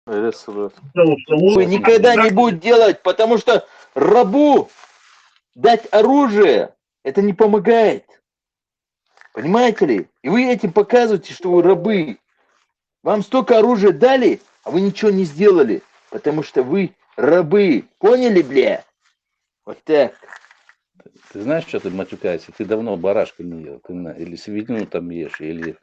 Вы никогда не будете делать, потому что рабу дать оружие, это не помогает. Понимаете ли? И вы этим показываете, что вы рабы. Вам столько оружия дали, а вы ничего не сделали, потому что вы рабы. Поняли, бля? Вот так. Ты знаешь, что ты матюкаешься? Ты давно барашка не ел. Ты или свинину там ешь, или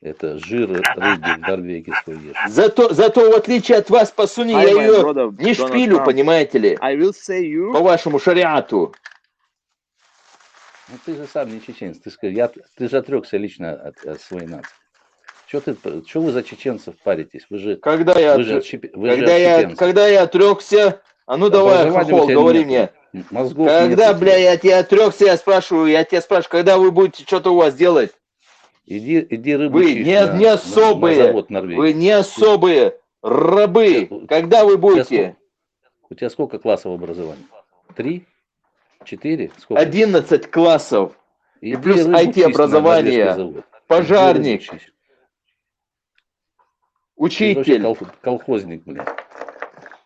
это жир рыбы в Норвегии свой ешь. Зато в отличие от вас, по сути, я ее не шпилю, понимаете ли? По вашему шариату. Ну ты же сам не чеченец. Ты же отрекся лично от своей нации. Что вы за чеченцев паритесь? Вы же, когда я отрекся, а ну давай, хохол, говори мне. Мозгов когда, нет, бля, я тебя отрекся, я тебя спрашиваю, когда вы будете что-то у вас делать? Иди рыбу вы чисть не особые, на завод Норвегии. Вы не особые рабы. Когда вы будете? У тебя сколько классов образования? 3? 4? Сколько? 11 классов. И плюс IT-образование. Пожарник. Учитель. Ты колхозник, блин.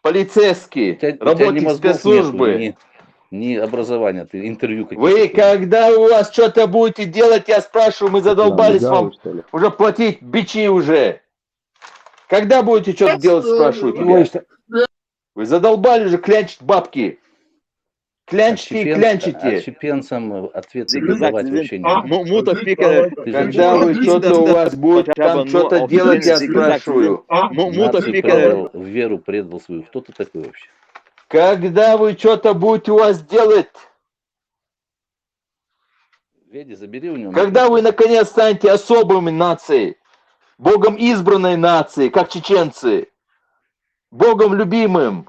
Полицейский. Работник спецслужбы. Ни образования, ты интервью какие-то. Вы, когда у вас что-то будете делать, я спрашиваю, мы задолбались вам уже платить бичи уже. Когда будете что-то делать, спрашиваю тебя. Вы задолбали уже клянчить бабки. Клянчите и клянчите. Отщепенцам ответы давать вообще не. Когда вы что-то у вас будет там что-то делать, я спрашиваю. В веру предал свою. Кто ты такой вообще? Когда вы что-то будете у вас делать? Веди, забери у него. Когда вы наконец станете особыми нацией, Богом избранной нацией, как чеченцы, Богом любимым.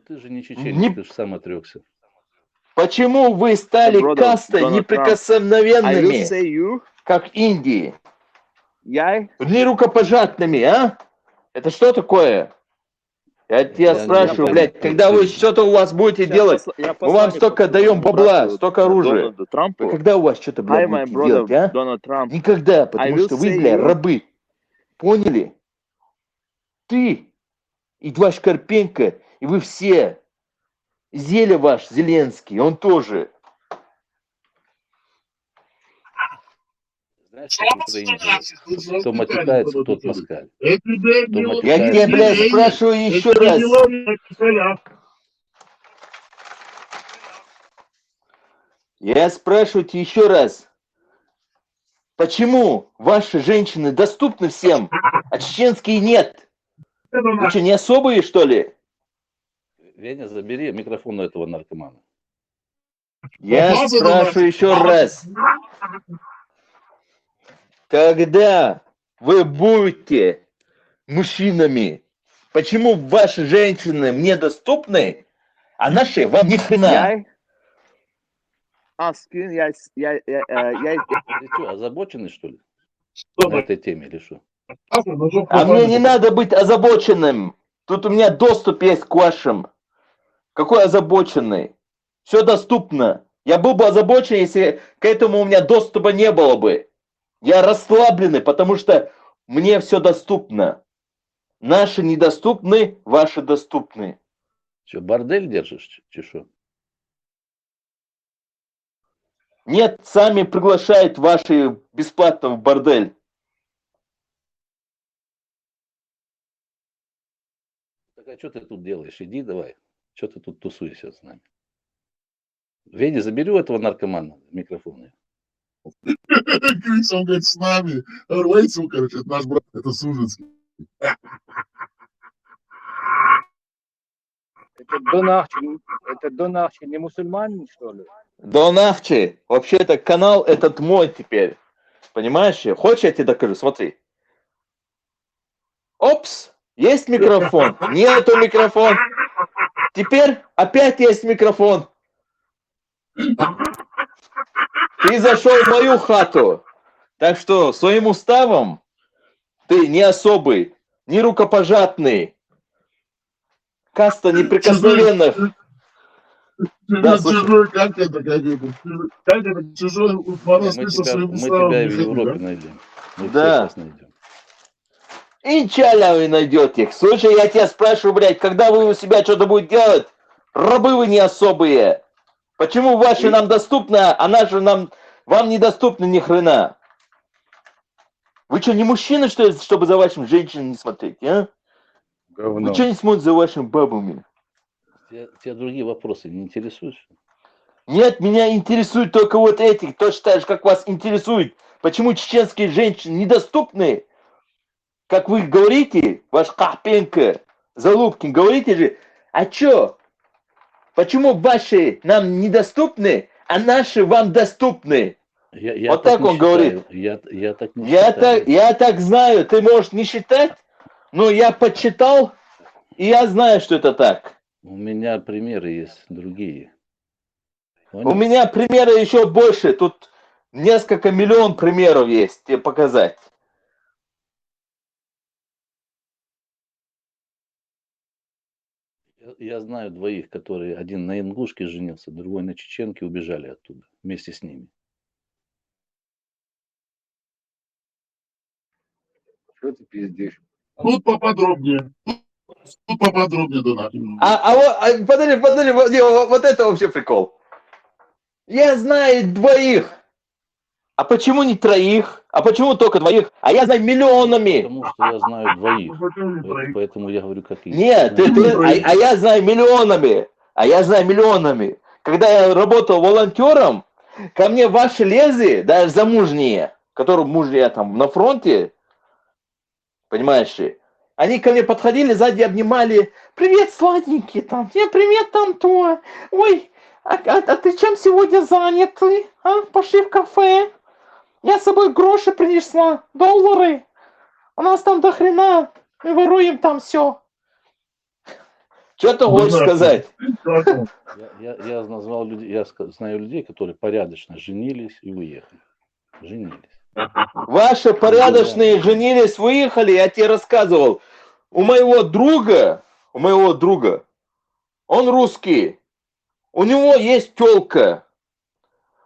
Ты же не чеченец, ты же сам отрекся. Почему вы стали кастой неприкосновенными, как Индии? Не рукопожатными, а? Это что такое? Я тебя спрашиваю, блядь, когда вы что-то у вас будете делать, мы вам столько даем бабла, столько оружия. Вы когда у вас что-то, блядь, будете делать, а? Никогда, потому что вы, блядь, рабы. Поняли? Ты и ваш Карпенко, и вы все. Зеля ваш, Зеленский, он тоже. Знаешь, как в Украине говорят? Кто матюкается, тот москаль. Я тебя, блядь, спрашиваю еще раз. Я спрашиваю тебя еще раз. Почему ваши женщины доступны всем, а чеченские нет? Вы что, не особые, что ли? Веня, забери микрофон у этого наркомана. Я спрашиваю еще раз. Когда вы будете мужчинами, почему ваши женщины мне доступны, а наши вам ни хрена? Ты что, озабоченный, что ли? На этой теме или что? А мне не надо быть озабоченным. Тут у меня доступ есть к вашим. Какой озабоченный? Все доступно. Я был бы озабочен, если к этому у меня доступа не было бы. Я расслабленный, потому что мне все доступно. Наши недоступны, ваши доступны. Что, бордель держишь, чешу? Нет, сами приглашают ваши бесплатно в бордель. Так а что ты тут делаешь? Иди давай. Что ты тут тусуешься с нами? Веня, забери у этого наркомана микрофон. Крис, он говорит, с нами. Лейцел, короче, это наш брат, это Сужицкий. Это Донахчи не мусульманин, что ли? Донахчи. Вообще-то канал этот мой теперь. Понимаешь? Хочешь, я тебе докажу? Смотри. Опс. Есть микрофон. Нету микрофон. Теперь опять есть микрофон. Ты зашел в мою хату. Так что своим уставом ты не особый, не рукопожатный. Каста неприкосновенных. Да, чужой, как это? Чужой мороз, ты со своим уставом. Мы тебя в Европе найдем. Мы да. сейчас найдем. Инчаля вы найдете их. Слушай, я тебя спрашиваю, блядь, когда вы у себя что-то будете делать? Рабы вы не особые. Почему ваши нам доступны, а наши нам вам недоступны ни хрена? Вы что, не мужчины, что ли, чтобы за вашим женщинами не смотреть, а? Вы что не смотрите за вашими бабами? Тебя другие вопросы не интересуют? Нет, меня интересует только вот эти, точно так же, как вас интересует. Почему чеченские женщины недоступны? Как вы говорите, ваш Кахпенко, Залубкин, говорите же, а чё? Почему ваши нам недоступны, а наши вам доступны? Я Вот так так не он считаю. говорит. Я так не считаю. Я так знаю, ты можешь не считать, но я почитал, и я знаю, что это так. У меня примеры есть другие. У Понял? меня примеры еще больше, тут несколько миллион примеров есть тебе показать. Я знаю двоих, которые один на ингушке женился, другой на чеченке, убежали оттуда вместе с ними. Что ты пиздишь? Тут поподробнее. Тут поподробнее, Донат. Подожди, вот это вообще прикол. Я знаю двоих. А почему не троих? А почему только двоих? А я знаю миллионами. Потому что я знаю двоих. Почему не троих? Поэтому я говорю, как есть. Нет, а я знаю миллионами. А я знаю миллионами. Когда я работал волонтером, ко мне ваши лезли, даже замужние, которые мужья там на фронте, понимаешь ли, они ко мне подходили, сзади обнимали. Привет, сладенький там. Привет, там то. Ой, а ты чем сегодня занят? А? Пошли в кафе. Я с собой гроши принесла, доллары. У нас там до хрена. Мы воруем там все. Что ты хочешь сказать? Я назвал людей, знаю людей, которые порядочно женились и уехали. Женились. Ваши порядочные женились, выехали, я тебе рассказывал. У моего друга, он русский, у него есть тёлка.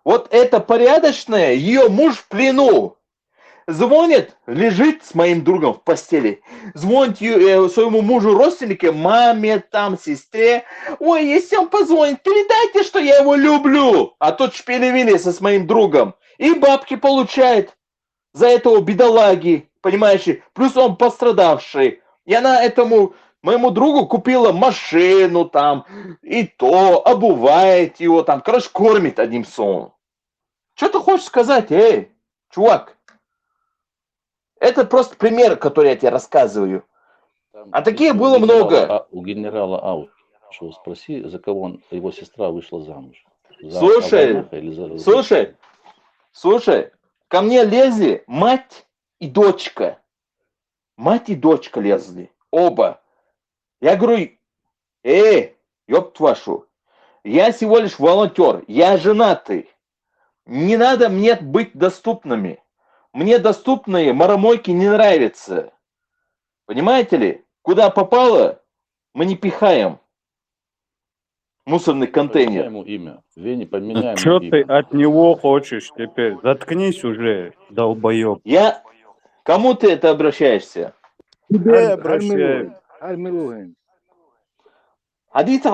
Вот эта порядочная, ее муж в плену. Звонит, лежит с моим другом в постели. Звонит своему мужу, родственнике, маме, там, сестре. Ой, если он позвонит, передайте, что я его люблю. А тот шпилевили с моим другом. И бабки получает за этого бедолаги, понимаешь? Плюс он пострадавший. И она этому моему другу купила машину там, и то, обувает его там, короче, кормит одним словом. Что ты хочешь сказать, эй, чувак? Это просто пример, который я тебе рассказываю. А таких было много. У генерала Аушева спроси, за кого его сестра вышла замуж. Слушай, ко мне лезли мать и дочка. Мать и дочка лезли. Оба. Я говорю, ёб вашу. Я всего лишь волонтер. Я женатый. Не надо мне быть доступными. Мне доступные маромойки не нравятся. Понимаете ли? Куда попало, мы не пихаем. Мусорный контейнер. Поменяем ему имя. Вене поменяем Что ему ты имя. от него хочешь теперь? Заткнись уже, долбоеб. Кому ты это обращаешься? Тебе обращаюсь. Альмилуген. Адица.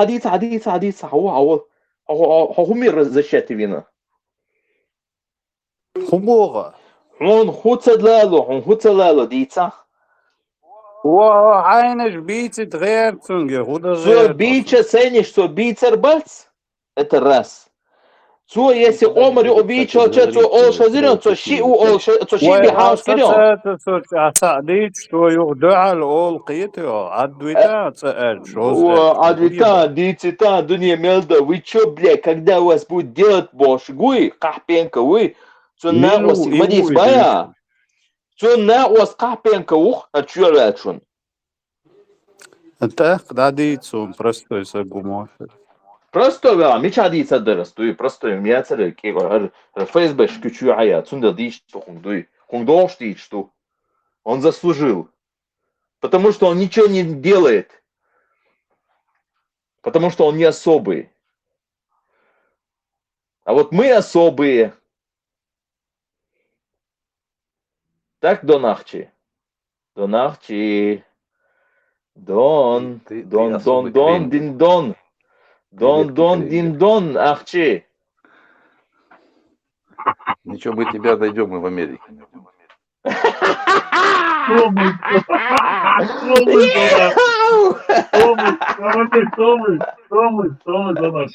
Хумир защиты вина. Хубога. Он хуцедлало, дица. Айнеш бийцет герцунге. Все бича ценишь, что бийцер бац? Это раз. Цо если омари обичал, цо олшазирен, цо шиу цо шиби хаускирен. Асадит, что юдал ол қитио. Адвита цаэль. Адвита, дицита, дуния мелда. Вы чё, блядь, когда у вас будет делать больше? Гуй, Кахпенко, вы. Цо на вас сигмадис бая. Цо на вас Кахпенко ух, а чё рачун? Это кдадицу простой сагумофер. Просто да, мечадица дырастуй, просто мяцеры, кего, ФСБ шкючу ая, цунда дичь, что хундош дичь, что он заслужил. Потому что он ничего не делает. Потому что он не особый. А вот мы особые. Так, Донахчи? Донахчи. Дон. Ты Дон, особый дон, дон, крендель. дин, дон. Дон, Редкий дон, крендель. дин, дон, ахчи. Ничего, мы тебя дойдем и в Америке. найдем. Кто мы? Кто мы за нас? Кто мы? Говори, кто мы за нас?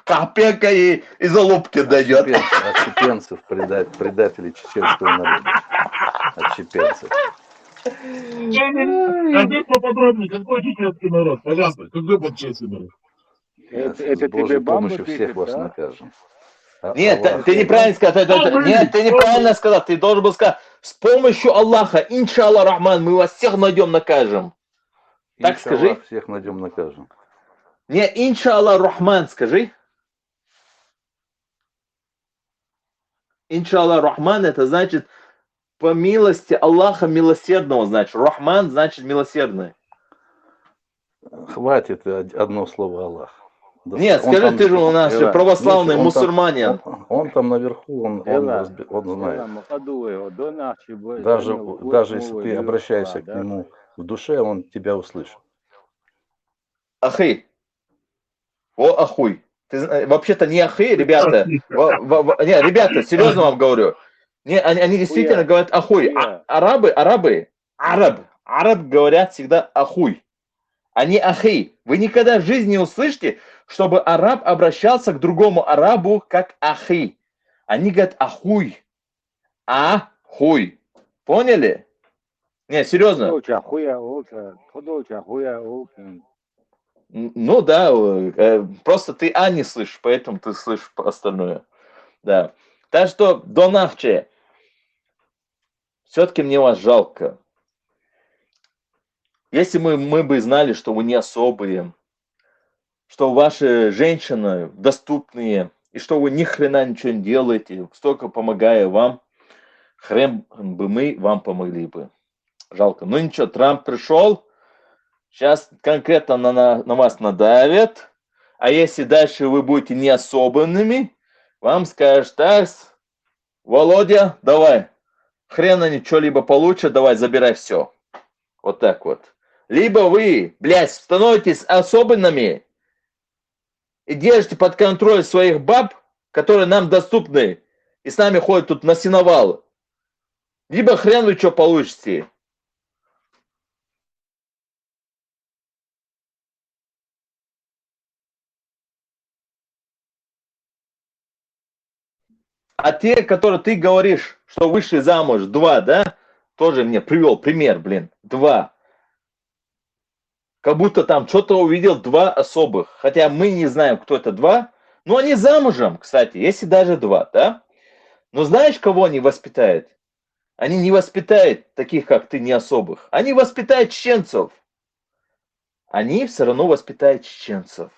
Копейка и залупки дойдет. Отщепенцев, предателей чеченского народа. Отщепенцев. Скажи поподробнее, какой чеченский народ? Пожалуйста, какой чеченский народ? Это С тебе Божьей Бамба помощью всех пишет, вас да? накажем. Нет, Аллах. ты неправильно сказал. Нет, ты неправильно сказал. Ты должен был сказать, с помощью Аллаха, иншаллах Рахман, мы вас всех найдем, накажем. Так Иншаллах, скажи. всех найдем, накажем. Не, иншаллах Рахман скажи. Иншаллах Рахман, это значит по милости Аллаха милосердного, значит. Рахман значит милосердный. Хватит одно слово Аллах. Нет, Он скажи, там- ты же у нас же Эва, православный он там- мусульманин. Он там наверху, он Эва, знает. Даже Даже если ты обращаешься к нему в душе, он тебя услышит. Ахи. О, ахуй. Ты, вообще-то не ахи, ребята. Не, ребята, серьезно вам говорю. Не, они действительно Хуя. говорят ахуй. Хуя. Араб говорят всегда ахуй. Они ахи. Вы никогда в жизни не услышите, чтобы араб обращался к другому арабу как ахи. Они говорят ахуй. Ахуй. Поняли? Не, серьезно. Ну да, просто ты не слышишь, поэтому ты слышишь остальное. Да. Так что, Донахче, все-таки мне вас жалко. Если мы бы знали, что вы не особые, что ваши женщины доступные, и что вы ни хрена ничего не делаете, столько помогая вам, хрен бы мы вам помогли бы. Жалко. Ну ничего, Трамп пришел, сейчас конкретно на вас надавят, а если дальше вы будете не особенными, вам скажут, так, Володя, давай, хрен они что-либо получат, давай, забирай все. Вот так вот. Либо вы, блядь, становитесь особенными и держите под контроль своих баб, которые нам доступны, и с нами ходят тут на сеновал. Либо хрен вы что получите. А те, которые ты говоришь, что вышли замуж, 2, да? Тоже мне привел пример, блин. 2. Как будто там что-то увидел 2 особых. Хотя мы не знаем, кто это 2. Но они замужем, кстати, если даже 2, да? Но знаешь, кого они воспитают? Они не воспитают таких, как ты, не особых. Они воспитают чеченцев. Они все равно воспитают чеченцев.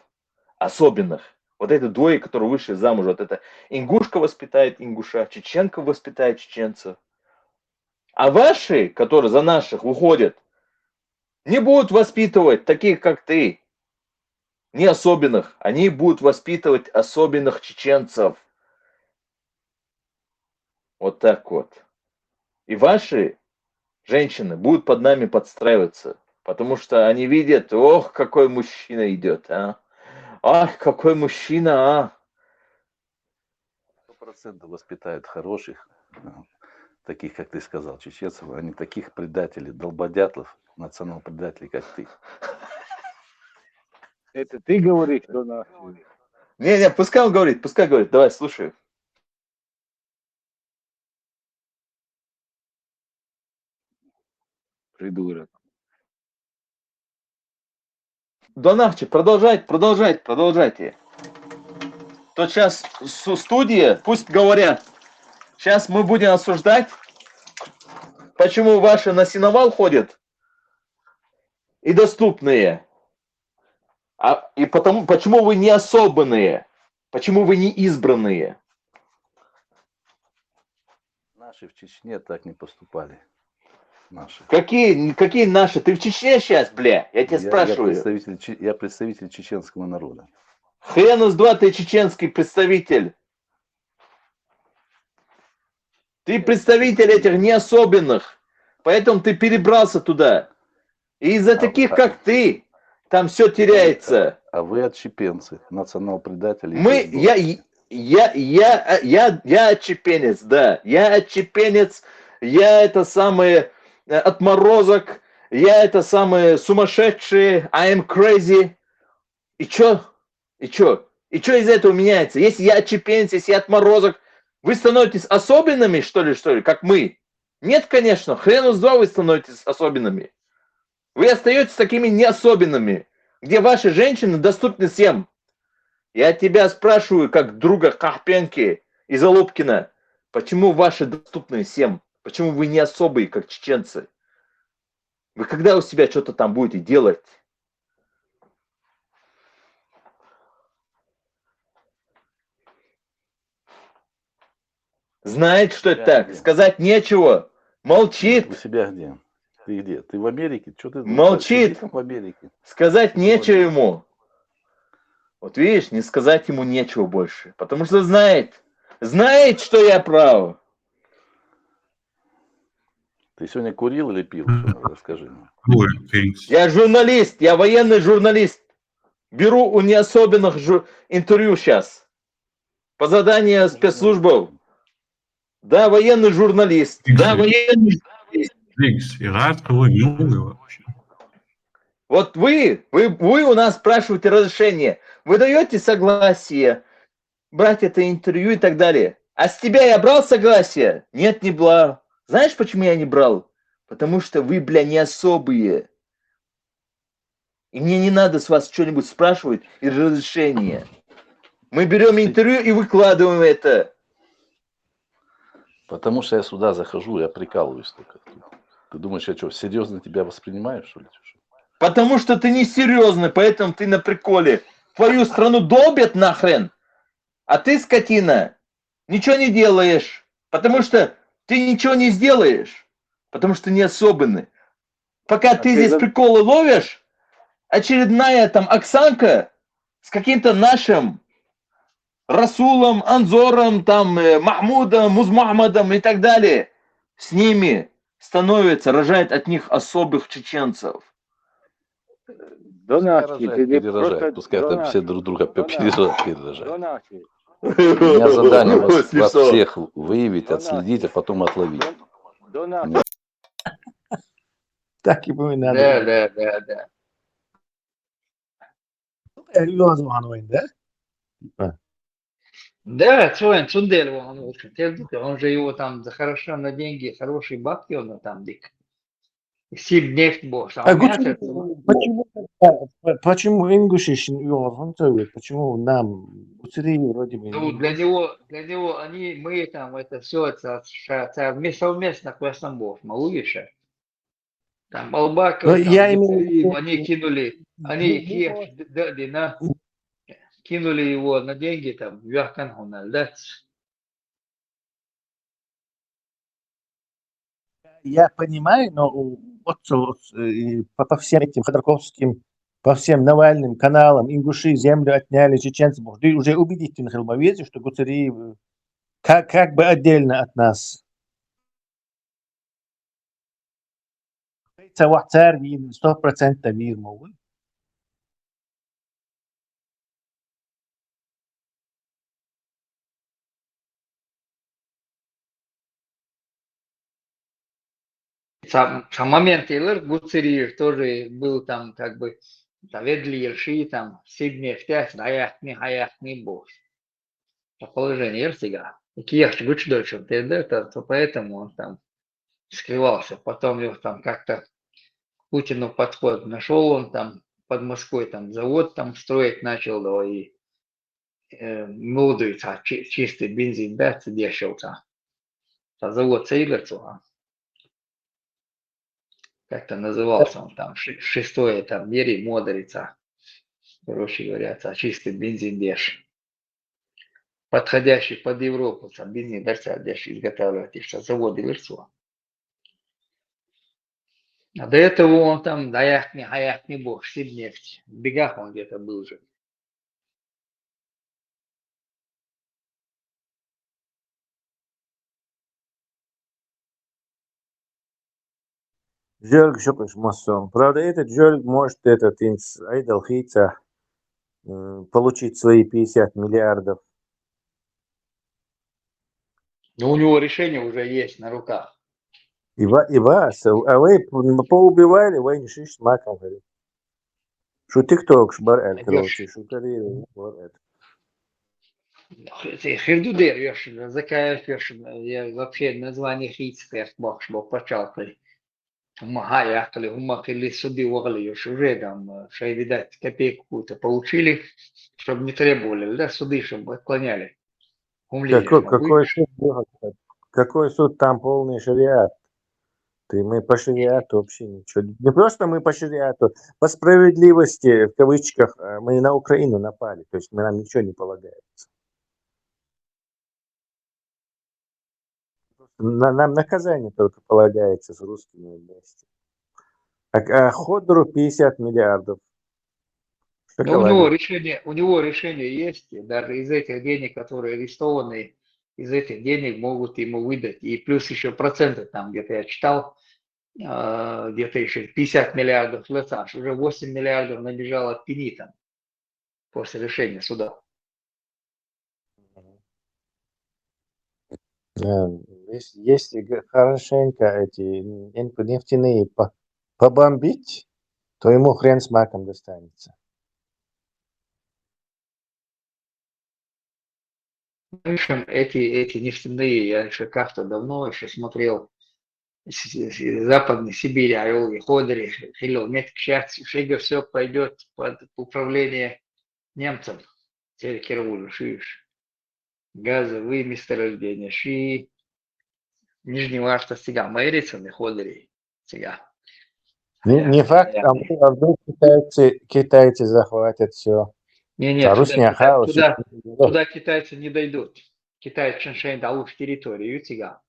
Особенных. Вот это двое, которые вышли замуж. Вот это ингушка воспитает ингуша, чеченка воспитает чеченцев. А ваши, которые за наших выходят, не будут воспитывать таких, как ты. Не особенных. Они будут воспитывать особенных чеченцев. Вот так вот. И ваши женщины будут под нами подстраиваться. Потому что они видят, ох, какой мужчина идет, а. Ах, какой мужчина, а. 100% воспитают хороших, таких, как ты сказал, чеченцев, а не таких предателей, долбодятлов, национал-предателей, как ты. Это ты говоришь, что Не, пускай он говорит, давай, слушай. придурок. Донахчи, продолжайте. То сейчас студия, пусть говорят. Сейчас мы будем осуждать, почему ваши на сеновал ходят и доступные. И потому, почему вы не особенные, почему вы не избранные. Наши в Чечне так не поступали. Наши. Какие наши? Ты в Чечне сейчас, бля? Я тебя спрашиваю. Я представитель чеченского народа. Хрен из 2 ты чеченский представитель. Ты представитель этих неособенных. Поэтому ты перебрался туда. И из-за таких, как ты, там все теряется. А вы отщепенцы, национал-предатели. и Мы, пиздос. я отчепенец, да. Я отчепенец, я это самый отморозок, я это самый сумасшедший, I am crazy. И чё? И чё? И чё из этого меняется? Если я отчепенец, если я отморозок, вы становитесь особенными, что ли, как мы? Нет, конечно, хрену с два вы становитесь особенными. Вы остаетесь такими неособенными, где ваши женщины доступны всем. Я тебя спрашиваю, как друга Кахпенки из Алупкина, почему ваши доступны всем? Почему вы не особые, как чеченцы? Вы когда у себя что-то там будете делать? Знает, что это так. Сказать нечего. Молчит. У себя где? Ты где? Ты в Америке? Что ты Молчит. сиди там в Америке? Сказать Сиди в нечего Америке. ему. Вот видишь, не сказать ему нечего больше. Потому что знает. Знает, что я прав. Ты сегодня курил или пил? Что, расскажи мне. Я журналист, я военный журналист. Беру у неособенных интервью сейчас. По заданию спецслужбов. Да, военный журналист. Да, военный. Феликс, Ирак, вы вообще. Вот вы у нас спрашиваете разрешение. Вы даете согласие брать это интервью и так далее. А с тебя я брал согласие? Нет, не брал. Знаешь, почему я не брал? Потому что вы, бля, не особые. И мне не надо с вас что-нибудь спрашивать и разрешение. Мы берем интервью и выкладываем это. Потому что я сюда захожу, я прикалываюсь только. Ты думаешь, я что, серьезно тебя воспринимаю, что ли? Потому что ты не серьезный, поэтому ты на приколе. Твою страну долбят нахрен, а ты, скотина, ничего не делаешь. Потому что ты ничего не сделаешь. Потому что не особенный. Пока ты здесь приколы ловишь, очередная там Оксанка с каким-то нашим Расулом, Анзором, там, Махмудом, Музмахмадом и так далее, с ними становится, рожает от них особых чеченцев. Донашки, ты не Перерожает. просто Пускай там все друг друга перерожают. Донашки. У меня задание вас Смешно. всех выявить, отследить, а потом отловить. Донашки. Так ему и надо. Да. Lazım hanım да? Типа. Да, Цоин, Цундель, он лучше. Он же его там за хорошо на деньги, хорошие бабки он там дик. Сибнефть босс. А у меня Почему ингуши он делает? Почему нам Гуцерии вроде бы ну, для него мы там это все это совместно квестом босс, малыш. Там Албаков, там, я имею они кинули, они кинули его на деньги там, Вяхкан Хональдат. я понимаю, но вот по всем этим Ходорковским, по всем Навальным каналам ингуши землю отняли, чеченцы, ты уже убедительно храбовезе, что Гуцерии как бы отдельно от нас. Цавахцар 100% мир, мол. Сам момент Эйлер Гуцериев тоже был там как бы ведли Ерши там Сибнефтях, Хаятни босс. По положению Ерсига. И Киевш Гучдойчем, то поэтому он там скрывался. Потом его там как-то Путину подход нашел, он там под Москвой там завод там строить начал, да, и молодой чистый бензин, да, дешевца. Завод Сейлерцу, как-то назывался он там, шестое там, Бери, Модрица, короче говоря, чистый бензин деш. Подходящий под Европу, там, бензин деш изготавливать, еще заводы Лерцу. А до этого он там, Хаятни бог, Сибнефть, в бегах он где-то был же. Жёлк шукаш массом. Правда, этот жёлк может этот инс Айдал Хица получить свои 50 миллиардов. Но у него решение уже есть на руках. И вас, а вы поубивали, вы не шиш маком говорит. Что тикток шбар эль, короче, что карьеру бар эль. Хирдудер, закая я вообще название хитское, бог почалкали. Ага, яхали, умахали суды угли, уже там, что видать, копейку какую-то получили, чтобы не требовали, да, суды, чтобы отклоняли. Умлели, Какой суд там полный шариат? Мы по шариату вообще ничего. Не просто мы по шариату, по справедливости, в кавычках, мы на Украину напали. То есть нам ничего не полагается. Нам наказание только полагается с русскими вместе. А Ходору 50 миллиардов. Но у него решение есть, даже из этих денег, которые арестованы, из этих денег могут ему выдать. И плюс еще проценты там, где-то я читал, где-то еще 50 миллиардов лица, уже 8 миллиардов набежало от пени там после решения суда. Если хорошенько эти нефтяные побомбить, то ему хрен с маком достанется. В общем, эти нефтяные, я еще как-то давно еще смотрел, Западной Сибири, Орел и Ходыри, Хилл, нет, к счастью, Шига все пойдет под управление немцев. Теркервулю, Шиш. Газовые месторождения, Ши. Нижневартта сега, Мэрица, не Ходыри, сега. Не факт, а вдруг китайцы захватят все. Не, туда китайцы не дойдут. Китай Чаншань дал уж территорию тяга.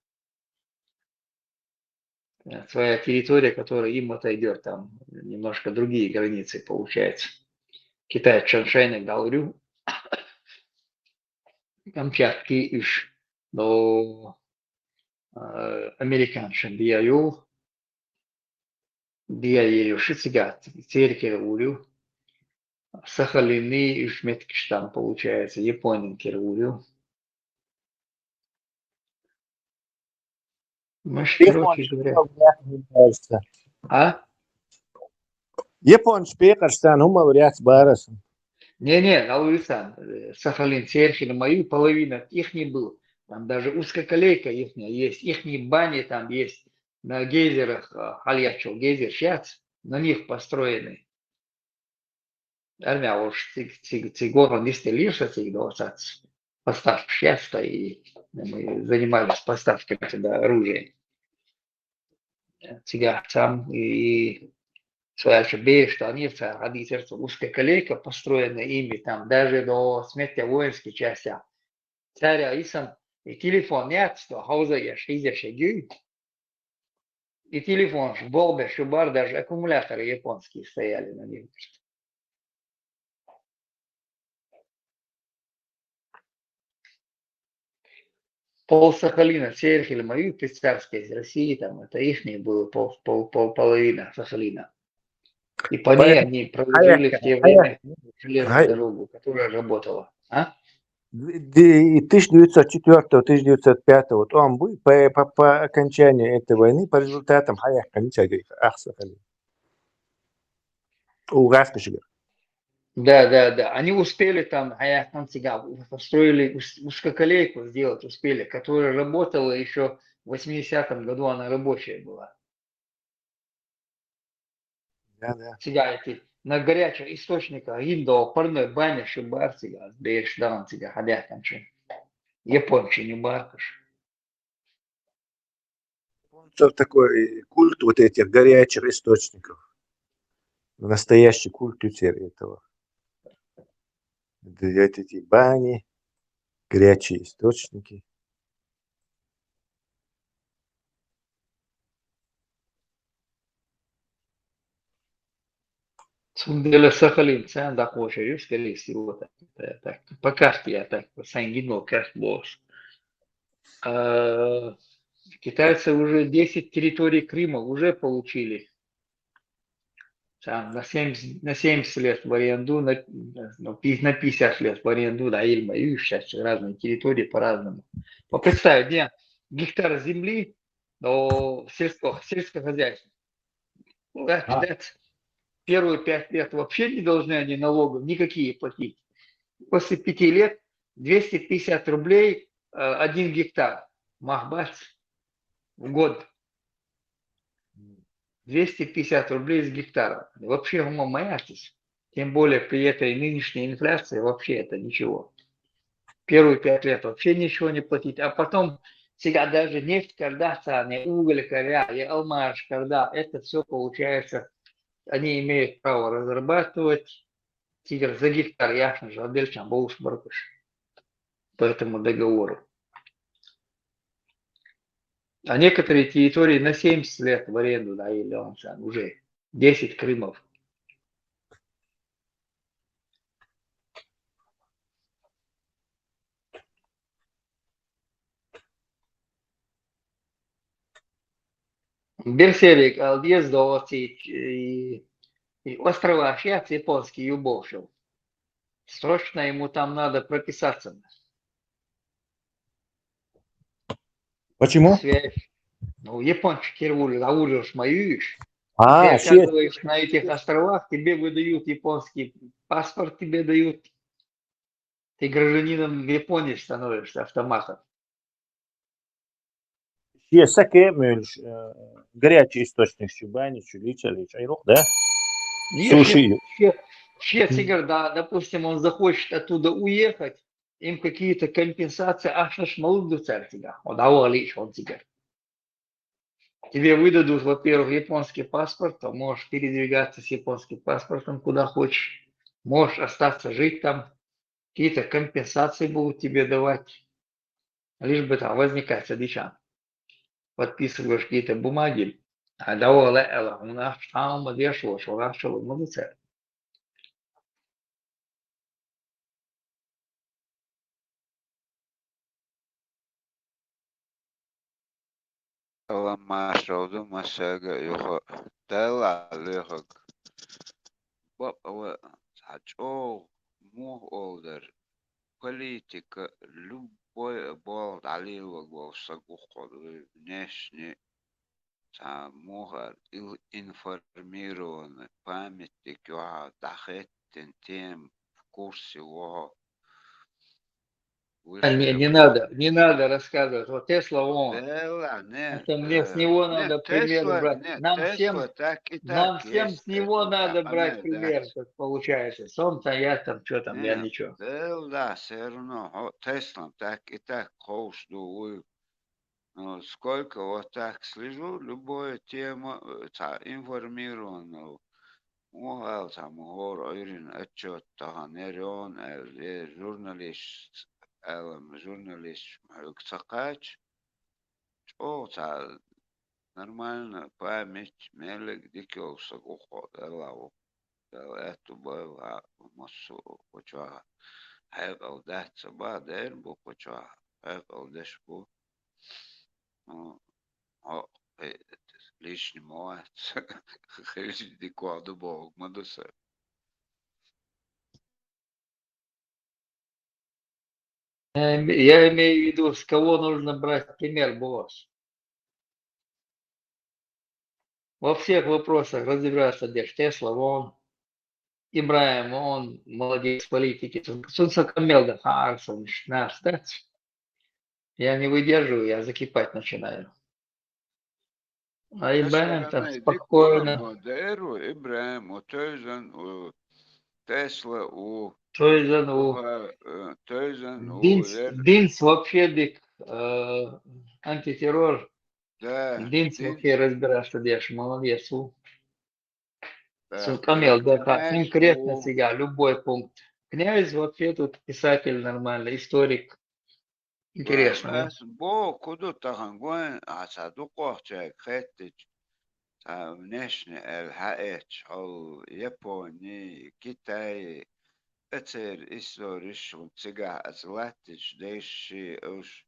Своя территория, которая им отойдет, там немножко другие границы получается. Китай Чаншань дал Рю, Камчатки иш до американшин Дияю, Дияю Шицигат, Теркерулю, Сахалины иш Меткиштан получается, Японин Керулю. Короче говоря. А? Япон шпекарстан, умал ряд барас. Не, Алуисан, Сахалин, Серхин, мою половина их не был. Там даже узкоколейка их есть, их бани там есть на гейзерах, Альячел, гейзер, сейчас на них построены. Армия уж цигорно не стелишься, цигдосат поставки сейчас, и мы занимались поставками туда оружия. Цигар там и Своя бей, что они родительство узкая колейка, построенная ими там даже до смерти воинской части. Царя Исан и телефон нет, что хауза я шизе. И телефон, болбе, шубар, даже аккумуляторы японские стояли на нем. Пол Сахалина, Серхель, мою царские из России, там это их было половина Сахалина. И по ней они проложили в те время железную дорогу, которая работала. А? 1904-1905 вот он был по окончанию этой войны по результатам Да. Они успели там, построили узкоколейку сделать, успели, которая работала еще в 80-м году, она рабочая была. Да. Сега эти на горячих источниках индо, парной баня, шибар, сега, бейш, дан, сега, ходят там что. Японцы не баркаш. Такой культ вот этих горячих источников. Настоящий культ теперь этого. Эти бани, горячие источники. Сундела Сахалин, цен да кошер, скорее всего, так. По карте я так, сангинул карт босс. Китайцы уже 10 территорий Крыма уже получили. Там на 70 лет в аренду, на 50 лет в аренду, да, или сейчас разные территории по-разному. Представь, где гектар земли до сельского хозяйства. Первые 5 лет вообще не должны они налогов никакие платить. После 5 лет 250 рублей 1 гектар. Махбац в год. 250 рублей с гектара. Вообще умом маячись. Тем более при этой нынешней инфляции вообще это ничего. Первые 5 лет вообще ничего не платить. А потом сега даже нефть, когда цены, уголь, коря, и алмаш, когда это все получается, они имеют право разрабатывать. Тигр за гектар, ясно же, отдельно был баркуш по этому договору. А некоторые территории на 70 лет в аренду, да, или он уже 10 Крымов. Берсерик, Алдездовцы и острова сейчас японский юбошил. Срочно ему там надо прописаться. Почему? Связь. Ну, япончики аулишь моюешь. Ты А, ще. оказываешь на этих островах, тебе выдают японский паспорт, тебе дают. Ты гражданином Японии становишься автоматом. Ще саке мельш, горячий источник чубани, чулича, личайрох, да? Суши. Тигр, да, допустим, он захочет оттуда уехать, им какие-то компенсации, аж наш молоду царь тебя. Он лишь он тигр. Тебе выдадут, во-первых, японский паспорт, то можешь передвигаться с японским паспортом куда хочешь. Можешь остаться жить там. Какие-то компенсации будут тебе давать. Лишь бы там возникать садичан. Подписываешь какие-то бумаги. А да, у нас там одешло, что раньше молоду царь. Lama şoldu maşaga yok. Dela lehok. Bab ama saço mu olur. Политика любой бол алилог бол сагуход внешне самугар информированный памятник я дахеттен тем в курсе его Не надо рассказывать. Вот Тесла, он. Дела, нет, Это мне с него надо нет, пример Тесла, брать. нет, Нам Тесла всем, так и нам так всем есть, с него Тесла, да, надо брать пример, понятно. как получается. Сом-то я там, что там, я Нет, ничего. да, все равно, Тесла так и так коуштую. Ну, сколько вот так слежу, любая тема информированного. Мугал там гор Ирин отчет тахан Эрион, журналист, журналист, Цакач, о, нормально память, мелек дикелся уход, элаву. Это было массу почва. Хэгал дать ба дербу почва. Хэгал дэшбу. О, лишний моат. Хэлж дикваду бог мадуса. Я имею в виду, с кого нужно брать пример, босс. Во всех вопросах разбираться, где Тесла, он, Ибраим, он молодец в политике. Сунсакамелда, Харсон, наш, да? Я не выдерживаю, я закипать начинаю. А Ибраим там спокойно. Деру, Ибраим, Тойзан, Тесла, Тойзан, Динс вообще дик, антитеррор. да, Динс вообще разбирается, дешь, молодец. да, Сункамел, да, князь, конкретно сега, любой пункт. Князь вообще тут писатель нормальный, историк. Интересно. бо куду тахангуэн, асаду кохчак, хэттич, внешне эл-хаэч, ол Японии, Китай, этер историш, он цигах, азлатич, дэши, уж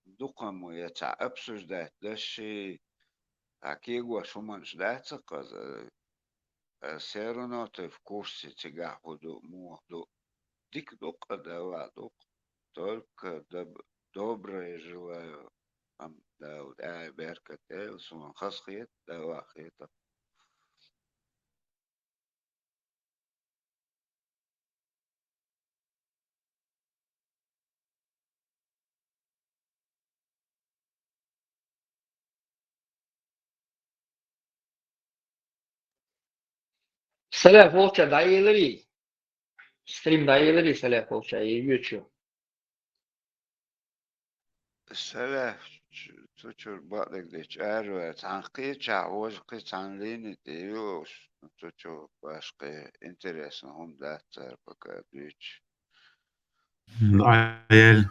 духом это обсуждать, даже такие шуман ждаться, все равно ты в курсе тебя буду моду. Дик дука дала дук, только доброе желаю. Am da berka tel sun khaskhiyat da wakhita. Selam Volça dayıları. Stream dayıları selam Volça. YouTube. Sala tuchur ba'dek de charu tanqi chawoz qi tanlini deyush tuchur başqa interesan hum datar baka düç. العيال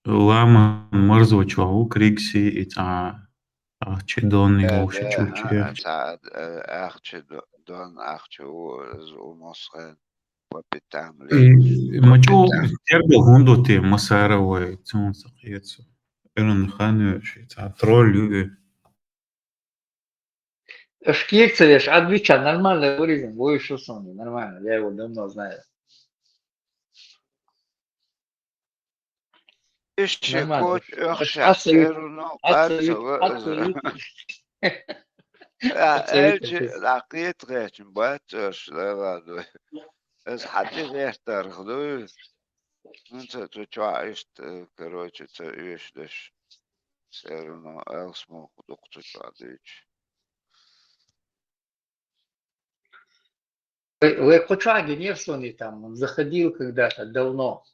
Lama مرزو چواو كريكسي إتا أخشدوني Da وش da ha تشوكير ta achche don achche o mosren papitamli مچو papitam. تربل هوندو تي مسارة ويتون سقيتسو إرن خانو شي تا тролль юве Шкирцы, видишь, отвечать нормально вырезан, будешь усуни, нормально, я его давно знаю. İşçi Нормально. koç ökşah Отцы, serunu отцы, katsalı. отцы, Elçi lakiyet geçin batır levadu. Ez hadi geçter hıdı. Nunca tuçua işte короче це işleş. Serunu elsmo huduk tuçua düç. Вы Кучаги не всуни там, он заходил когда-то давно.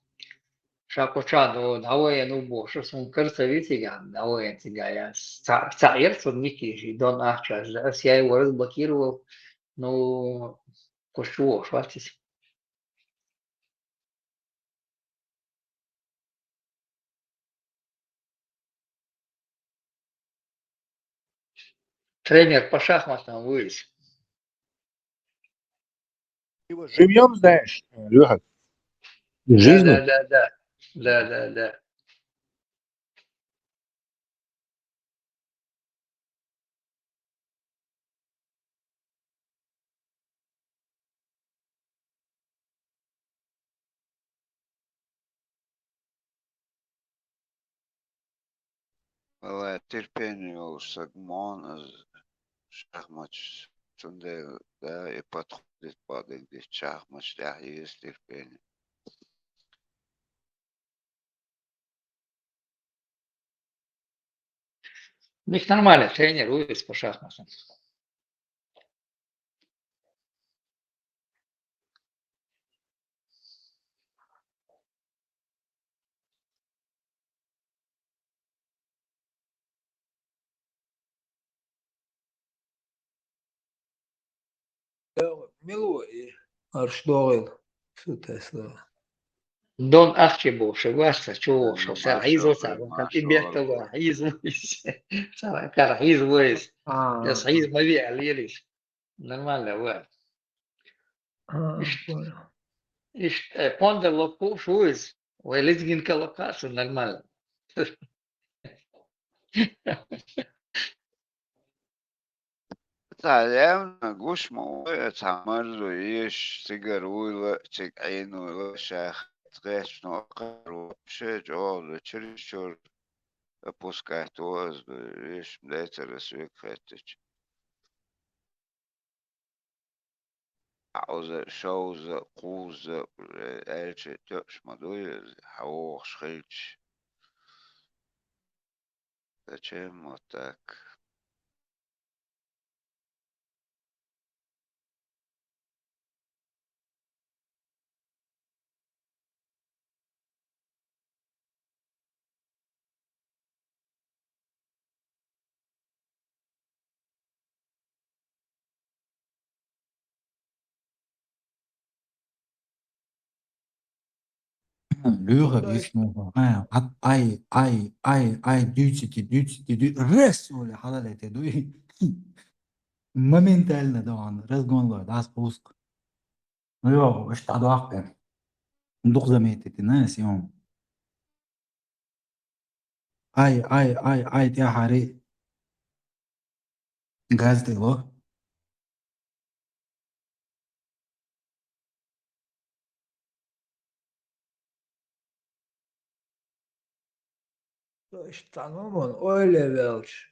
Шакуча, ну, давай, ну, бо, что сон карцевитиган, давай, я цаир, сон Никиши, Дон Ахчаш, я его разблокировал, ну, кушуо, шватись. Тренер по шахматам вылез. Его живьем знаешь, Леха? Да, Жизнью? да, да, да, да, да, да. Valla терпению сагмон шахмач. Тунде да и подходит под где шахмач, да, есть терпение. У них нормально, тренер вылез по шахматам. Мелодии. Аршдойл. Что это слово? Дон Ахчебо, шевашца, чего, что Yani все عايزه maşallah صعب كان maşallah. تبيته عايز ويس كان عايز ويس بس عايز ما بيع ليش нормально هو Понял. إيش بوندر لوكو شويس ولازم كلوكاس нормально تعلمنا جوش موية تعمروا إيش سيجاروا تيك عينو شاخ تغيش نوقر وشي جوال تشريشور أبوسكات وز إيش مديتر سويك فاتش عاوز شوز قوز إيش تش مدوي حوخ شخيش Зачем вот так? Lyra اسمه اي ديوتي رس ولا حلالة دوي momentaально طبعا رس جون لا das Post Jo, ich da doch bin. Doch زميتي الناس يوم. Ai, يا حري. Gazete lo. İşte normal öyle velç.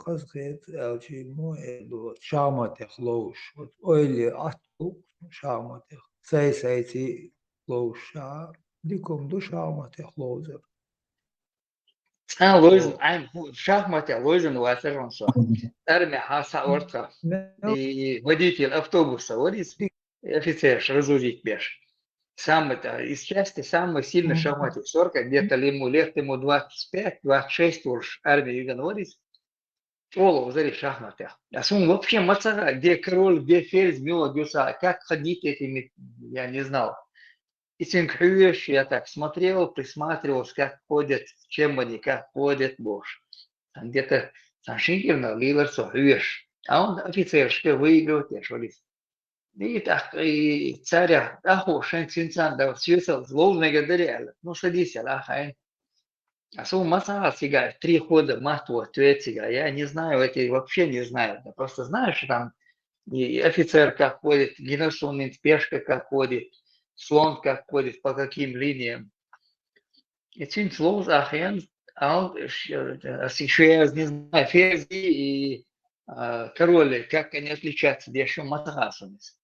Kazgıyet elçi mu edu şama tehloş. Öyle atlu şama teh. Say loşa. Dikum du şama tehlozer. Лойзен, в шахмате Лойзен Вассерманса. Армия Хаса Орта. И водитель автобуса, вот офицер, разузить беж. Сам это из части самый сильный шахматист. Сорка, где-то ему 25-26 уж армия Юган Водис. Олов, зари шахматы. А сум вообще мацара, где король, где ферзь, мила, гюса, как ходить этими, я не знал. И синхрюешь, я так смотрел, присматривался, как ходят, чем они, как ходят, боже. Там где-то Саншикерна, Лилар, Сохрюешь. А он офицер, что выигрывает, я что ли. И так, и царя, аху, Шэн Цинцан, да, свесил, зло благодаря. Ну, садись, Аллахайн. А су маса сега, 3 хода, мату, ответ сега. Я не знаю, эти вообще не знаю. Я просто знаю, что там и офицер как ходит, генеральный пешка как ходит, слон как ходит, по каким линиям. И цин слов ахен, а он, еще я не знаю, ферзи и короли, как они отличаются, где еще матахасумис.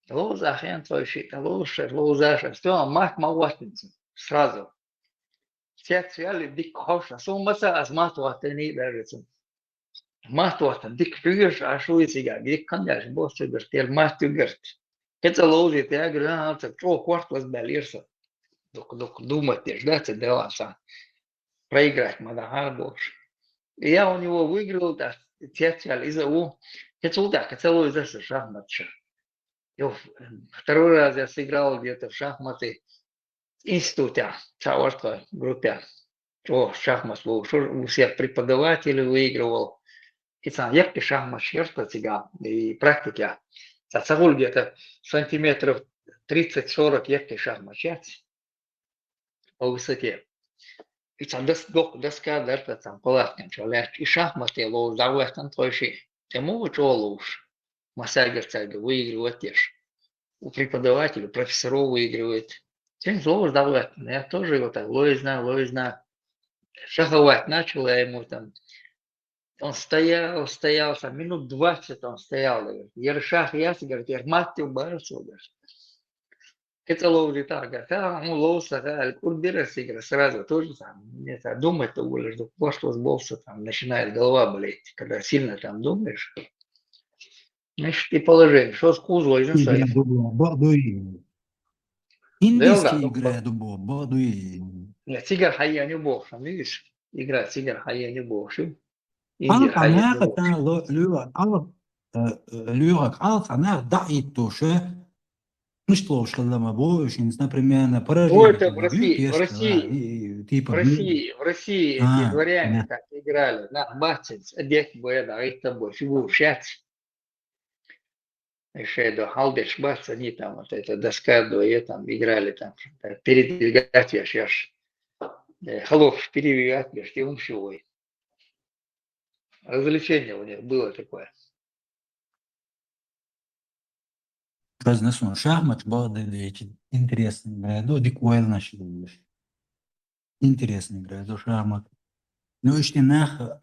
Лоз ахен твой щит, лоз аша, что, мах маватинцем, сразу. Все цвяли дик хоша, суммаса аз матуатани лежицем. Матуатан дик фюгеш, а шо сега, дик кандяш, босс тел матугерт. Это ложит, я говорю, это что, квартал сбалирся. Док думать, ждать, делаться. Проиграть Мадагар больше. И я у него выиграл, да, тетя из-за у. Это так, это из-за шахматча. Второй раз я сыграл где-то в шахматы в институте, в группе. О, шахмат был, у всех преподавателей выигрывал. И там я шахмат черта сега, и практика. Цацагул где-то сантиметров 30-40 я шахмат черт по высоте. И там доска, да, там палаткин человек, и шахматы лоу завует там твойши. Тему чолуш. Масагер выигрывает тешь. У преподавателя, профессоров выигрывает. Тем зло завует. Я тоже его так, лоизна. Шаховать начал я ему там. Он стоял, там минут 20 он стоял. Ершах яс, говорит, я мать убарцу, говорит. Это ловли так, ну лоуса, курбирас игра сразу тоже там, это думать то будешь, что прошлый сболся, там начинает голова болеть, когда сильно там думаешь. Значит, и положение, что с кузова, и Игра дубо, бадуи. Индийский игра дубо, бадуи. Нет, тигр хая не бог, видишь? Игра тигр хая не бог, Al tanar ta lyrak al tanar даит тоже. Ну что ж, когда мы будем, например, на поражение. Ой, это в России, типа, в России эти дворяне так играли, на бацец, одет бы это, а это больше шать. Еще до халдеш бац, они там, вот эта доска, двое там играли, там, передвигать я сейчас. Холов передвигать, я ты умшевой. Развлечение у них было такое. Разнесу шахмат, бады, эти интересные игры, до дикуэль начали. Интересные игры, до шахмат. Ну, и что нах,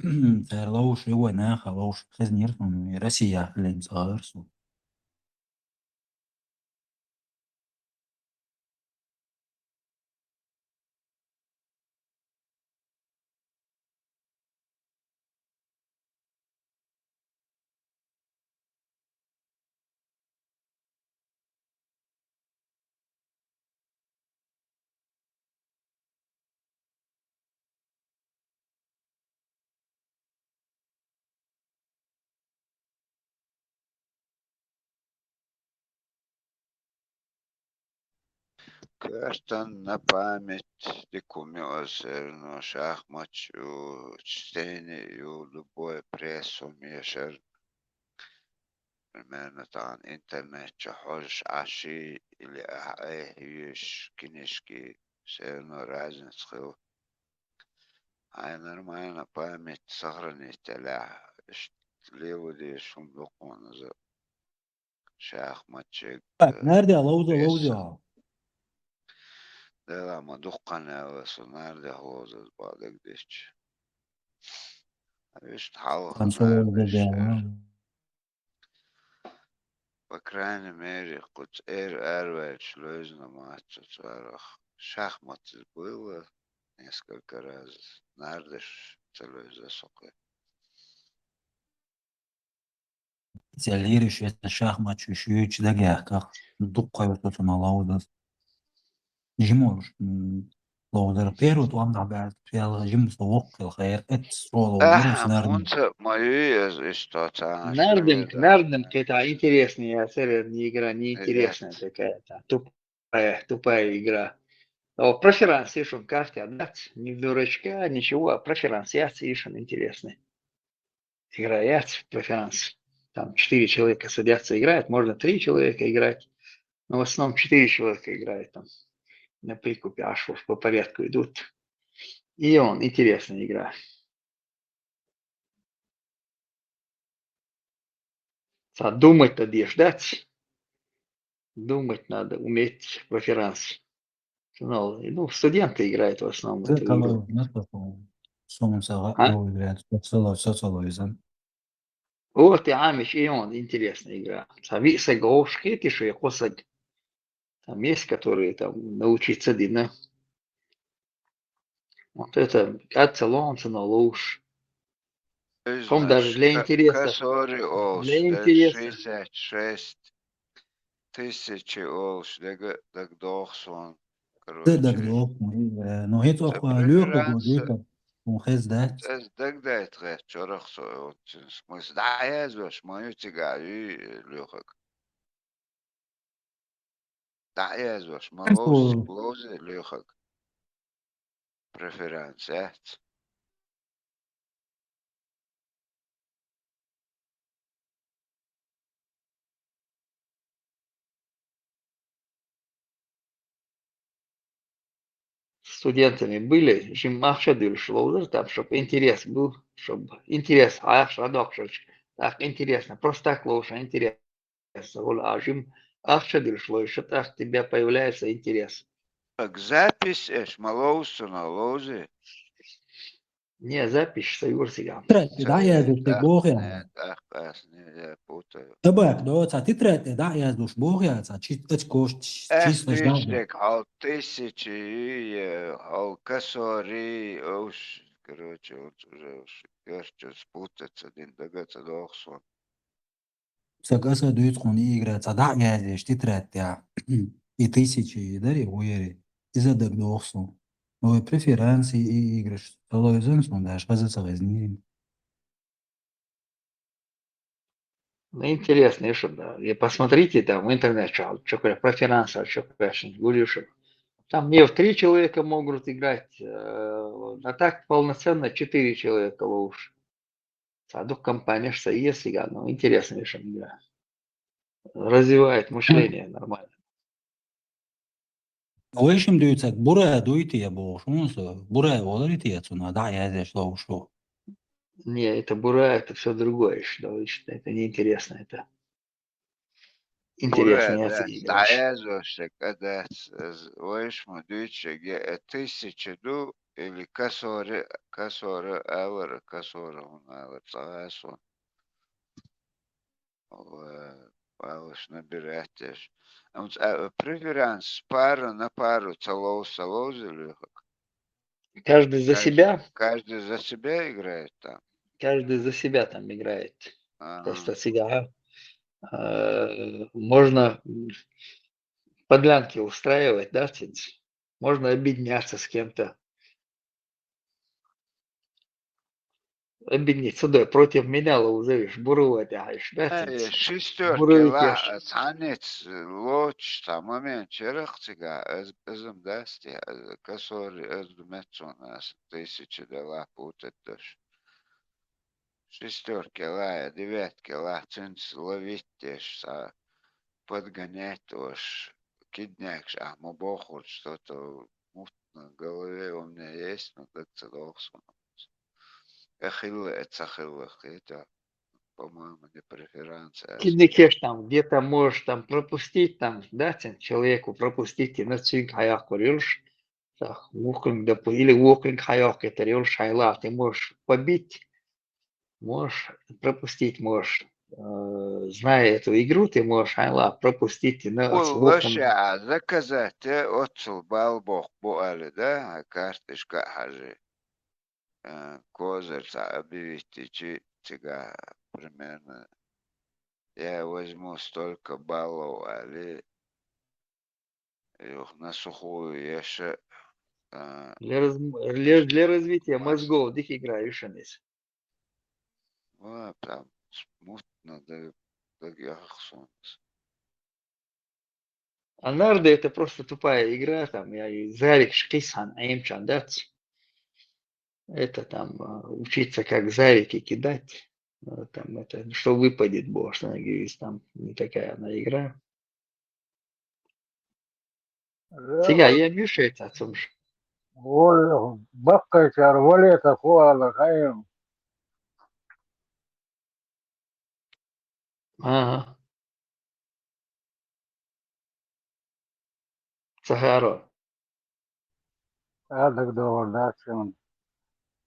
лауш, его нах, лауш, хазнир, Россия, лень, сагарсу. Каштан на память, дикумёсер, шахматчу, чтение, любое прессу, мешер. примерно там интернет чахож аши или юж книжки, все равно разница. А нормально память сохранить, люди шумдокон за шахматчик, Bak nerede Lauza пресса. Lauza. Да, ما دقنا nerede hozuz balık diş. İşte halk Konsolosda nerede da. По крайней мере, хоть Эрвич Лёзна мать шахматы было несколько раз. Нардыш целую засокой. Selleri şu şahmat şu içde gel. Duk koyuyorsun Lauza. Jimor. Lauza Peru tu anda بعد يلا جيم صوق الخير اتسولو جيروس نارن. Мунца мою что там Нардинг, да. Нардинг, это интересная серия, игра, неинтересная такая-то. Тупая игра. Но проферансируешь карты отдать, не в дурачка, ничего, а проферансируешь, интересный. Играет в преферанс. Там 4 человека садятся играть, можно 3 человека играть, но в основном 4 человека играют там. На прикупе аж по порядку идут. И он, интересная игра. Думать надо ждать. Думать надо, уметь преферанс. Ну, студенты играют в основном ده эту игру. طلعوا نطلقوا صوم سواء А? أو يبعد صلوا يزن. Вот и Амич, и он, интересная игра. Виса Гоушки, ты что, я косак. Там есть, которые там научиться дина. Вот это, Ацелонца, но лучше. Том даже для интереса. Касори Олш, Для интереса. 66 тысячи Олш, так Дохсон. ده ده Короче, جدوك نوهيت це أخوة ليوكو преферанс. جوديتا وخيز ده. Ez degdejt čorach so smys da jezveš moju cigavi liuchak. Da jezveš أنتو lozi liuchak. Preferencēt. Студентами были, жим махшадыр шлоудер, там, чтобы интерес был, чтобы интерес, так интересно, просто так лучше интересно. А жим махшадыр шлоудер, что так у тебя появляется интерес. Так запись еш малоусу на лози. Не, запись союзика. تترك دعية دوش تبوخ يعني. Не путаю. تباك دو تا تترك دعية دوش بوخ يعني تا تشكوش تشيسلش دعية. Тысячек, хал тысячи, хал косори, уж, короче, вот уже уж, я что спутаться, один догаться дохсон. سكاسة دويت خوني إجرا تا دعية دوش تترك يعني. إتيسيشي داري ويري. إذا دك دوخسو. هو بريفيرانسي إجرش. الله يزنسون داش غزة سغزنين. Ну, интересно, что да. И посмотрите там в интернете, что про финансы, что говорю, что там не в 3 человека могут играть, а так полноценно 4 человека лучше. Садок компания, что есть игра, ну, интересная что игра. Развивает мышление нормально. ويشم دويتك برا دويتي يا بو شونسو برا ولريتي يا تسونا دعية دوش لو شو. Не, это бура, это все другое, что это неинтересно, это интересная Burada игра. даязваше, когда войш мудюче, тысячи ду, или косори евро, косори евро, цагасон. Павлович наберетесь. Преферанс пара на пару целоуса лозили. Каждый за себя, Каждый за себя играет там. каждый за себя там играет. Ага. Просто сега можно подлянки устраивать, да, можно объединяться с кем-то. Объединиться, да, против меня лоузовишь, бурувати, гаиш, да, Шестерки, буровикеш. танец, лоч, там момент, черехцига, эзм дасти, косори, эзду мецона, $1000 путать даже. шестерки, лая, девятки, ла, цинц, ловить тешь, подгонять уж, кидняк, боху, что-то мутно в голове у меня есть, но как-то должен. Ахилла, это ахилла, это, по-моему, не преференция. Кидникеш там где-то можешь там пропустить, там, да, человеку пропустить, и на цинк хаяк куришь, или walking хаяк, это рюш хайла, ты можешь побить, можешь пропустить, можешь, зная эту игру, ты можешь хайла пропустить, на Лоша, заказать, отцел балбох буали, да, карточка хажи. Козырь объявить, чига примерно. Я возьму столько баллов, али на сухую еще для развития мозгов, дик играешь, анис. там смутно, да я солнце. А нарды это просто тупая игра, там, я и зарик шкисан, аимчан, да, это там учиться как зарики кидать, там это, что выпадет, бог, что там не такая она игра. Сега, я мешаю отцом. Бакка чарвалета хуала хайм. Ага. Сахаро. Адак доводачен.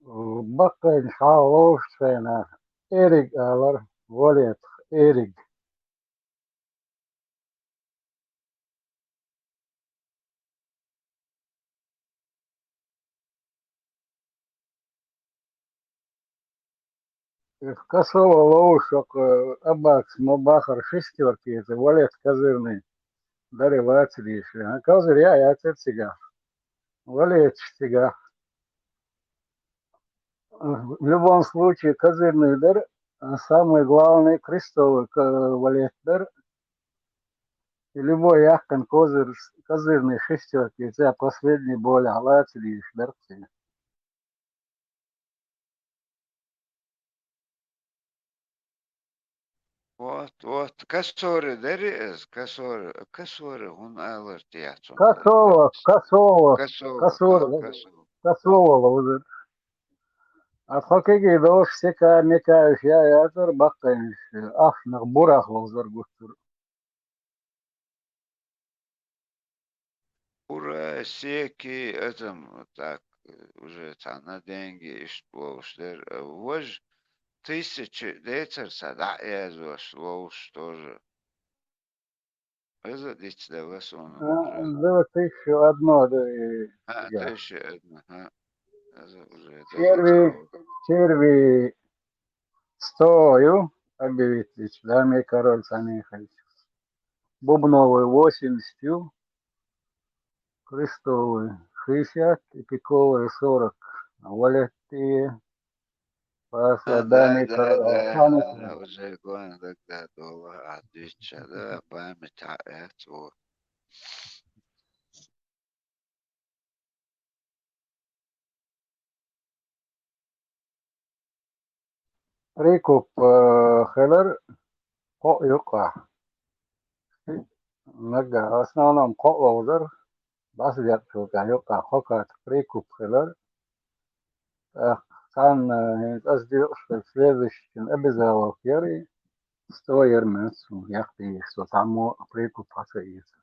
Бакка шалошена. Эрик алар валет. Эрик. Косово лоушок абакс мобахар шестерки, это валет козырный. Даревать лишь. А козырь я отец Валет стига. В любом случае, козырный дар, самый главный крестовый валет дар. И любой яхкан козырный шестерки, это последний боль, алат лишь дарцы. Вот, косоры, дарез, косоры, он алар тиацун. Косово, Косоры. косово лаузер. А факеги дош сека мекаешь я ятор баккайш, афнах бурах лаузер густур. Ура, секи, этом, так, уже на деньги, что вож 1900 да, я слоуш тоже. Это дичь лесона уже. Да, 1001, да. 1001, это уже Черви стою, объявить, да, мне король Санихович. Бубновый 80, крестовый 60, и пиковый 40. Валетти, паса, да, мне король да, уже гон тогда доллар отвеча, да, память это. Прикуп Хеллер, юка. Нага, в основном Лоузер, бас вертука, юка, хокат, прикуп Хеллер. Сан в следующем обязалов Яры, 100 ермесу, яхты, что там прикуп пасается.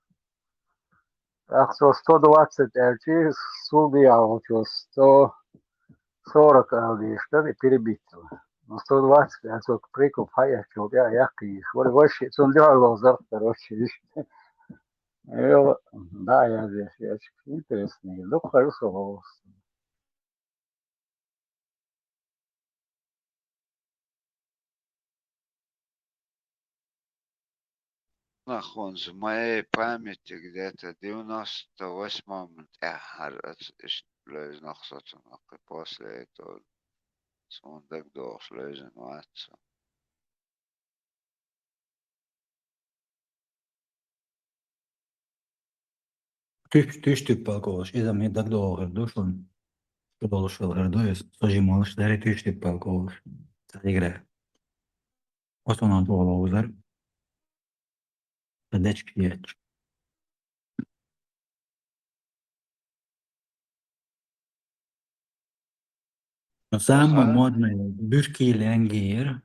Так что 120 LG, суды аудио, 140 аудио, что ли, перебито. Но 120, я только прикуп, я яхты, вот вообще, он делал лозар, короче, да, я здесь, я интересный, ну, хорошо. Находится в моей памяти где-то 98-м, после этого он так дошел, отца. Tühtip palkoos, isä mi tak dooger dusun. Tudolus veel herdoes, soji moos dari tühtip palkoos. игры. Вот он отволок удар. Подачки яч. Но самый модный бюрки ленгир.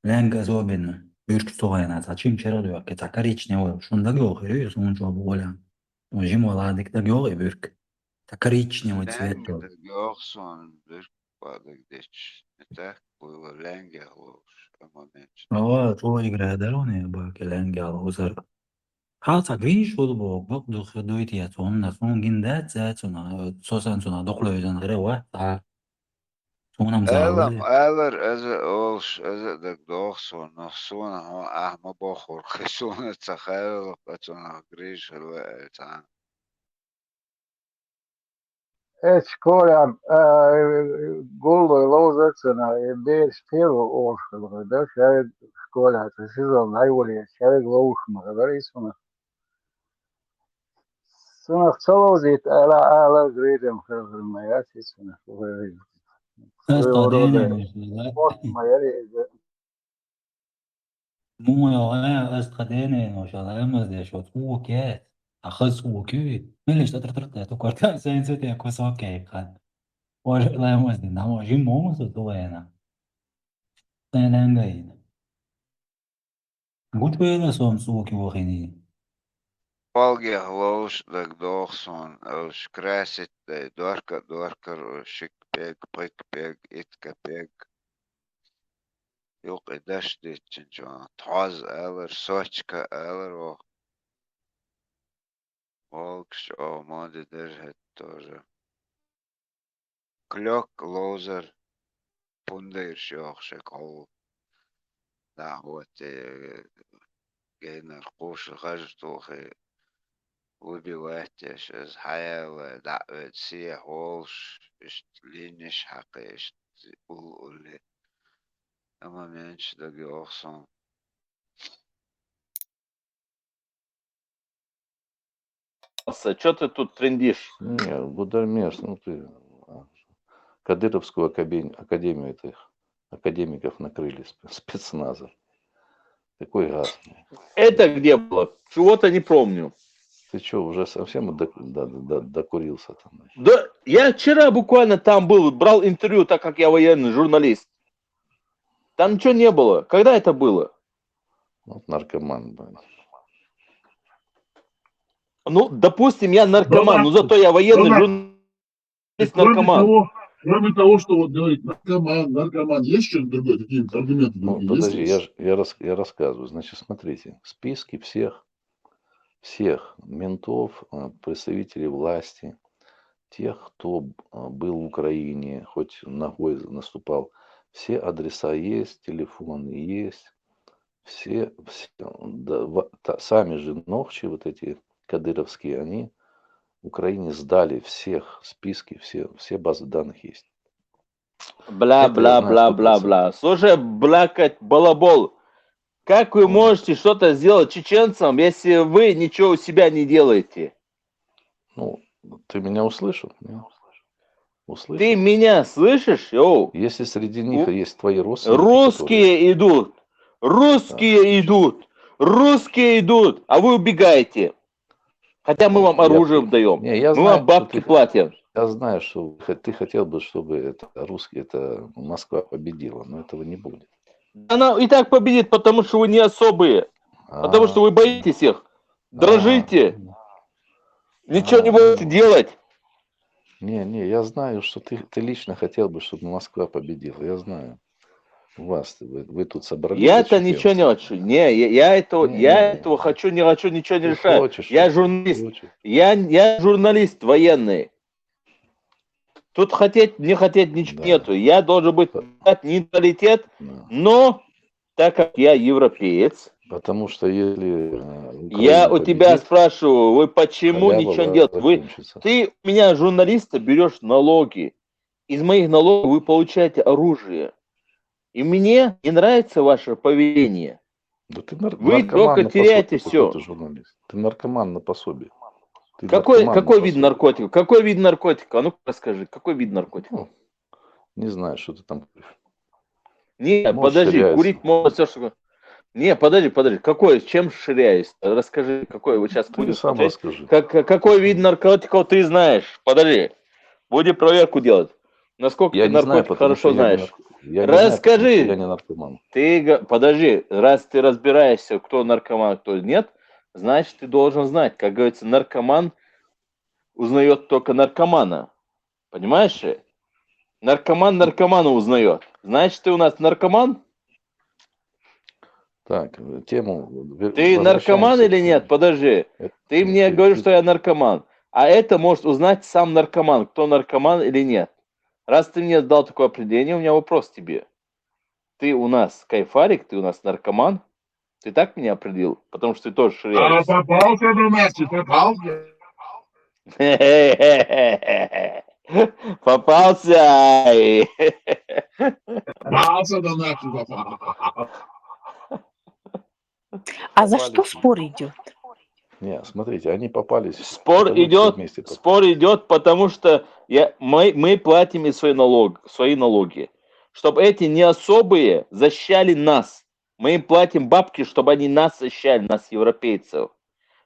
Ленг особенно. Бюрки стоят. Зачем вчера дюк? Это коричневый. Шунда гёхи. Он что боля. Он жимоладик да гёхи бюрк. Это коричневый цвет. Lengi de görsün bir падыгдеч. Это было ленги луж. Ama menç. اه تو играет дароне با ленги алгузар. حالتا гриш бол бо бок дух дуйти сон на сон гиндат за сон сосан сон доклойдан рева та сонам Elam завы. ever ez olş ez de görsün. Nasuna ha ahma bokhur. Khishuna tsakhayl qatuna grish ve tan. Škola Guldoja Lauzacena je bijis prvo oškolu, da šajag škola, tas izvēl najvolīja, šajag laušma, kad arī sunāk. Sunāk calozīt, ēlā grīdiem, kad mājās, sunāk. Asta dene Svoju postma arī. مو يا asta dene no شالامز ده شو تو كات أخذ وكي مليش تطرطرت تو كارتان ساينس تي أكو سوكي كان وش لا مزدي نامو جيم مومس تو أنا تنانجاين قلت بيلا سوم سوكي وخيني Polgi lož de görsün. Oş krasit de dorkar şik pek pek pek itka pek. Yok edaş de çünkü taz alır, soçka alır o. Olkş o modu der тоже. Klok lozer pundir şok şekol. Da вот гейнер куш гаж тухи убивать сейчас хаяла да все холш линиш хакеш улли ama mensch da görsün. Что ты тут трендишь? Не, Будальмеш, ну ты Кадыровскую академию этих академиков накрыли спецназа. Такой газ. Это где было? Чего-то не помню. Ты что, уже совсем докурился там? Да, я вчера буквально там был, брал интервью, так как я военный журналист. Там ничего не было. Когда это было? Вот наркоман, блин. Ну, допустим, я наркоман, но зато я военный журналист, наркоман. Кроме того, что вот говорит наркоман, есть что-то другое, какие-то аргументы Ну, другие? подожди, Есть? я рассказываю. Значит, смотрите, списки всех ментов, представителей власти, тех, кто был в Украине, хоть ногой наступал, все адреса есть, телефоны есть, все сами же ногчи, вот эти кадыровские, они в Украине сдали всех списки, все базы данных есть. Бла-бла-бла-бла-бла. Слушай, блякать, балабол, как вы можете что-то сделать чеченцам, если вы ничего у себя не делаете? Ну, ты меня услышал? Услышал. Ты меня слышишь? Йоу. Если среди них есть твои родственники... Русские идут, русские идут, а вы убегаете. Хотя мы вам оружие даем, мы вам бабки платим. Я знаю, что ты хотел бы, чтобы Москва победила, но этого не будет. Она и так победит, потому что вы не особые. Потому что вы боитесь их. Дрожите. Ничего не будете делать. Не, я знаю, что ты лично хотел бы, чтобы Москва победила. Я знаю. Вы тут собрались. Я-то ничего не хочу. Не, я этого хочу, не хочу, ничего не решаю. Я журналист. Я журналист военный. Тут хотеть, не хотеть ничего нету. Я должен быть нейтралитет, но так как я европеец, потому что если я у тебя спрашиваю, вы почему ничего не делаете? Ты у меня журналиста берешь налоги. Из моих налогов вы получаете оружие. И мне не нравится ваше поведение. Да вы только теряете все. Ты наркоман на пособии. Какой вид наркотиков? Какой вид наркотика? А ну расскажи, какой вид наркотиков? Не знаю, что ты там. Не, Может, подожди, ширяется. курить можно все, что... Не, подожди. Какой, чем ширяюсь? Расскажи, какой вы сейчас Ты будем сам смотреть? расскажи. Какой Ты вид сам. наркотиков ты знаешь? Подожди. Будем проверку делать. Насколько Я ты не знаю, наркотик потому что хорошо я не знаешь. я не знаю, потому что я Расскажи. не наркоман. Подожди, раз ты разбираешься, кто наркоман, кто нет, значит, ты должен знать. Как говорится, наркоман узнает только наркомана. Понимаешь? Наркоман наркомана узнает. Значит, ты у нас наркоман? Так, тему Ты наркоман возвращаемся к или теме. нет? Подожди. Ты мне Ты- говоришь, ты- что я наркоман. А это может узнать сам наркоман, кто наркоман или нет. Раз ты мне дал такое определение, у меня вопрос к тебе. Ты у нас кайфарик, ты у нас наркоман? Ты так меня определил? Потому что ты тоже ширяешься. Попался до нас, попался. Попался! Попался до нас, попался. А за что попались. спор идет? Не, смотрите, они попались. Спор Это вы все идет, вместе попались. спор идет, потому что мы платим и свои налоги, чтобы эти не особые защищали нас. Мы им платим бабки, чтобы они нас защищали, нас, европейцев.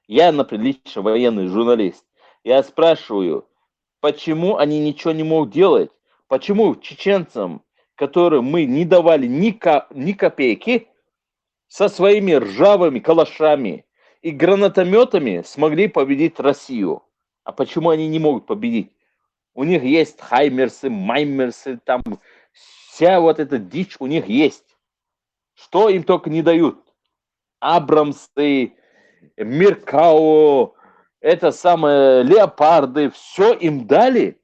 Я, например, лично военный журналист. Я спрашиваю, почему они ничего не могут делать? Почему чеченцам, которым мы не давали ни копейки, со своими ржавыми калашами и гранатометами смогли победить Россию? А почему они не могут победить? У них есть хаймерсы, маймерсы, там вся вот эта дичь у них есть. Что им только не дают? Абрамсы, Миркао, это самое, леопарды, все им дали.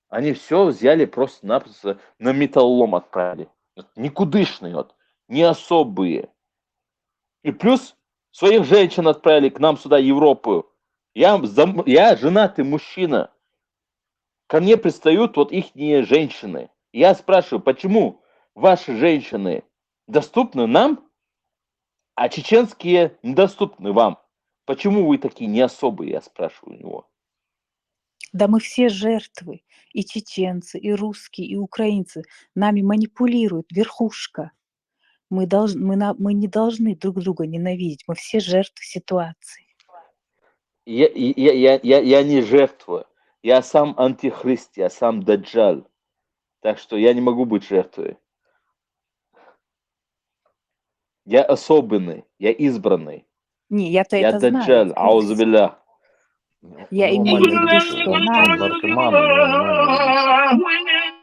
Они все взяли просто-напросто на металлолом отправили. Никудышные, вот, не особые. И плюс своих женщин отправили к нам сюда, Европу. Я женатый мужчина. Ко мне пристают вот ихние женщины. Я спрашиваю, почему ваши женщины доступны нам, а чеченские недоступны вам? Почему вы такие не особые, я спрашиваю у него. Да мы все жертвы. И чеченцы, и русские, и украинцы. Нами манипулирует верхушка. Мы не должны друг друга ненавидеть. Мы все жертвы ситуации. Я не жертва. Я сам антихрист, я сам даджаль. Так что я не могу быть жертвой. Я особенный, я избранный. Не, я-то Я это знаю. даджаль, аузубилля. Я У него имею в мания виду, величия, что он нами. наркоман, у него мания величия.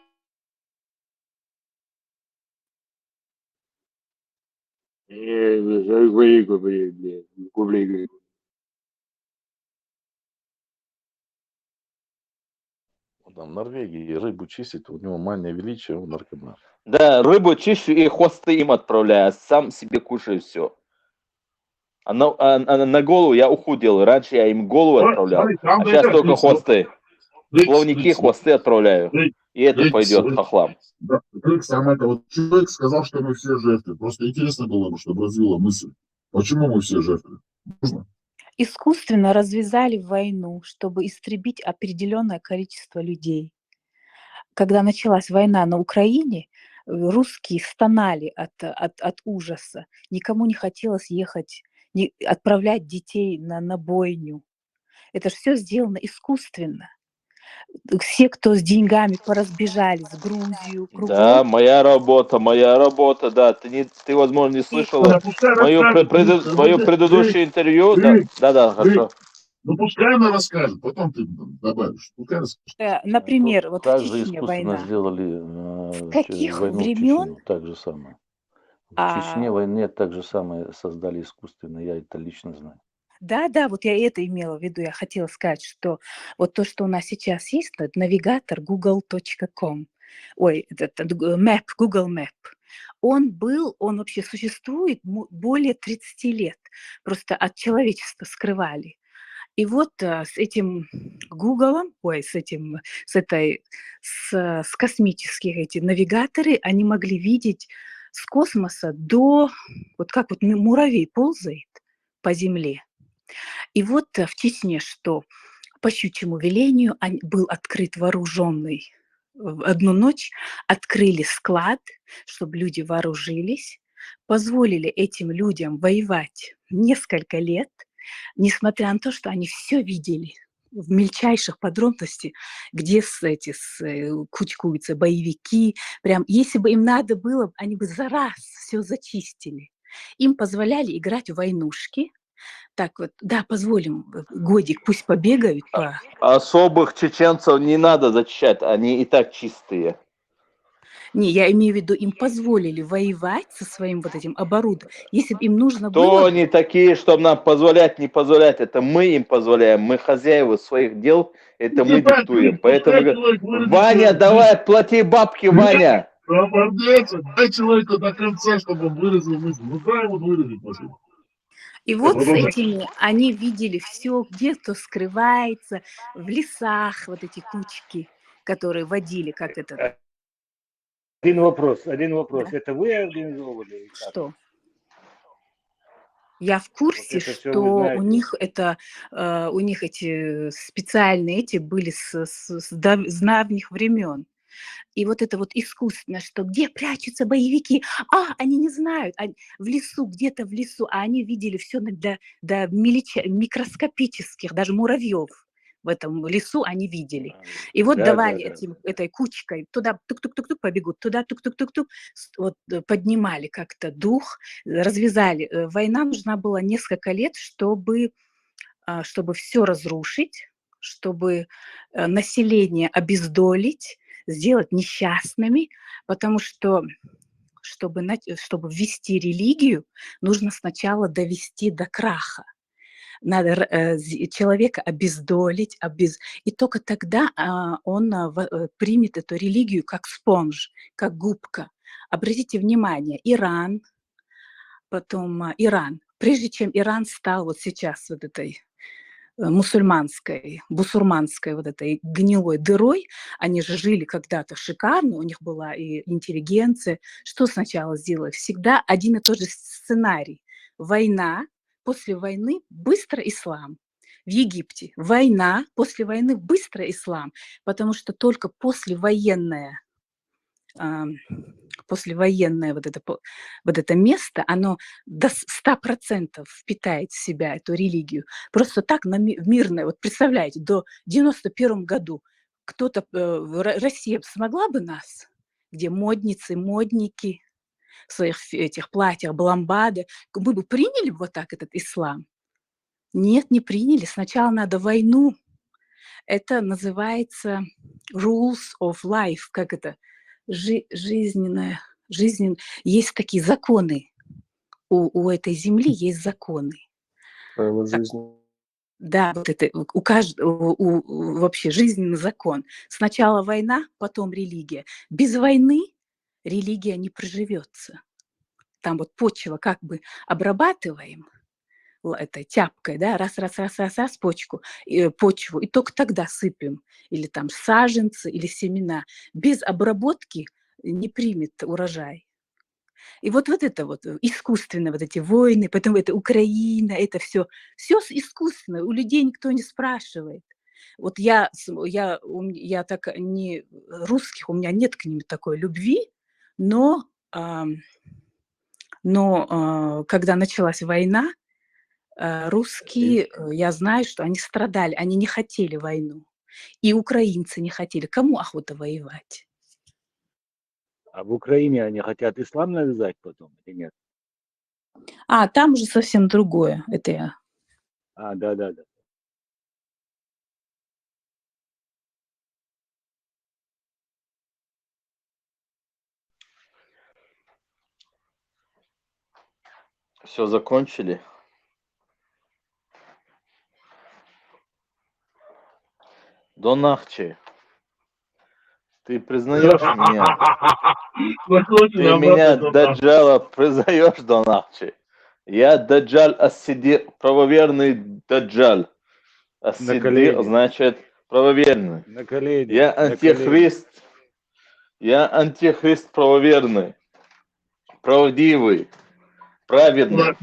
Там в Норвегии рыбу чистит, у него мания величия, он наркоман. Да, рыбу чищу и хвосты им отправляю, а сам себе кушаю все. А на голову я уху делаю. Раньше я им голову отправлял, а сейчас только хвосты. Плавники, хвосты отправляю. И это пойдет хохлам. Сам это вот человек сказал, что мы все жертвы. Просто интересно было бы, чтобы развила мысль. Почему мы все жертвы? Можно? Искусственно развязали войну, чтобы истребить определенное количество людей. Когда началась война на Украине, русские стонали от ужаса. Никому не хотелось ехать, отправлять детей на бойню. Это же все сделано искусственно. Все, кто с деньгами поразбежались в Грузию, Да, кругом. моя работа, да. Ты возможно, не слышала Пускай мое расскажет. предыдущее интервью. Да, хорошо. Ну пускай она расскажет, потом ты добавишь. Пускай расскажет. Например, вот в Так же Чечне искусственно война. сделали С каких войну в времен? Чечню, так же самое. В Чечне войне так же самое создали искусственно, я это лично знаю. Да, вот я это имела в виду. Я хотела сказать, что вот то, что у нас сейчас есть, это навигатор google.com, Google Map, он вообще существует более 30 лет. Просто от человечества скрывали. И вот с этим Гуглом, с космических эти навигаторы, они могли видеть с космоса до, вот как вот муравей ползает по земле. И вот в Чечне что? По щучьему велению был открыт вооруженный в одну ночь открыли склад, чтобы люди вооружились, позволили этим людям воевать несколько лет, несмотря на то, что они все видели в мельчайших подробностях, где кучкуются боевики. Прям, если бы им надо было, они бы за раз все зачистили. Им позволяли играть в войнушки. Так вот, да, позволим, годик, пусть побегают по... Особых чеченцев не надо зачищать, они и так чистые. Не, я имею в виду, им позволили воевать со своим вот этим оборудованием. Если бы им нужно Кто было... они такие, чтобы нам позволять, не позволять? Это мы им позволяем. Мы хозяева своих дел, это мы диктуем. Поэтому, Ваня, давай, плати бабки, Ваня. Дай человеку до конца, чтобы он выразил мысль. Ну дай ему выразить мысль. И вот с этими они видели все, где кто скрывается, в лесах, вот эти кучки, которые водили, как это... Один вопрос. Да. Это вы организовывали? Что? Я в курсе, Вот это всё вы что знаете. у них эти специальные эти были с давних времен. И вот это вот искусственно, что где прячутся боевики, они не знают, в лесу, где-то в лесу, а они видели все до микроскопических, даже муравьев в этом лесу они видели. И вот давали этой кучкой, туда тук-тук-тук-тук побегут, туда тук-тук-тук-тук, вот поднимали как-то дух, развязали. Война нужна была несколько лет, чтобы все разрушить, чтобы население обездолить, сделать несчастными, потому что чтобы ввести религию, нужно сначала довести до краха. Надо человека обездолить, и только тогда он примет эту религию как спонж, как губка. Обратите внимание, Иран, прежде чем Иран стал вот сейчас вот этой бусурманской вот этой гнилой дырой, они же жили когда-то шикарно, у них была и интеллигенция. Что сначала сделали? Всегда один и тот же сценарий. Война, после войны быстро ислам. В Египте война, после войны быстро ислам, потому что только послевоенное вот это место, оно до 100% впитает в себя эту религию. Просто так мирное, вот представляете, до 91 году Россия смогла бы нас, где модницы, модники в своих этих платьях, бламбады, мы бы приняли вот так этот ислам? Нет, не приняли. Сначала надо войну. Это называется rules of life, как это? Жизненная. Есть такие законы. У этой земли есть законы. Да, вот это у каждого вообще жизненный закон. Сначала война, потом религия. Без войны религия не проживется. Там вот почва как бы обрабатываем этой тяпкой, да, раз, почву, и только тогда сыпем, или там саженцы, или семена. Без обработки не примет урожай. И вот это вот искусственно, вот эти войны, потом это Украина, это все искусственно, у людей никто не спрашивает. Вот я так не русских, у меня нет к ним такой любви, но когда началась война, русские, я знаю, что они страдали, они не хотели войну. И украинцы не хотели. Кому охота воевать? А в Украине они хотят ислам навязать потом или нет? Там уже совсем другое. Это я. Да. Все закончили? Донахчи, ты признаешь меня? Ты меня, Даджала, признаешь, Донахчи? Я Даджаль Ас-Сидиq, правоверный Даджаль. Ас-Сидиq значит правоверный. Я антихрист. Я антихрист правоверный, правдивый, праведный.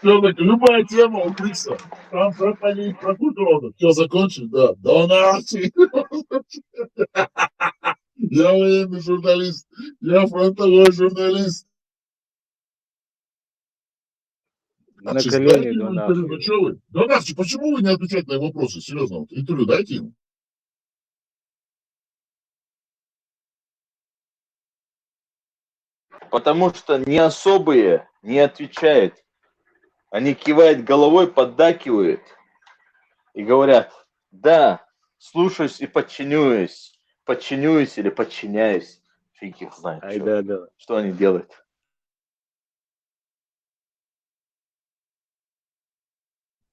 Все-таки любая тема у Крикса. Там про политику, про культуру. Все, закончили? Да. Да нахуй. Я военный журналист. Я фронтовой журналист. На Дайте колени ему до интервью. Ну нахуй. что вы? Да нахуй, почему вы не отвечаете на его вопросы? Серьезно, вот интервью дайте ему. Потому что не особые не отвечают. Они кивают головой, поддакивают и говорят, да, слушаюсь и подчинюсь. Подчинюсь или подчиняюсь. Фиг их знает, Ай да, да. что они делают.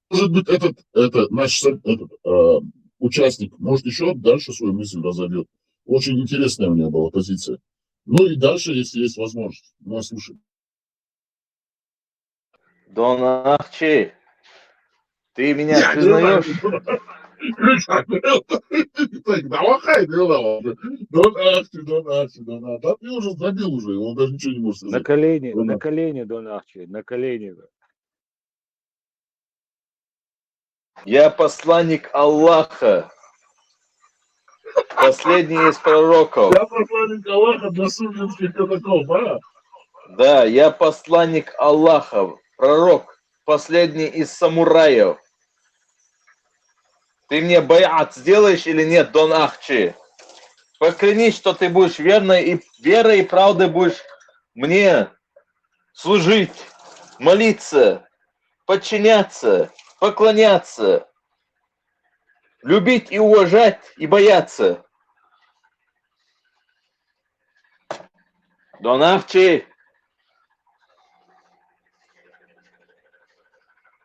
Может быть, этот наш участник, может, еще дальше свою мысль разовьет. Очень интересная у него была позиция. Ну и дальше, если есть возможность. Ну, слушай. Дон Ахчи, ты меня признаешь? Так, давай, да ты уже забил уже, он даже ничего не может На сказать. колени до нахуй, на колени. Я посланник Аллаха, последний из пророков. Я посланник Аллаха для сужденских катакомб, а? Да, я посланник Аллаха, пророк, последний из самураев. Ты мне байат сделаешь или нет, Дон Ахчи? Поклянись, что ты будешь верой и правдой будешь мне служить, молиться, подчиняться, поклоняться, любить и уважать и бояться. Дон Ахчи.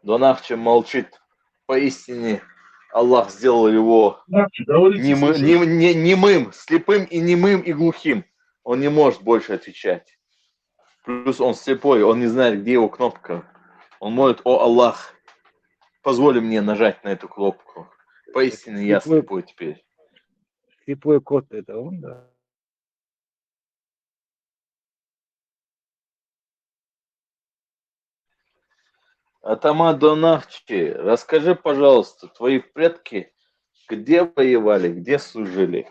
Дон Ахчи молчит. Поистине Аллах сделал его немым, слепым и немым и глухим. Он не может больше отвечать. Плюс он слепой, он не знает, где его кнопка. Он молит: о Аллах, позволь мне нажать на эту кнопку. Поистине я слепой теперь. Слепой кот это он, да? Атама Дон Ахчи, расскажи, пожалуйста, твои предки где воевали, где служили?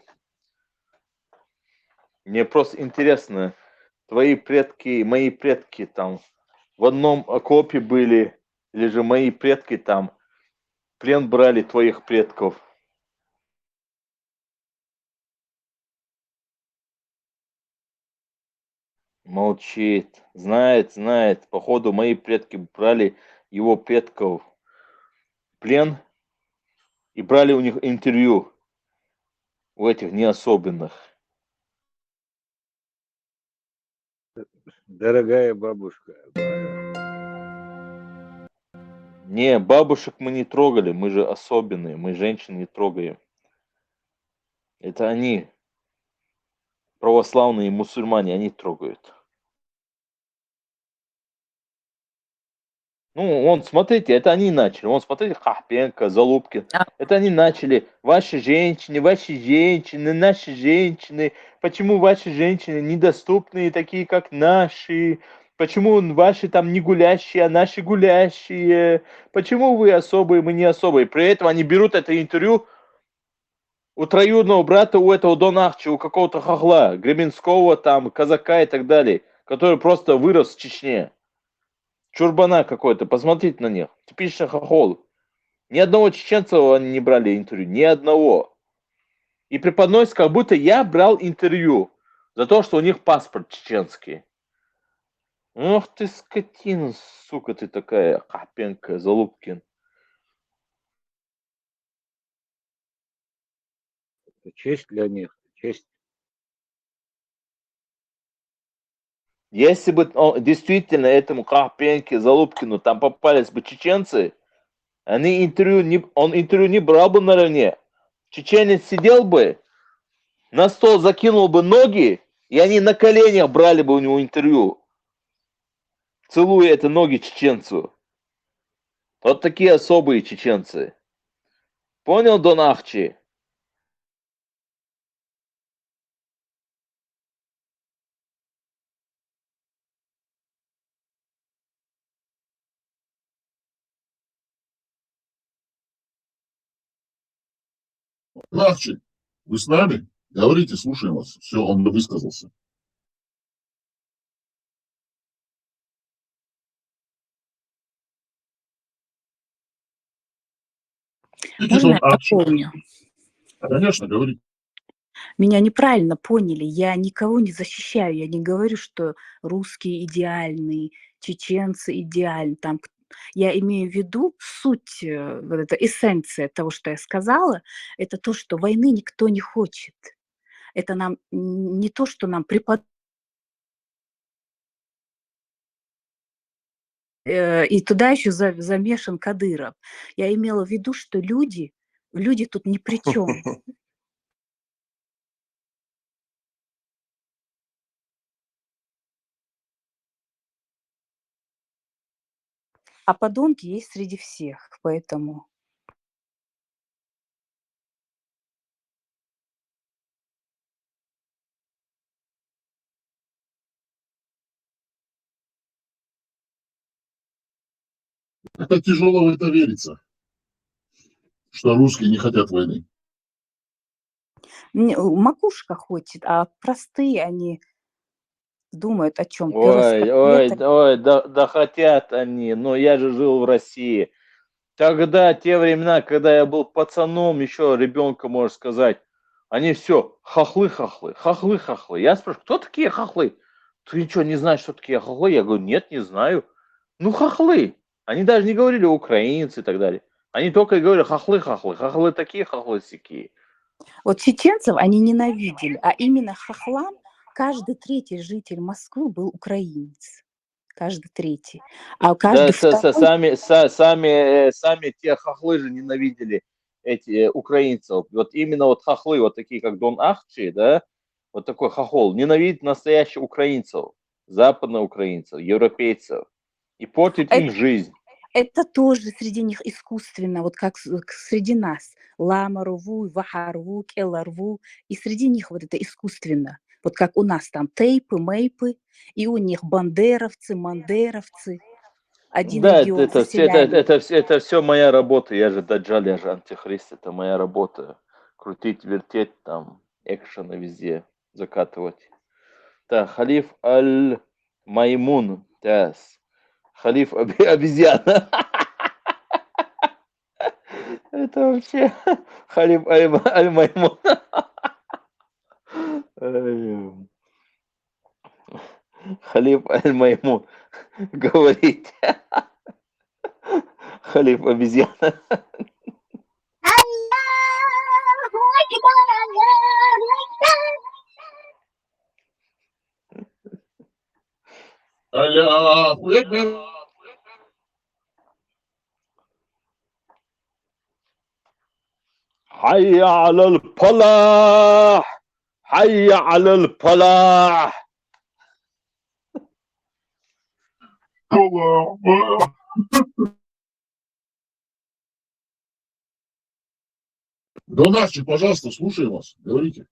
Мне просто интересно, твои предки, мои предки там в одном окопе были, или же мои предки там плен брали твоих предков. Молчит. Знает. Походу, мои предки брали его предков в плен и брали у них интервью, у этих неособенных. Дорогая бабушка. Не, бабушек мы не трогали, мы же особенные, мы женщин не трогаем. Это они, православные мусульмане, они трогают. Ну, вон, смотрите, это они начали. Вон, смотрите, Хахпенко, Залупкин. Это они начали. Ваши женщины, наши женщины. Почему ваши женщины недоступные, такие как наши? Почему ваши там не гулящие, а наши гулящие? Почему вы особые, мы не особые? При этом они берут это интервью у троюродного брата, у этого Дона Ахчи, у какого-то хохла, Гребенского, там, казака и так далее, который просто вырос в Чечне. Чурбана какой-то, посмотрите на них. Типичный хохол. Ни одного чеченца они не брали интервью. Ни одного. И преподносят, как будто я брал интервью за то, что у них паспорт чеченский. Ох ты скотина, сука ты такая, Хапенко, Залупкин. Честь для них, честь. Если бы действительно этому Хапенке, Залупкину там попались бы чеченцы, он интервью не брал бы наравне. Чеченец сидел бы, на стол закинул бы ноги, и они на коленях брали бы у него интервью, целуя это ноги чеченцу. Вот такие особые чеченцы. Понял, Дон Ахчи? Ахчи, вы с нами? Говорите, слушаем вас. Все, он высказался. Можно я дополню? Конечно, говорите. Меня неправильно поняли. Я никого не защищаю. Я не говорю, что русские идеальные, чеченцы идеальны. Там, я имею в виду суть, вот эта эссенция того, что я сказала, это то, что войны никто не хочет. Это нам не то, что нам преподают. И туда еще замешан Кадыров. Я имела в виду, что люди тут ни при чем. А подонки есть среди всех, поэтому... Это тяжело в это верится, что русские не хотят войны. Макушка хочет, а простые они думают о чем? Да хотят они, но я же жил в России. Тогда, те времена, когда я был пацаном, еще ребенка, можно сказать, они все, хохлы. Я спрашиваю, кто такие хохлы? Ты ничего не знаешь, что такие хохлы? Я говорю, нет, не знаю. Ну, хохлы. Они даже не говорили украинцы и так далее. Они только говорили хохлы. Хохлы такие, хохлы сякие. Вот чеченцев они ненавидели, а именно хохлам каждый третий житель Москвы был украинец. Каждый третий. А каждый второй... Сами те хохлы же ненавидели эти украинцев. Вот именно вот хохлы, вот такие как Дон Ахчи, да, вот такой хохол, ненавидит настоящих украинцев, западноукраинцев, европейцев и портит им жизнь. Это тоже среди них искусственно, вот как среди нас. Ламарву, Вахарву, Келарву. И среди них вот это искусственно. Вот как у нас там тейпы, мейпы, и у них бандеровцы, мандеровцы. Один да, регион это все моя работа. Я же даджаль, я же антихрист. Это моя работа. Крутить, вертеть, там, экшены везде закатывать. Так, халиф аль-Маймун. Халиф обезьяна. Это вообще халиф аль-Маймун. Халиф аль-Маймун говорит. Халиф обезьяна. Аллаху Акбар. حي على الفلاح حي على الفلاح. Донатчик, пожалуйста, слушаем вас. Говорите.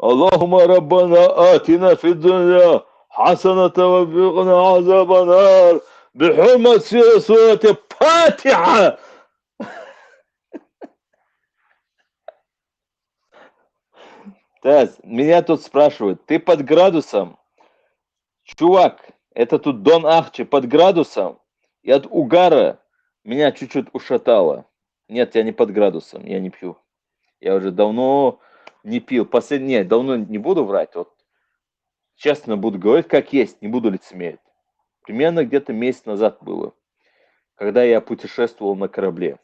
اللهم ربنا آتنا في الدنيا حسنة وقنا عذاب النار بحرمة سورة الفاتحة. Таз, меня тут спрашивают, ты под градусом? Чувак, это тут Дон Ахчи под градусом, и от угара меня чуть-чуть ушатало. Нет, я не под градусом, я не пью. Я уже давно не пил. Нет, давно не буду врать. Вот честно буду говорить, как есть, не буду лицемерить. Примерно где-то месяц назад было, когда я путешествовал на корабле.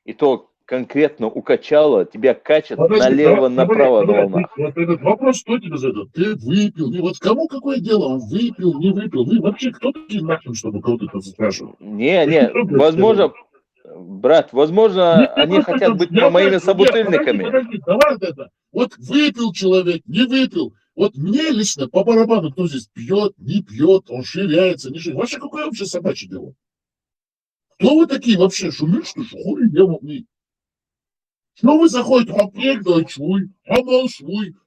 И то конкретно укачало, тебя качет налево, направо на волнах. Вот этот вопрос, что тебе задает? Ты выпил, не вот кому какое дело, он выпил, не выпил? Вы вообще кто такие нахрен, чтобы кого-то это спрашивать? Не, возможно, брат, возможно, они хотят быть моими собутыльниками. Подожди, давай это. Вот выпил человек, не выпил. Вот мне лично по барабану, кто здесь пьет, не пьет, он ширяется, не ширяется. Вообще, какое вообще собачье дело? Кто вы такие вообще? Шумишь, что хуй делал? Что вы заходите? Швуй, швуй,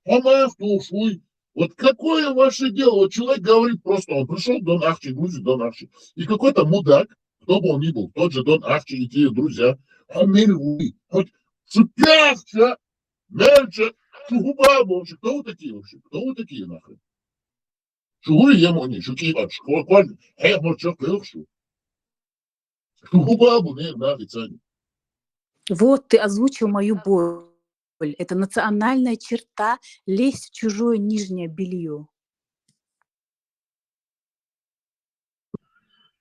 швуй. Вот какое ваше дело? Вот человек говорит просто, он пришел Дон Ахчи, грузит Дон Ахчи. И какой-то мудак, кто бы он ни был, тот же Дон Ахчи и те друзья, хоть Цепляшка, мельче, шугуба, вообще. Кто вы такие вообще? Кто вы такие нахрен? Шугу емони, шуки, шугуан, может, что шугуба, не, на, лицани. Вот ты озвучил мою боль. Это национальная черта лезть в чужое нижнее белье.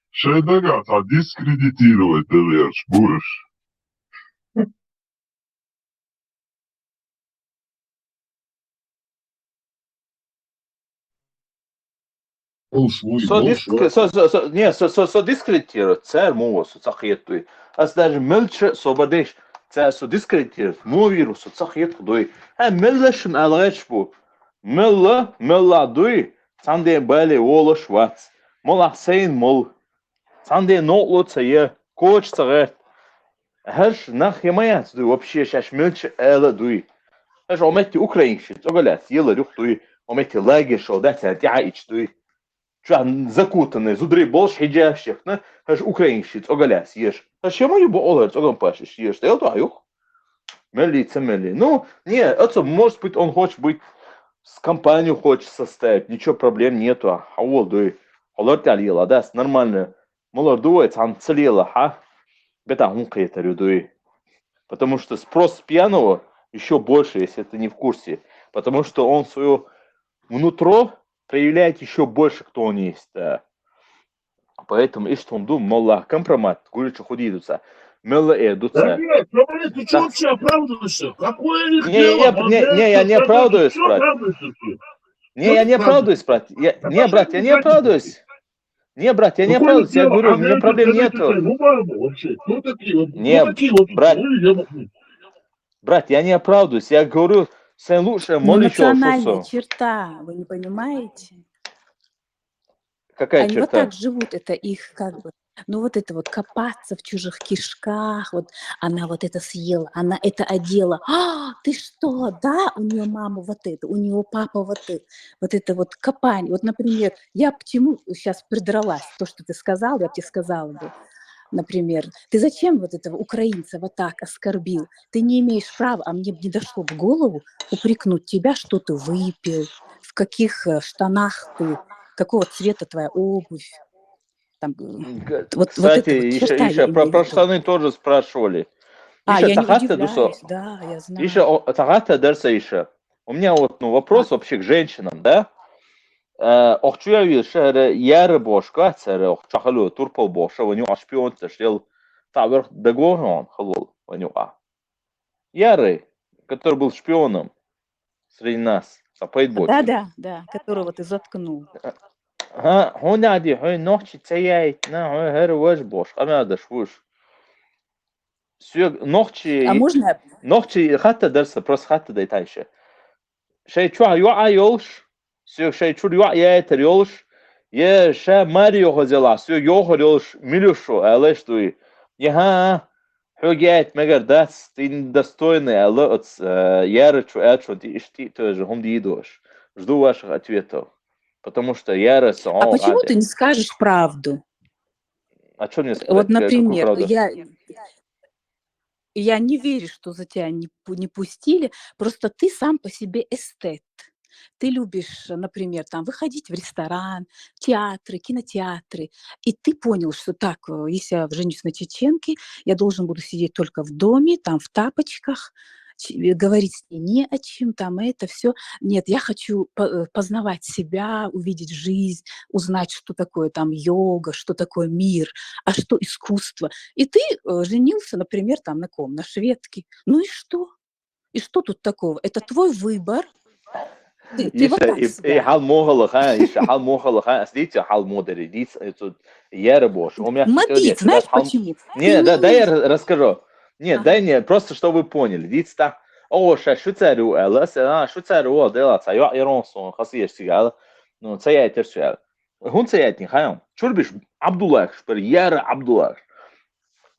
Шедагата, дискредитировать ты вещь будешь. Со дискредитировать, царь мову, соцахетуй. Ас даже мельче сободеш, царь со дискредитировать, мовиру, соцахетуй. А меллешн алгачбу. Мелла дуй, санде бали олош вац. Молахсейн мол. Санде нотло цая, коч цагет. Хаш нах ямаят дуй, вообще шаш мельче эла дуй. Хаш омети украинщит, оголяс, ела люх дуй, омети лагиш, одатя дяич дуй. Чан закутанный, зудрый больш хиджавших, на, аж украинщиц, оголяс, ешь. А чему его олерц, огон пашешь, ешь, ты это аюх? Мели. Ну, не, это может быть, он хочет быть, с компанию хочет составить, ничего проблем нету, а вот, дуй, олерт алила, да, нормально. Молор дует, он целила, ха? Бета хункаетарю, дуй. Потому что спрос с пьяного еще больше, если ты не в курсе. Потому что он свое внутро проявляет еще больше, кто он есть. Да. Поэтому и что он думал, молла, компромат, гулича худидуца, мелла эдуца. Да нет, смотри, ты что вообще оправдываешься? Какое их Не, дело? я не оправдываюсь, брат. Не, я не оправдываюсь, брат. Не, брат, я не оправдываюсь. Не, брат, я не оправдываюсь, я говорю, у меня проблем нету. Не, брат, я не оправдываюсь, я говорю, все лучше Но молись. национальная черта, вы не понимаете? Какая Они вот черта? так живут, это их как бы. Ну вот это вот копаться в чужих кишках, вот она вот это съела, она это одела. А, ты что, да, у нее мама вот это, у него папа вот это вот копание. Вот, например, я к чему сейчас придралась, то, что ты сказал, я бы тебе сказала бы. Например, ты зачем вот этого украинца вот так оскорбил? Ты не имеешь права, а мне бы не дошло в голову упрекнуть тебя, что ты выпил, в каких штанах ты, какого цвета твоя обувь. Там, вот Кстати, это вот черта я еще про имею в виду. штаны тоже спрашивали. А, Еще я не тахата дусо. удивляюсь, да, я знаю. Еще тахата дерса еще. У меня вот вопрос вообще к женщинам, да? Охчу я вижу, что яры бошка, царь охчахалу турпал боша, у него шпион ташел тавер дагоон халул у него. Яры, который был шпионом среди нас, сапает бочин. Да, которого ты заткнул. هونادي هاي نوحشي تسيايت نا هاي هر وش бош, амядаш вуш. Сюг А можно نوحشي حتى درس بروس حتى ديتايشه. شيء شو يوعى يولش سيو شيء شو يوعى يتر يولش يا شا ماريو هزلا سيو يوهر يولش مليوشو алеш туи яха хугет мегер дас тин достойный алоц ярочу эчу ди ишти тоже хом дидош. Жду ваших ответов. Потому что ярос А почему ты не скажешь правду? А что мне сказать? Вот, Какую например, правду? я не верю, что за тебя не пустили, просто ты сам по себе эстет. Ты любишь, например, там выходить в ресторан, театры, кинотеатры, и ты понял, что так, если я женюсь на чеченке, я должен буду сидеть только в доме, там в тапочках, говорить с ней не о чем, там это все. Нет, я хочу познавать себя, увидеть жизнь, узнать, что такое там йога, что такое мир, а что искусство. И ты женился, например, там на ком? На шведке. Ну и что? И что тут такого? Это твой выбор. Ты вот так себя. حال موهلخان إيش حال موهلخان أصليت حال مودري ديت это ярбош. У меня Модит, знаешь почему? Не, дай я расскажу. Нет, дай мне просто, чтобы вы поняли. Дит так. О, шо царю элас, шо царю дела, царю иронсон, хасиеш сигал. Ну, царя терсуя. Хун царя не хаям. Чурбиш Абдуллах, шпер яра Абдуллах.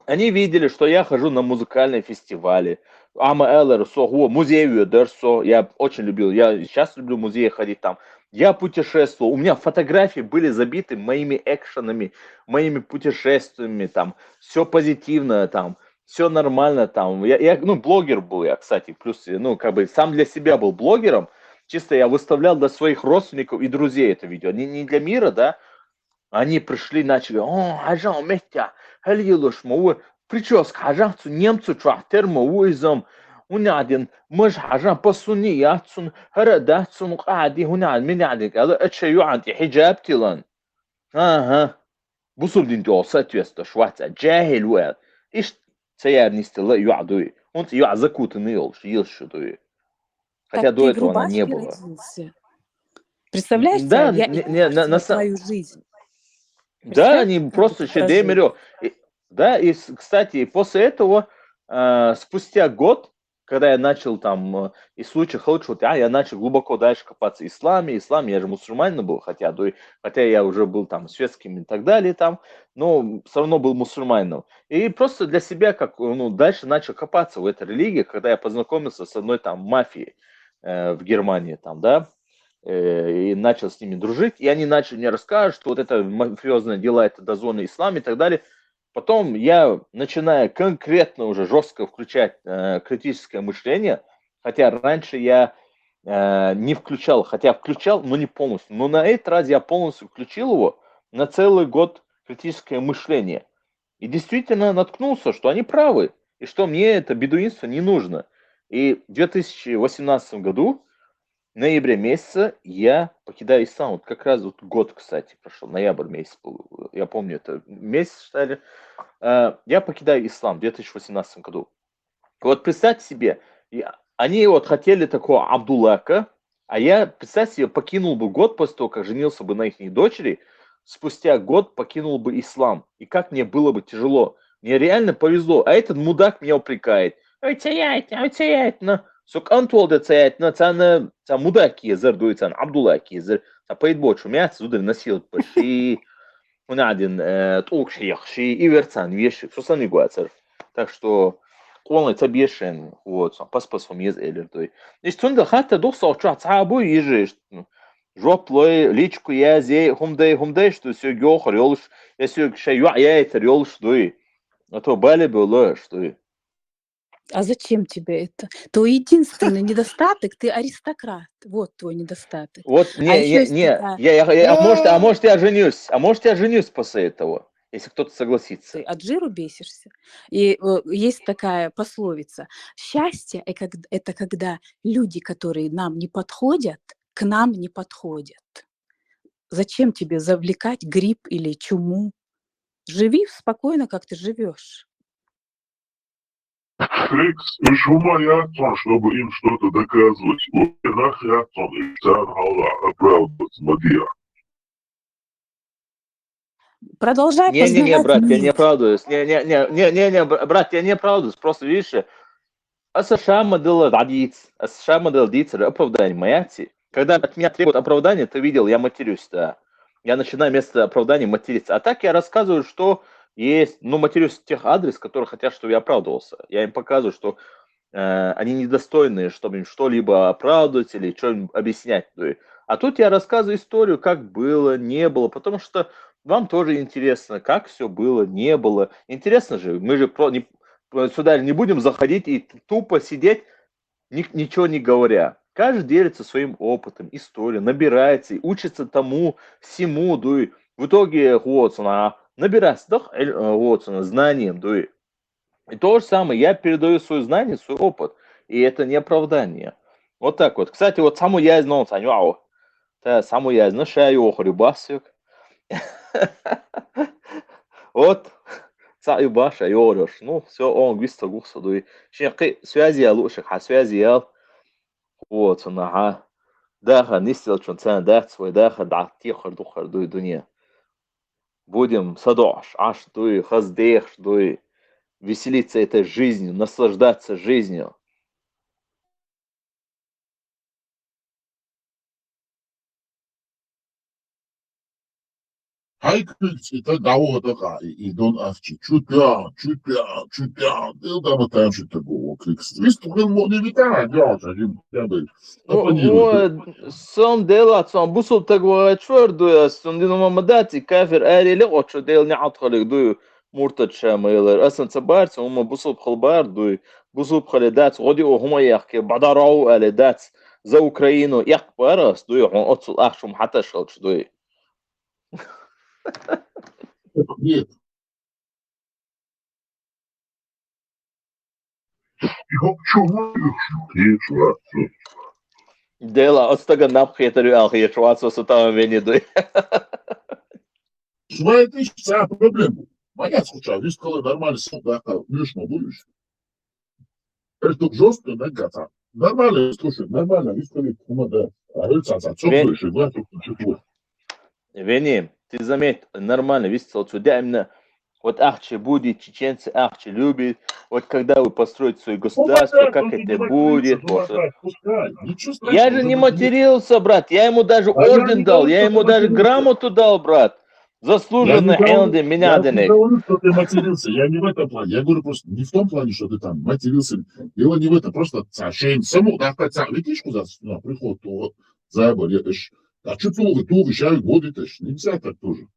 Они видели, что я хожу на музыкальные фестивали. Ама Эллер, музей Дерсо, я очень любил, я сейчас люблю музеи ходить там. Я путешествовал, у меня фотографии были забиты моими экшенами, моими путешествиями, там, все позитивное, там, все нормально там. Ну, блогер был я, кстати, плюс, ну, как бы сам для себя был блогером, чисто я выставлял для своих родственников и друзей это видео, не для мира, да, они пришли, начали, о, ажан, метя, халилуш, мы, прическа, ажан, немцу, трактер, мы, изом, ونعدين مش حاجة بسونيات سن هردات سن قاعدي هنا من عندك هذا أشياء عندي حجاب تلان ها بوصل دين تو ساتيست شوات جاهل وين إيش سيار نستلا يعدوي он закутанный елш дует. Хотя Так до ты в этого она не рубашке была. родился? Представляешь, Да, я видела твою жизнь. Да, Представь, они как просто это еще прожили. демерю. Да, и, кстати, после этого, спустя год, когда я начал там, и случай худшего, я начал глубоко дальше копаться в исламе. Ислам, я же мусульманин был, хотя я уже был там светским и так далее, там, но все равно был мусульманином. И просто для себя, как, ну, дальше начал копаться в этой религии, когда я познакомился с одной там мафией в Германии, там, да, и начал с ними дружить, и они начали мне рассказывать, что вот это мафиозные дела, это дозоны ислам и так далее. Потом я начинаю конкретно уже жестко включать критическое мышление, хотя раньше я не включал, хотя включал, но не полностью. Но на этот раз я полностью включил его на целый год критическое мышление. И действительно наткнулся, что они правы, и что мне это бедуинство не нужно. И в 2018 году в ноябре месяце я покидаю ислам. Вот как раз вот год, кстати, прошел. Ноябрь месяц был. Я помню, это месяц, считали. Я покидаю ислам в 2018 году. Вот представьте себе, они вот хотели такого Абдуллака, а я, представьте себе, покинул бы год после того, как женился бы на их дочери, спустя год покинул бы ислам. И как мне было бы тяжело. Мне реально повезло. А этот мудак меня упрекает. Ой, Сок Антуолда цаять на цана мудаки езер дует цан Абдуллаки езер. Поет больше мяс зудар насил поши. Он один толкши яхши и верцан веши. Что сами гуацер. Так что он это бешен. Вот паспас вам ез элер той. Здесь тунда хата дохса оча цабу ежешь. Жоплой личку язе хумдай что все гёхар ёлш. Я все шаю я это ёлш дуй. А то бали было что. А зачем тебе это? Твой единственный недостаток, ты аристократ. Вот твой недостаток. Вот, А еще есть такая... может я женюсь после этого, если кто-то согласится. Ты от жиру бесишься. И есть такая пословица. Счастье – это когда люди, которые нам не подходят, к нам не подходят. Зачем тебе завлекать грипп или чуму? Живи спокойно, как ты живешь. Фрикс, чтобы им что-то доказывать. Продолжай Не, познавать брат, я не мир. оправдываюсь. Не, брат, я не оправдываюсь. Просто видишь, США модель оправдание маяти. Когда от меня требуют оправдания, ты видел, я матерюсь, да. Я начинаю вместо оправдания материться. А так я рассказываю, что есть, ну, матерюсь тех адрес, которые хотят, чтобы я оправдывался. Я им показываю, что они недостойны, чтобы им что-либо оправдывать или что-нибудь объяснять. А тут я рассказываю историю, как было, не было, потому что вам тоже интересно, как все было, не было. Интересно же, мы же сюда не будем заходить и тупо сидеть, ничего не говоря. Каждый делится своим опытом, историей, набирается и учится тому, всему, в итоге набирается знанием, И то же самое, я передаю свое знание, свой опыт, и это не оправдание. Вот так вот. Кстати, вот саму я знал, саму я знал, шаю рыбасик. Вот. Баша, Йориш. Ну, все, он гвиста гуса дуй. Связи я лучше, связи я. Вот, даха, нистил чунцан, даха, тихар, духар, дуня. Будем садош, аш, хаздех, веселиться этой жизнью, наслаждаться жизнью. Это дао и дон авчи. Чупя. Ты там там что-то такого. Весь тухен не витара делать, один пятый. Сом дела, сом бусул так говорит, что сон динамадати, кафир, арили, отчо дел не отхалик, مرتد ميلر أصلا تبارت هم بصوب خلبار دوي بصوب خلدات غدي وهم يحكي بدروا على دات за Украину يقبرس دوي عن أتصل أخشم حتى شلش دوي Нет, я чего не ديلا أستغل نبخي تري أخي شواتسو ستام مني دوي Своя ты вся проблема. Моя скучала, весь колы нормально солдака, мешно будешь. Это жестко, да, гата. Нормально, слушай, нормально, весь колы кумада. А рыца за Вен- цокаешь, и да, тут ничего. Вени, ты заметь, нормально, видите, вот сюда именно вот Ахчи будет, чеченцы Ахчи любят, вот когда вы построите свое государство, как это будет, Пускай, ничего Я страшного. же не матерился, брат, я ему даже орден дал, я ему даже грамоту дал, брат. Заслуженно Элды меня я не денег. говорю, что ты матерился, я не в этом плане. Я говорю просто не в том плане, что ты там матерился. Дело не в этом, просто цашень. Саму, да, видишь, куда на приход, то вот, забор, я ж. А что ты вещаю годы, нельзя так тоже.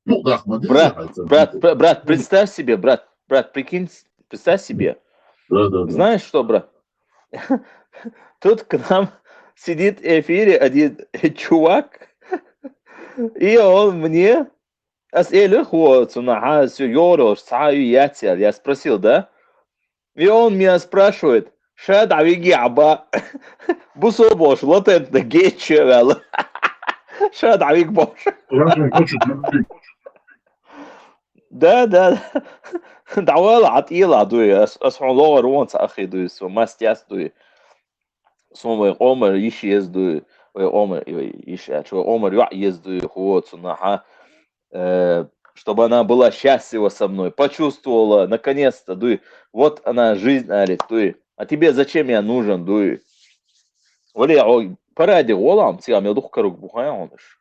Ну, да, Брат, представь себе, брат, прикинь, представь себе. Да. Знаешь что, брат? Тут к нам сидит в эфире один чувак, и он мне я спросил, да? И он меня спрашивает, шад авиги аба, бусо бош, лотен да гече вел. Шад авиг бош. Да. Давай عطيلة دوي اسمع لغة روان أخي دوي سو ماستياس دوي سو عمر يشي يزدوي عمر يشي شو عمر يزدوي هو цунаха чтобы она была счастлива со мной, почувствовала, наконец-то, дуй, вот она жизнь, Алик, дуй, а тебе зачем я нужен, дуй? Оли, паради, олам, тиам, я дух корук бухаешь.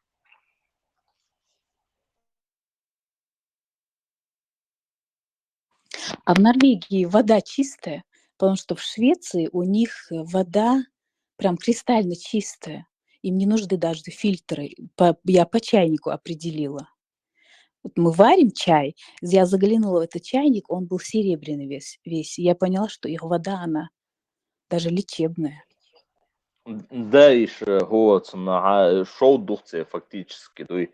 А в Норвегии вода чистая, потому что в Швеции у них вода прям кристально чистая. Им не нужны даже фильтры. Я по чайнику определила. Вот мы варим чай, я заглянула в этот чайник, он был серебряный весь. И я поняла, что их вода, она даже лечебная. Да, еще вот на шоу духце фактически, дуй,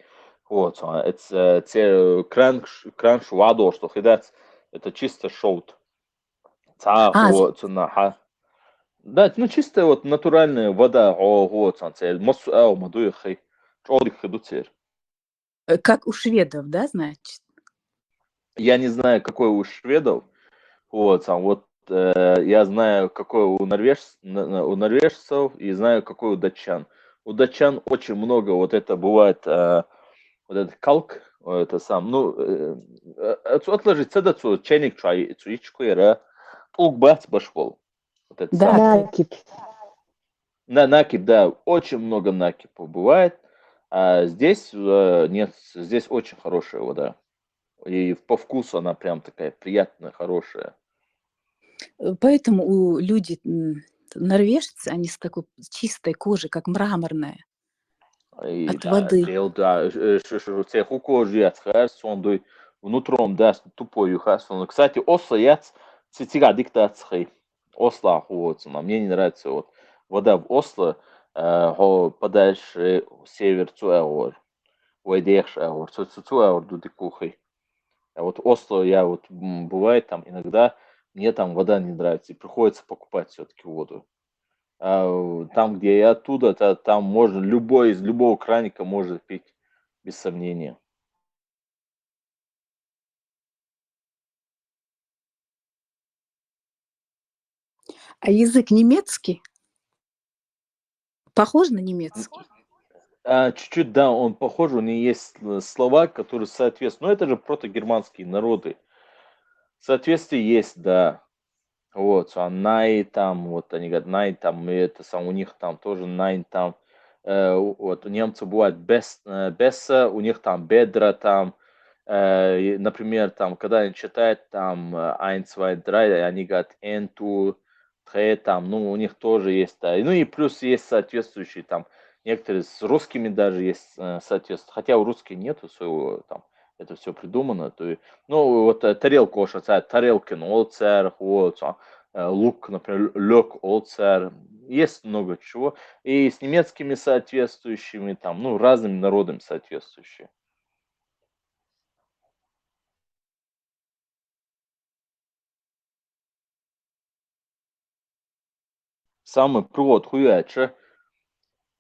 вот, это те кранш вадо, что хидать, это чисто шоут. Вот на да, ну чистая вот натуральная вода, вот, это массу мадуй хай, чорик хидуцер. Как у шведов, да, значит? Я не знаю, какой у шведов, вот, я знаю, какой у норвежцев, и знаю, какой у датчан. У датчан очень много, вот это бывает, вот этот калк, это сам, ну, отложить, это чайник чай, чуичку, толк бац башвол. Вот это Да, Накип. накип, да, очень много накипов бывает, а здесь нет, здесь очень хорошая вода. И по вкусу она прям такая приятная, хорошая. Поэтому люди, норвежцы, они с такой чистой кожей, как мраморная. И От да, воды. те кожи яц хас, он дой внутром да тупой хас. Кстати, Осло яц цитига диктаций. Осло вот, мне не нравится вот вода в Осло, подальше север цуэор, вайдеш эор, цуэор дуди кухой. А вот Осло я вот бывает там иногда мне там вода не нравится и приходится покупать все-таки воду. Там, где я оттуда, там можно любой из любого краника может пить без сомнения. А язык немецкий? Похож на немецкий? Чуть-чуть, да, он похож, у него есть слова, которые соответствуют. Но это же протогерманские народы. Соответствие есть, да. Вот, най там, вот они говорят, най там, и это сам у них там тоже най там. Вот у немцев бывает беса, у них там бедра там. Например, там, когда они читают там 1, 2, 3, они говорят энту, тре там, ну, у них тоже есть, да. Ну и плюс есть соответствующие там некоторые с русскими даже есть соответствие. Хотя у русских нету своего там, это все придумано. Ну, вот тарелка оша, тарелкин, олцер, вот, лук, например, лёк, олцер. Есть много чего. И с немецкими соответствующими, там, ну, разными народами соответствующие. Самый провод хуяче,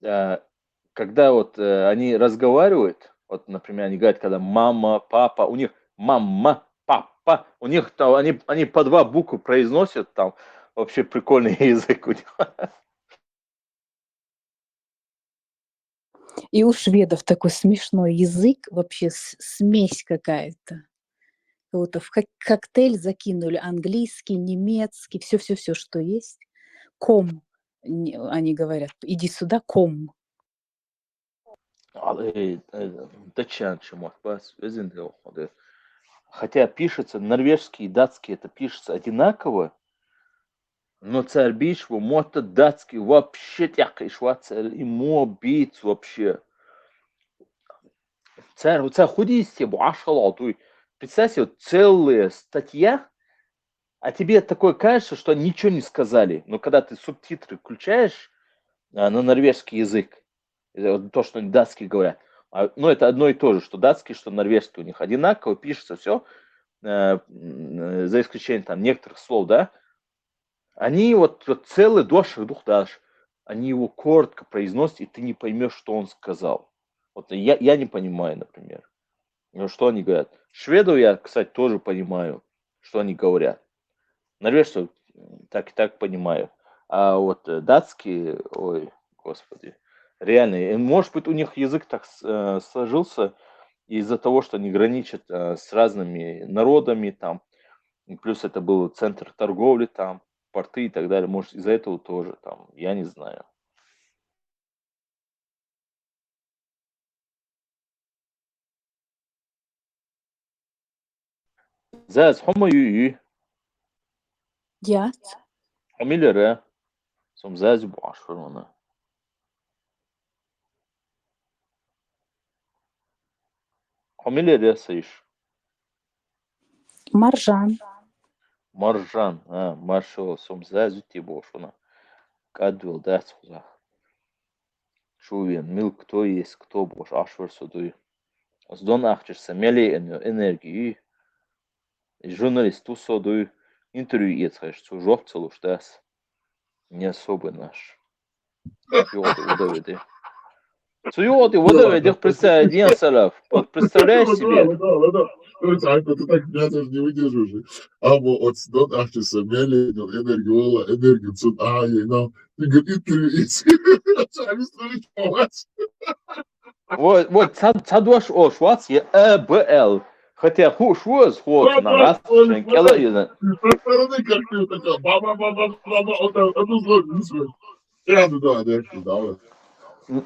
когда вот они разговаривают, вот, например, они говорят, когда мама, папа, у них мама, папа, у них там, они по 2 буквы произносят, там вообще прикольный язык у них. И у шведов такой смешной язык, вообще смесь какая-то. Как будто в коктейль закинули английский, немецкий, все, что есть. Ком, они говорят, иди сюда, ком. Хотя пишется норвежский и датский, это пишется одинаково, но царь бич, мото датский вообще тяжкий швацель и мобиц вообще. Царь худисти, буашалатуй. Представьте, вот целая статья, а тебе такое кажется, что ничего не сказали. Но когда ты субтитры включаешь на норвежский язык, то, что датский говорят, ну, это одно и то же, что датский, что норвежский у них одинаково, пишется все, за исключением там некоторых слов, да, они вот целый доших духдаш, они его коротко произносят, и ты не поймешь, что он сказал. Вот я не понимаю, например, что они говорят. Шведов я, кстати, тоже понимаю, что они говорят. Норвежцев так и так понимаю. А вот датский, ой, господи, реально, может быть, у них язык так сложился из-за того, что они граничат с разными народами там, и плюс это был центр торговли там, порты и так далее. Может, из-за этого тоже там, я не знаю. Заяц, хомо ю. Я? Хамилере. Som заяц буашфырмана. Хамилере sayış. Маржан. Маржан. Маршо. Som заяц ути бошуна. Кадвил дац хуза. Шувен, мил кто есть, кто бош, ашвар судуй. Сдон ахчерса, мели энергии. Журналист ту содуй. Интервью ецхаш, цужок целуштас. Не особо наш. Цуёды, удавиды. Цуёды, удавиды, представляешь себе? Ты так меня даже не выдерживаешь. А вот Сдон Ахчиса, Мели, энергию, энергию, цун, ты говоришь, интервью, сами стали помать. Вот, цадуаш ошвац, я ЭБЛ. Хотя хуш воз, ход на раз, шенкела и... Со стороны как ты такая, баба, одну зло не свой. Я да, энергию, да.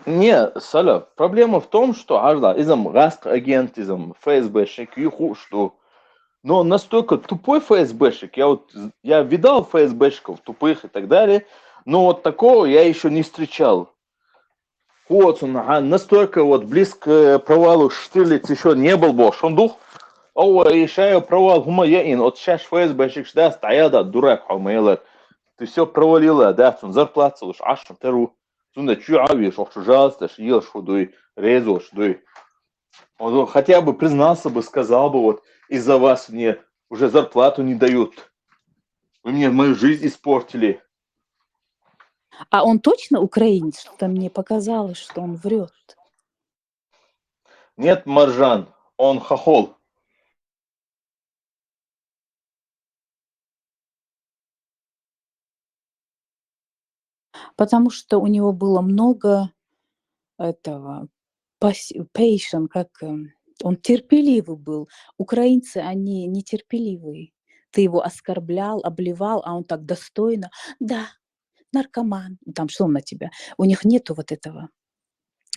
Не, Саля, проблема в том, что изам раст агент, изам ФСБшник, что. Но он настолько тупой ФСБшник, я видал ФСБшников тупых и так далее, но вот такого я еще не встречал. Вот он, настолько вот близко к провалу Штирлиц еще не был, бош. Он дух, решаю провал гумаяин, вот сейчас ФСБшник, да, стоял, дурак, ты все провалила, да, он зарплату лишь, аж теру. Сюда чуавишь, ох, пожалуйста, ешь, худой, резал, худой. Он хотя бы признался бы, сказал бы, вот, из-за вас мне уже зарплату не дают. Вы мне мою жизнь испортили. А он точно украинец? Что-то мне показалось, что он врет. Нет, Маржан, он хохол. Потому что у него было много этого patience, как он терпеливый был. Украинцы, они нетерпеливые. Ты его оскорблял, обливал, а он так достойно. Да, наркоман. Там что он на тебя? У них нету вот этого.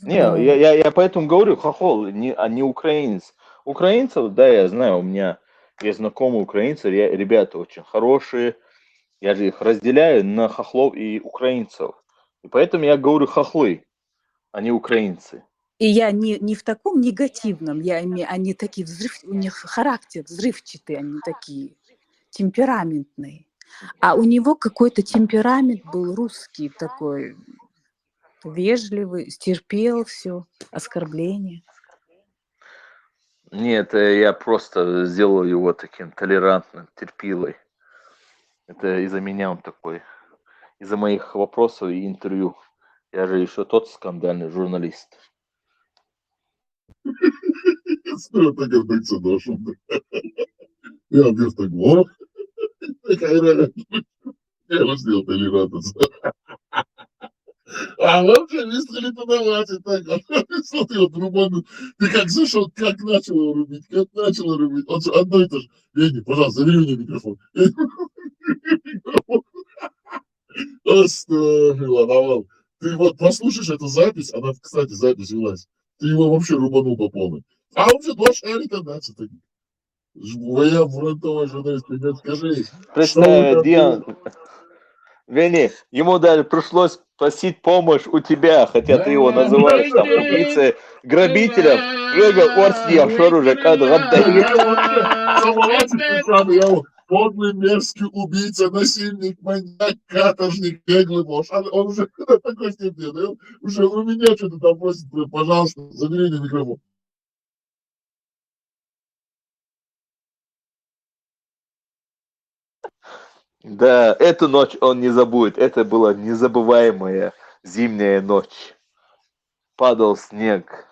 Не, я поэтому говорю, хохол, а не украинец. Украинцев, да, я знаю, у меня есть знакомые украинцы, ребята очень хорошие. Я же их разделяю на хохлов и украинцев. И поэтому я говорю хохлы. Они украинцы. И я не в таком негативном, они такие у них характер взрывчатый, они такие темпераментные. А у него какой-то темперамент был русский такой, вежливый, стерпел все, оскорбления. Нет, я просто сделал его таким толерантным, терпилой. Это из-за меня он такой. Из-за моих вопросов и интервью. Я же еще тот скандальный журналист. Что это гордится нашим? Я вместо гор. Такая разница. Я сделал толерантность. А вообще, если ли подавать, так, смотри, вот Рубану, ты как зашел, как начал его рубить, Он же одно и то же. Веня, пожалуйста, забери мне микрофон. Ладно, ты вот послушаешь эту запись, она, кстати, запись велась, ты его вообще рубанул по полной. А он же дочь Эрика, да, все-таки. Моя фронтовая журналист, ты скажи, Представь, Диан, Вени, ему даже пришлось просить помощь у тебя, хотя ты его называешь там убийцей, грабителем. Я подлый, мерзкий убийца, насильник, маньяк, каторжник, беглый ложь. Он уже до такой степени, он уже у меня что-то там просит, пожалуйста, забери мне микрофон. Да, эту ночь он не забудет. Это была незабываемая зимняя ночь. Падал снег,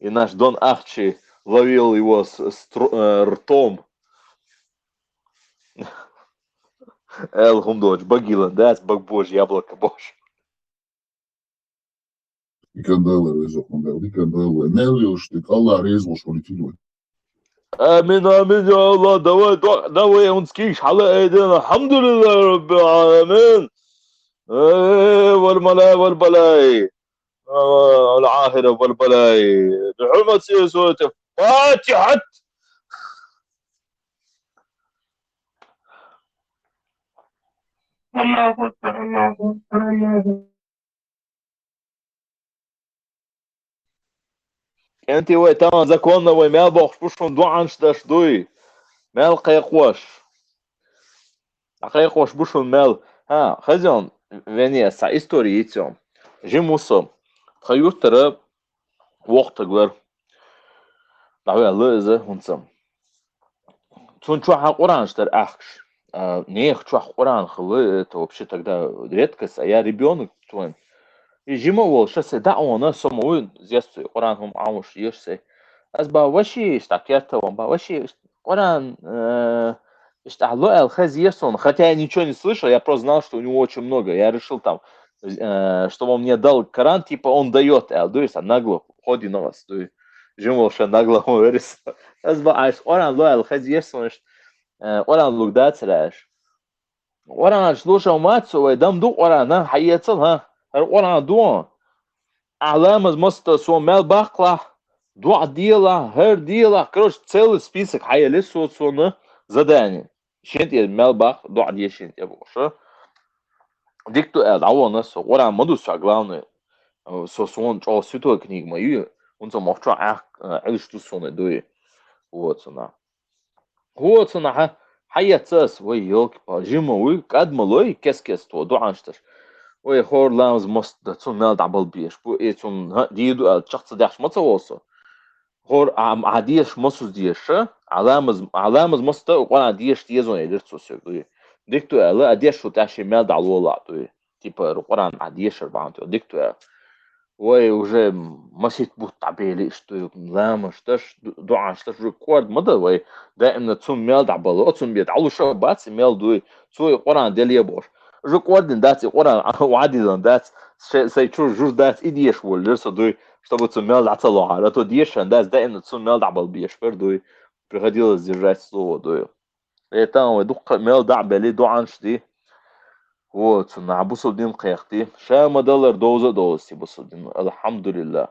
и наш Дон Арчи ловил его ртом. Эл Гумдоч, Багила, да, с Бог яблоко Божье. Кандалы резал, кандалы. Не лишь ты, Аллах резал, что ли, тянули. آمين آمين يا الله دواء ونسكيش على ايدينا الحمد لله رب العالمين والملاي والبلاي العاهرة والبلاي بحرمة سورة فاتحة الله أكبر الله أكبر الله أكبر. انت وقتها زكونا وما بخشوشون دو عنش دشدوي مال قيقوش قيقوش بوشون مال ها خزون вене са истории этим жимусом хаютера وقتغلر давай лызе хунсам тун чуха оранжтер ахш нех чуха оран хлы это вообще тогда редкость а я ребенок твой и жима вол сейчас да он самой здесь оран хум ауш ешсе аз ба ваши штакерта он ба ваши оран Алло, Алхазиесон, хотя я ничего не слышал, я просто знал, что у него очень много. Я решил там, чтобы он мне дал Коран, типа он дает, а нагло, ходи на вас, жимол, что нагло говорится. Оран ло Алхазиесон, оран лугдацераш. Оран слушал мацу, дам ду оран, хайецел, оран дуон. Алам из моста сумел бахла, дуа дела, хер дела, короче, целый список хайели соцона задание. شنت الملبخ ضع دي شنت يا بوشة ديكتو العوانة سو ورا مدو ساقلاونة سو سوان جاو سيتو كنيك ما يو ونزا مخشا عيش تو سونة دوي هو تسنا حياة تاس وي يوك با جيما وي قد ملوي كس تو دو عنشتر وي خور لامز مست تسون مال دعبال بيش بو اي تسون ديدو الشخص داش متصوصو خور عاديش مصوص ديشة علامز مست وانا ديش تيزون يدرسو سيدوي ديكتو لا ديش شو تاشي مال دعلولا دوي تيبا وانا عاديش 4 ديكتو وي уже مسيت بوت تعبيلي что لا шташ дуа шташ рекорд مدى وي دائما تسون مال دعبالو تسون بيدعلو شو باتس مال دوي سوي وانا دليا بوش رекорд داتي وانا وعادي دات سي تشو جوج دات идешь ولرسو دوي чтобы сумел дацалоха, а то дешен, да, сдаем сумел дабал бьешь, пердуй, приходилось держать слово, дуй. Это он дух мел дабели дуаншди, вот, на бусудин кайхти, шама доллар доза дози бусудин, алхамдулилlah.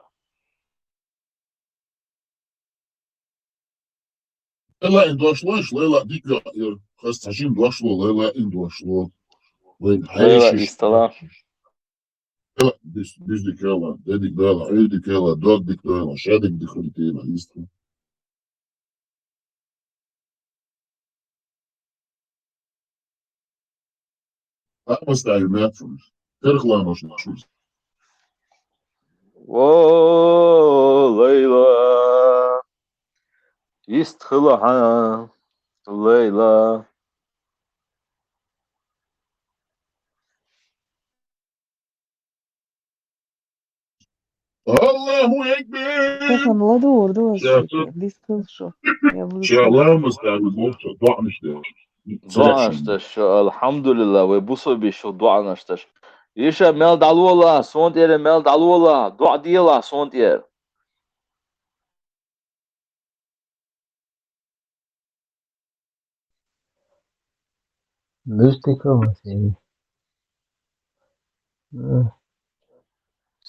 Ela indoшло, шлела, дикла, хасташим дошло, лела индошло. Лела и стола. Büzdikala, dedikala, ödikala, dodikala, şadik dikala, istu. Ama stavim yapmış. Kırıkla нужно шусь. О, Лейла, истхлаха, Лейла. Allahu Ekber. Стефан, ладу, ладу, Şartı, дискалшо. Я буду слушать. şalama stavim mokça, doğanıştı. Дуа нашташ, алхамдулилла, вы бусоби шо дуа нашташ. Иша мел далула, сонтер мел далула, дуа дила сонтер. Büzdikala seni.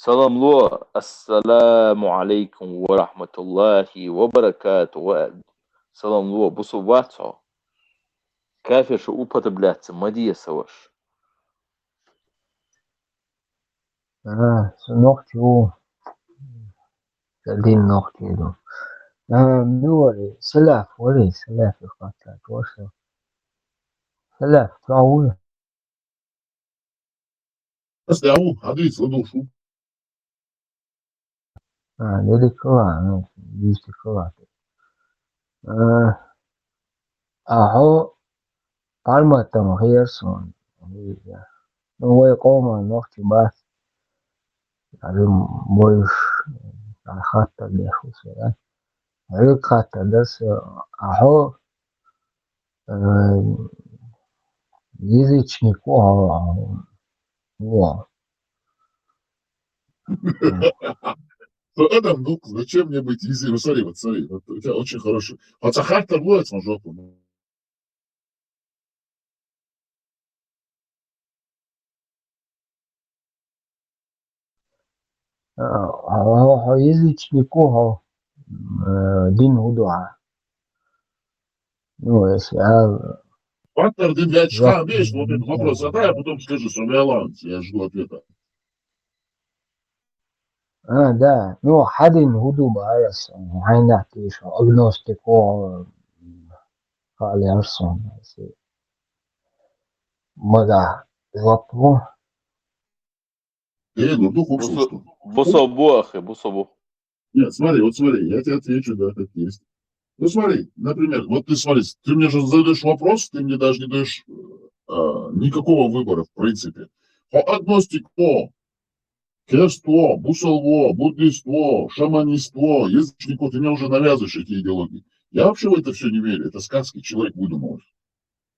سلام لو السلام عليكم ورحمة الله وبركاته. سلام لو بусу ватсо. Кафе шо употребляться, мадия саваш. Ногти у. Один ногти иду. Говори, саляф, говори, саляф, хватает, тоже. Саляф, траву. Ставу, адвис, ладушу. Dedikala, ну, büzdikala. Aho, almatam hiyerson. Ну, вы кома, ногти бас. Арим больш, хатта лехуса, да? Рик хатта, дас, ахо, язычнику, во. Адам, ну, зачем мне быть изи? Ну, смотри, вот у тебя очень хороший. Хотя харта будет, на жопу. Язычнику, дин удуа. Ну, если Фактор дым для очка, видишь, вот этот вопрос задай, а потом скажи, что Меланс, я жду ответа. да, ну, حدين هدوء بأيس هاي نحكي شو أغنوستيكو قال أرسون مدى زطو Ну, дух общества. Бусобу, ахи, бусобу. Нет, смотри, вот смотри, я тебе отвечу, да, как есть. Ну, смотри, например, вот ты смотри, ты мне же задаешь вопрос, ты мне даже не даешь никакого выбора, в принципе. Агностико, херство, бусово, буддийство, шаманиство, язычнико, ты мне уже навязываешь эти идеологии. Я вообще в это все не верю, это сказки, человек выдумал.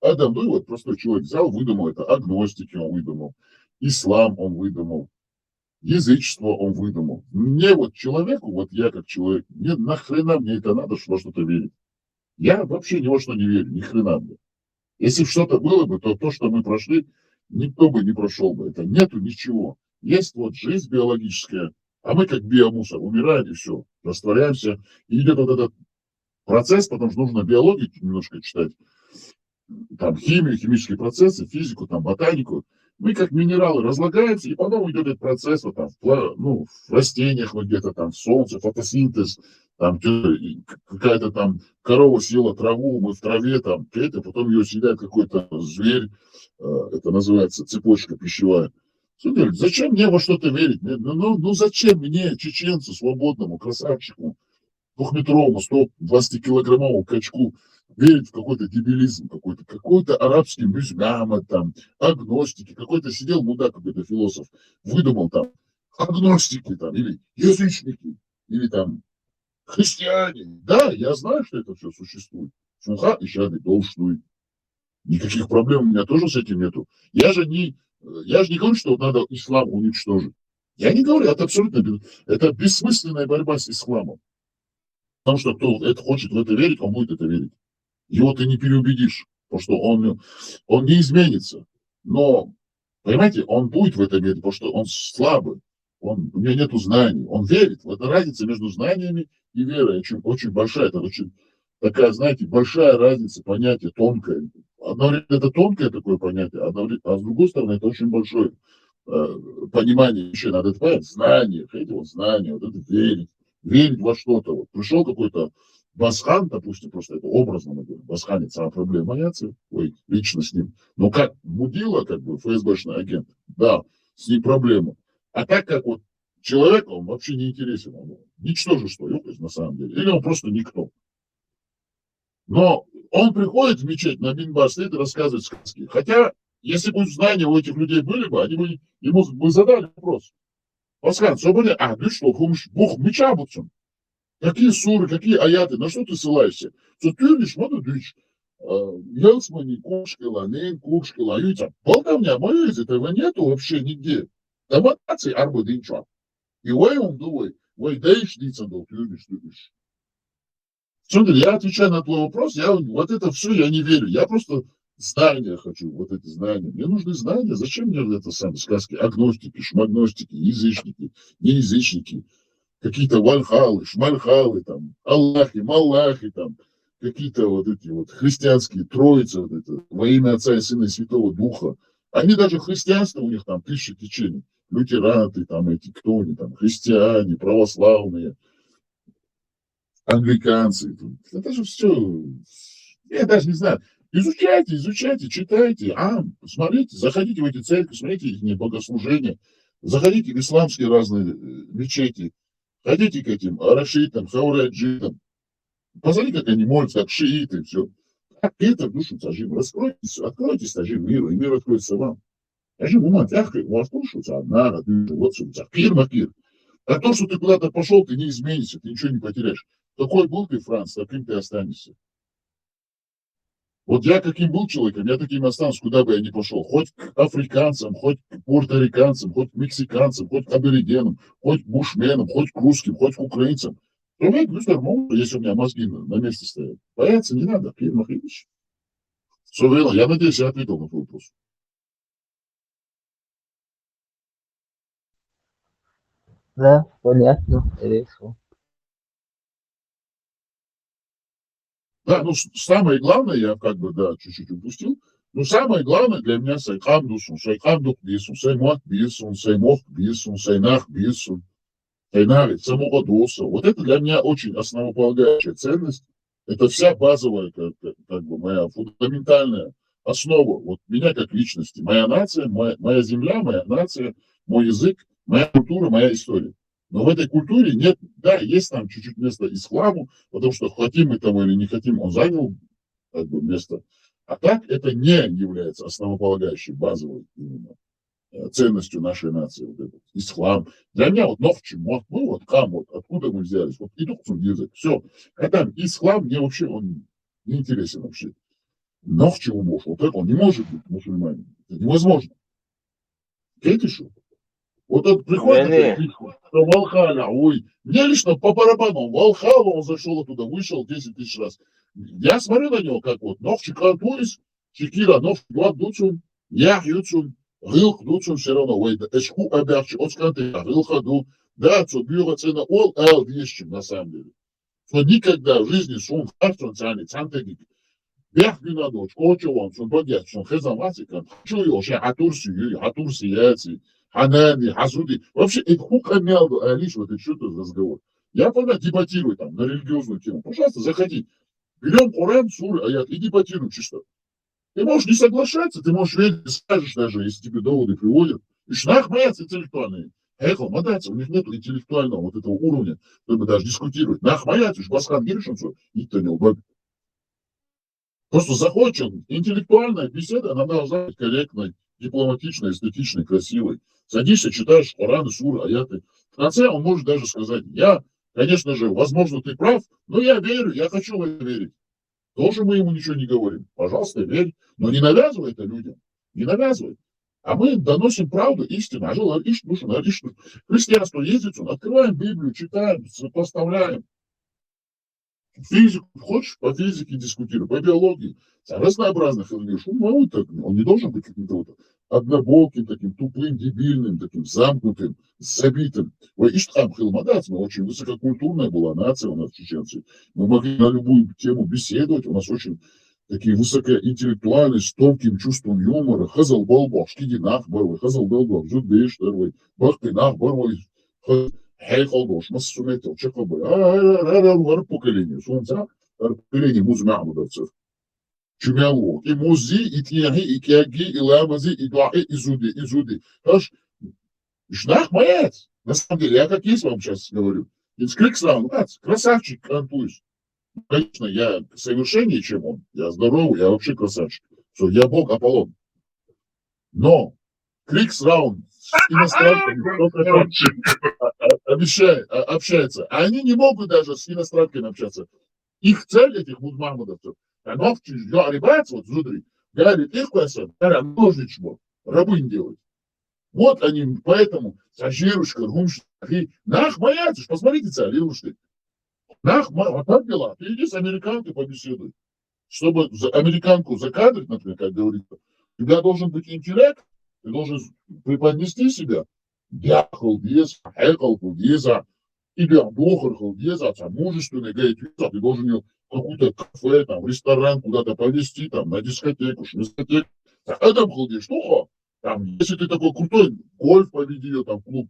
Адам Дуй, вот простой человек взял, выдумал это, агностики он выдумал, ислам он выдумал, язычество он выдумал. Мне вот человеку, вот я как человек, мне нахрена мне это надо, что во что-то верить. Я вообще ни во что не верю, ни хрена мне. Если бы что-то было бы, то то, что мы прошли, никто бы не прошел бы. Это нету ничего. Есть вот жизнь биологическая, а мы как биомусор, умираем и все, растворяемся. И идет вот этот процесс, потому что нужно биологию немножко читать, там химию, химические процессы, физику, там ботанику. Мы как минералы разлагаемся, и потом идет этот процесс вот там, ну, в растениях, вот где-то там в солнце, фотосинтез, там какая-то там корова съела траву, мы в траве там, это, потом ее съедает какой-то зверь, это называется цепочка пищевая. Смотрите, зачем мне во что-то верить? Ну зачем мне, чеченцу, свободному, красавчику, двухметровому, 120-килограммовому качку, верить в какой-то дебилизм какой-то арабский мюзмяма, там, агностики, какой-то сидел мудак, какой-то философ, выдумал там агностики, там, или язычники, или там христиане. Да, я знаю, что это все существует. Фуха и шады должны. Никаких проблем у меня тоже с этим нету. Я же не говорю, что надо ислам уничтожить. Я не говорю, это бессмысленная борьба с исламом. Потому что кто это хочет в это верить, он будет это верить. Его ты не переубедишь, потому что он не изменится. Но, понимаете, он будет в это верить, потому что он слабый, у него нету знаний. Он верит. Вот разница между знаниями и верой очень, очень большая. Это очень такая, знаете, большая разница, понятие тонкое. Одно время это тонкое такое понятие, а с другой стороны это очень большое понимание еще надо понять, знания, эти вот знания, вот это верить во что-то. Вот пришел какой-то Басхан, допустим, просто это образно мы говорим, Басханец, а проблема боятся, ой, лично с ним. Но как мудила, как бы ФСБшный агент, да, с ним проблема. А так как вот человек, он вообще не интересен, он ничтожество, на самом деле, или он просто никто. Но он приходит в мечеть на минбар, стоит и рассказывает сказки. Хотя, если бы знания у этих людей были бы, они бы ему бы задали вопрос. Басхан, соболя, ты что, Бог меча бутсун? Какие суры, какие аяты, на что ты ссылаешься? Цутюрниш, мадудыч, Ялсмани, Кушкила, Нейн, Кушкила, Ютя. Болтовня, мое из этого нету вообще нигде. Доматации арбы дынча. И он думает, даешь лица, тюрниш, тюрниш. Смотри, я отвечаю на твой вопрос, вот это все я не верю. Я просто знания хочу, вот эти знания. Мне нужны знания. Зачем мне это самые сказки? Агностики, шмагностики, язычники, неязычники. Какие-то вальхалы, шмальхалы, там, Аллахи, Маллахи, там, какие-то вот эти вот христианские троицы, вот это, во имя Отца и Сына и Святого Духа. Они даже христианство, у них там 1000 течений. Лютеранты, там эти, кто они там, христиане, православные, англиканцы. Это же все, я даже не знаю. Изучайте, читайте, смотрите, заходите в эти церкви, смотрите их богослужения, заходите в исламские разные мечети, ходите к этим арашитам, хаураджитам, посмотрите, как они молятся, как шииты, все. Как это в душу сажим, откройте сажим миру, и мир откроется вам. Сажим ума, тяжко, у вас слушаются одна, вот сюда, пир. А то, что ты куда-то пошел, ты не изменишься, ты ничего не потеряешь. Какой был ты, Франц, таким ты останешься. Вот я каким был человеком, я таким останусь, куда бы я ни пошел. Хоть к африканцам, хоть к пуэрториканцам, хоть к мексиканцам, хоть к аборигенам, хоть к бушменам, хоть к русским, хоть к украинцам. Если у меня мозги на месте стоят. Бояться не надо, Кир Махович. Все верно. Я надеюсь, я ответил на твой вопрос. Да, понятно, хорошо. Да, самое главное, я чуть-чуть упустил, но самое главное для меня сайхам дусун, сайхам бисун, саймот бисун, саймох бисун, сайнах бисун, сайнари, самогодоса. Вот это для меня очень основополагающая ценность. Это вся базовая, моя фундаментальная основа вот меня как личности. Моя нация, моя земля, моя нация, мой язык, моя культура, моя история. Но в этой культуре нет, да, есть там чуть-чуть место исламу, потому что хотим мы того или не хотим, он занял место. А так это не является основополагающей базовой именно ценностью нашей нации. Вот этот ислам. Для меня вот новчим, откуда мы взялись, вот идухцун язык, все. Это ислам мне вообще, он не интересен вообще. Новчим умош, вот это он не может быть мусульманином. Это невозможно. Кетишу. Вот он приходит, что Волхаля, мне лично по барабану, Волхалу, он зашел оттуда, вышел 10 000 раз. Я смотрю на него, как вот, Новчик Антуис, Чикира, Новчик Дуцун, Ях Юцун, Рилх Дуцун, все равно, Эшку Абярчи, Осканты, Рилхаду, да, Цубюра, Цена, Ол, Эл, Вещим, на самом деле. Что никогда в жизни Сун, Харцун, Цани, Цантегик, Бях Винадоч, Кочеван, Сун, Богет, Сун, Хезаматикан, Чую, вообще, Атурсияци, Ханани, Хасуди. Вообще, это хукамялду, Алиш, вот это что-то за разговор. Я понял, дебатирую там на религиозную тему. Пожалуйста, заходи. Берем Коран, Суры, аят и дебатируем чисто. Ты можешь не соглашаться, ты можешь верить, скажешь даже, если тебе доводы приводят. И шнах боятся интеллектуальные. Эхо, мадается, у них нет интеллектуального вот этого уровня, чтобы даже дискутировать. Нах боятся, Басхан Гиришинцу, никто не убавит. Просто захочет интеллектуальная беседа, она должна быть корректной, дипломатичной, эстетичной, красивой. Садишься, читаешь Коран, суры, аяты. В конце он может даже сказать, конечно же, возможно, ты прав, но я верю, я хочу в это верить. Тоже мы ему ничего не говорим. Пожалуйста, верь. Но не навязывай это людям. Не навязывай. А мы доносим правду, истину. Христианство ездит, открываем Библию, читаем, сопоставляем. Физику, хочешь, по физике дискутируй, по биологии, разнообразных языков. Он не должен быть каким-то вот однобоким, таким тупым, дебильным, таким замкнутым, забитым. Мы очень высококультурная была нация у нас, чеченцы. Мы могли на любую тему беседовать, у нас очень такие высокоинтеллектуальные, с тонким чувством юмора. Хазал Балбах, Шкидинах Барвай, Хазал Балбах, Жудбеш Дарвай, Бахтинах Барвай, Хайхалбош, Массуметел, Чакабай. Вар поколение. Солнца, поколение музмахмудовцев. Чумяло. И музи, и тьяги, и кяги, и ламази, и дуахи, и зуди. Аж, жнах маяц. На самом деле, я как есть вам сейчас говорю. Инскриксран, красавчик, Антуис. Конечно, я совершеннее, чем он. Я здоровый, я вообще красавчик. Все, я бог Аполлон. Но Криксраунд с иностранцами общается. А они не могут даже с иностранцами общаться. Их цель, этих мудмахмудовцев, вот зудри, говорит, их класса, ножничмо, рабынь делать. Вот они, поэтому, сажирушка, румшка, нах боятся, посмотрите, царь, нах, вот так дела, ты иди с американкой побеседуй. Чтобы американку закадрить, например, как говорится, у тебя должен быть интеллект, ты должен преподнести себя. Я халдез, халдеза, или Абдохар халдеза, мужественный, говорит, ты должен ее в какую-то кафе, там, ресторан куда-то повезти, там, на дискотеку, шмискотеку. Адам халдез, что там, если ты такой крутой, гольф поведи ее там в клуб,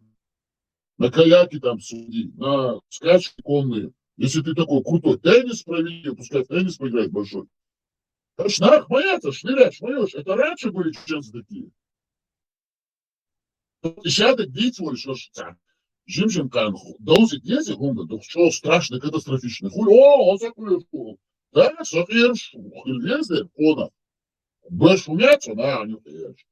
на каяке там суди, на скачки конные. Если ты такой крутой, теннис проведи, пускай в теннис поиграет большой. Шнах боятся, шнырять, шмаешь. Это раньше были чеченцы такие. Десяток дітей, що ж це? Жим-жим-кан, досить десять гумда, то що страшно, катастрофічно. О, закулешку. Да, сахиршу, хильвезде, кода. Бэш умеется, да, не умеешь.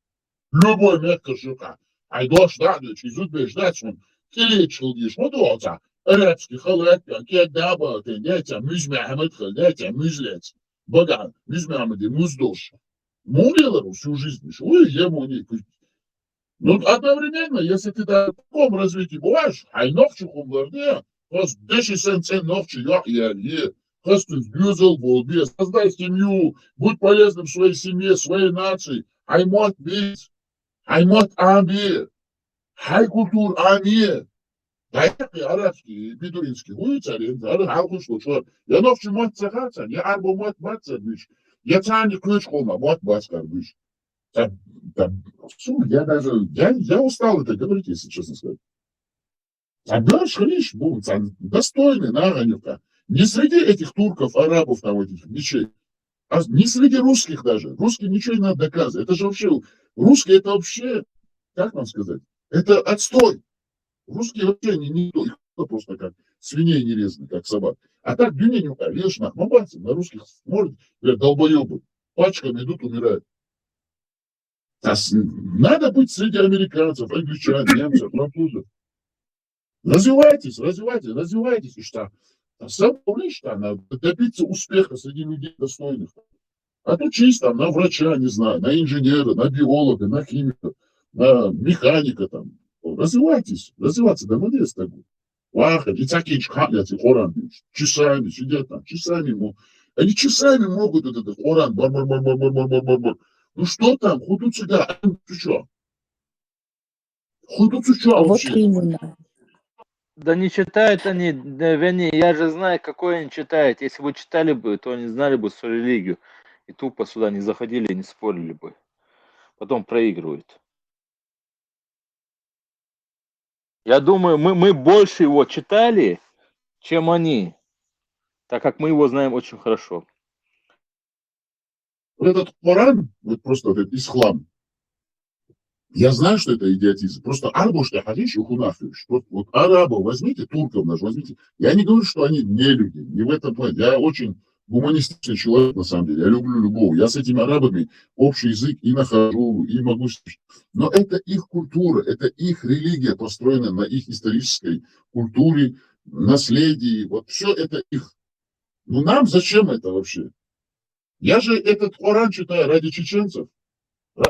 Любой метка жука. Айдош, да, изут беш, да, он килечил диш, вот оца. Арабский халатка, кедаба, тендетя, мюзме, хамадха, детя, мюзлец. Бага, мюзме, амади, муздош. Мулилару всю жизнь, ой, ему не. Ну, одновременно, если ты в таком развитии бываешь, ай ногчу хумларде, хас деши сенсен ногчу я, хас ты сбюзел болбе, создай семью, будь полезным своей семье, своей нации, ай мот бить, ай мот амби, хай культур амби. Да это арабский, бедуинский, улица, я ногчу мот цахаться, я арбо мот баться, бич, я цани ключ хома, мот бацкар, бич. Я устал это говорить, если честно сказать. Дальше, хриш, достойный наранюка. Не среди этих турков, арабов, там этих мечей, а не среди русских даже. Русским ничего не надо доказывать. Это же вообще, русские это вообще, как вам сказать, это отстой. Русские вообще не то, их просто как свиней не резаны, как собак. А так дюненюка, лешнах, мабаться, на русских смотрят, говорят, долбоебы, пачками идут, умирают. Надо быть среди американцев, англичан, немцев, французов. Развивайтесь, и что? Самое что надо добиться успеха среди людей достойных. А то чисто на врача, не знаю, на инженера, на биолога, на химика, на механика там. Развиваться, да молодец такой. Ваха, и такие чхаляцы, хоран, часами сидят там, они часами могут этот хоран, бар. Ну что там, худуцуга, ты что? Худуцуча Вот вообще. именно. Да не читают они, да, вернее, я же знаю, какой они читают. Если бы читали бы, то они знали бы свою религию. И тупо сюда не заходили и не спорили бы. Потом проигрывают. Я думаю, мы больше его читали, чем они. Так как мы его знаем очень хорошо. Вот этот Коран, вот просто этот ислам, я знаю, что это идиотизм. Просто арбуш ты хотишь и хунафишь. Вот арабов возьмите, турков даже возьмите. Я не говорю, что они не люди, не в этом плане. Я очень гуманистичный человек, на самом деле. Я люблю любого. Я с этими арабами общий язык и нахожу, и могу... Но это их культура, это их религия, построена на их исторической культуре, наследии. Вот все это их. Ну нам зачем это вообще? Я же этот Коран читаю ради чеченцев.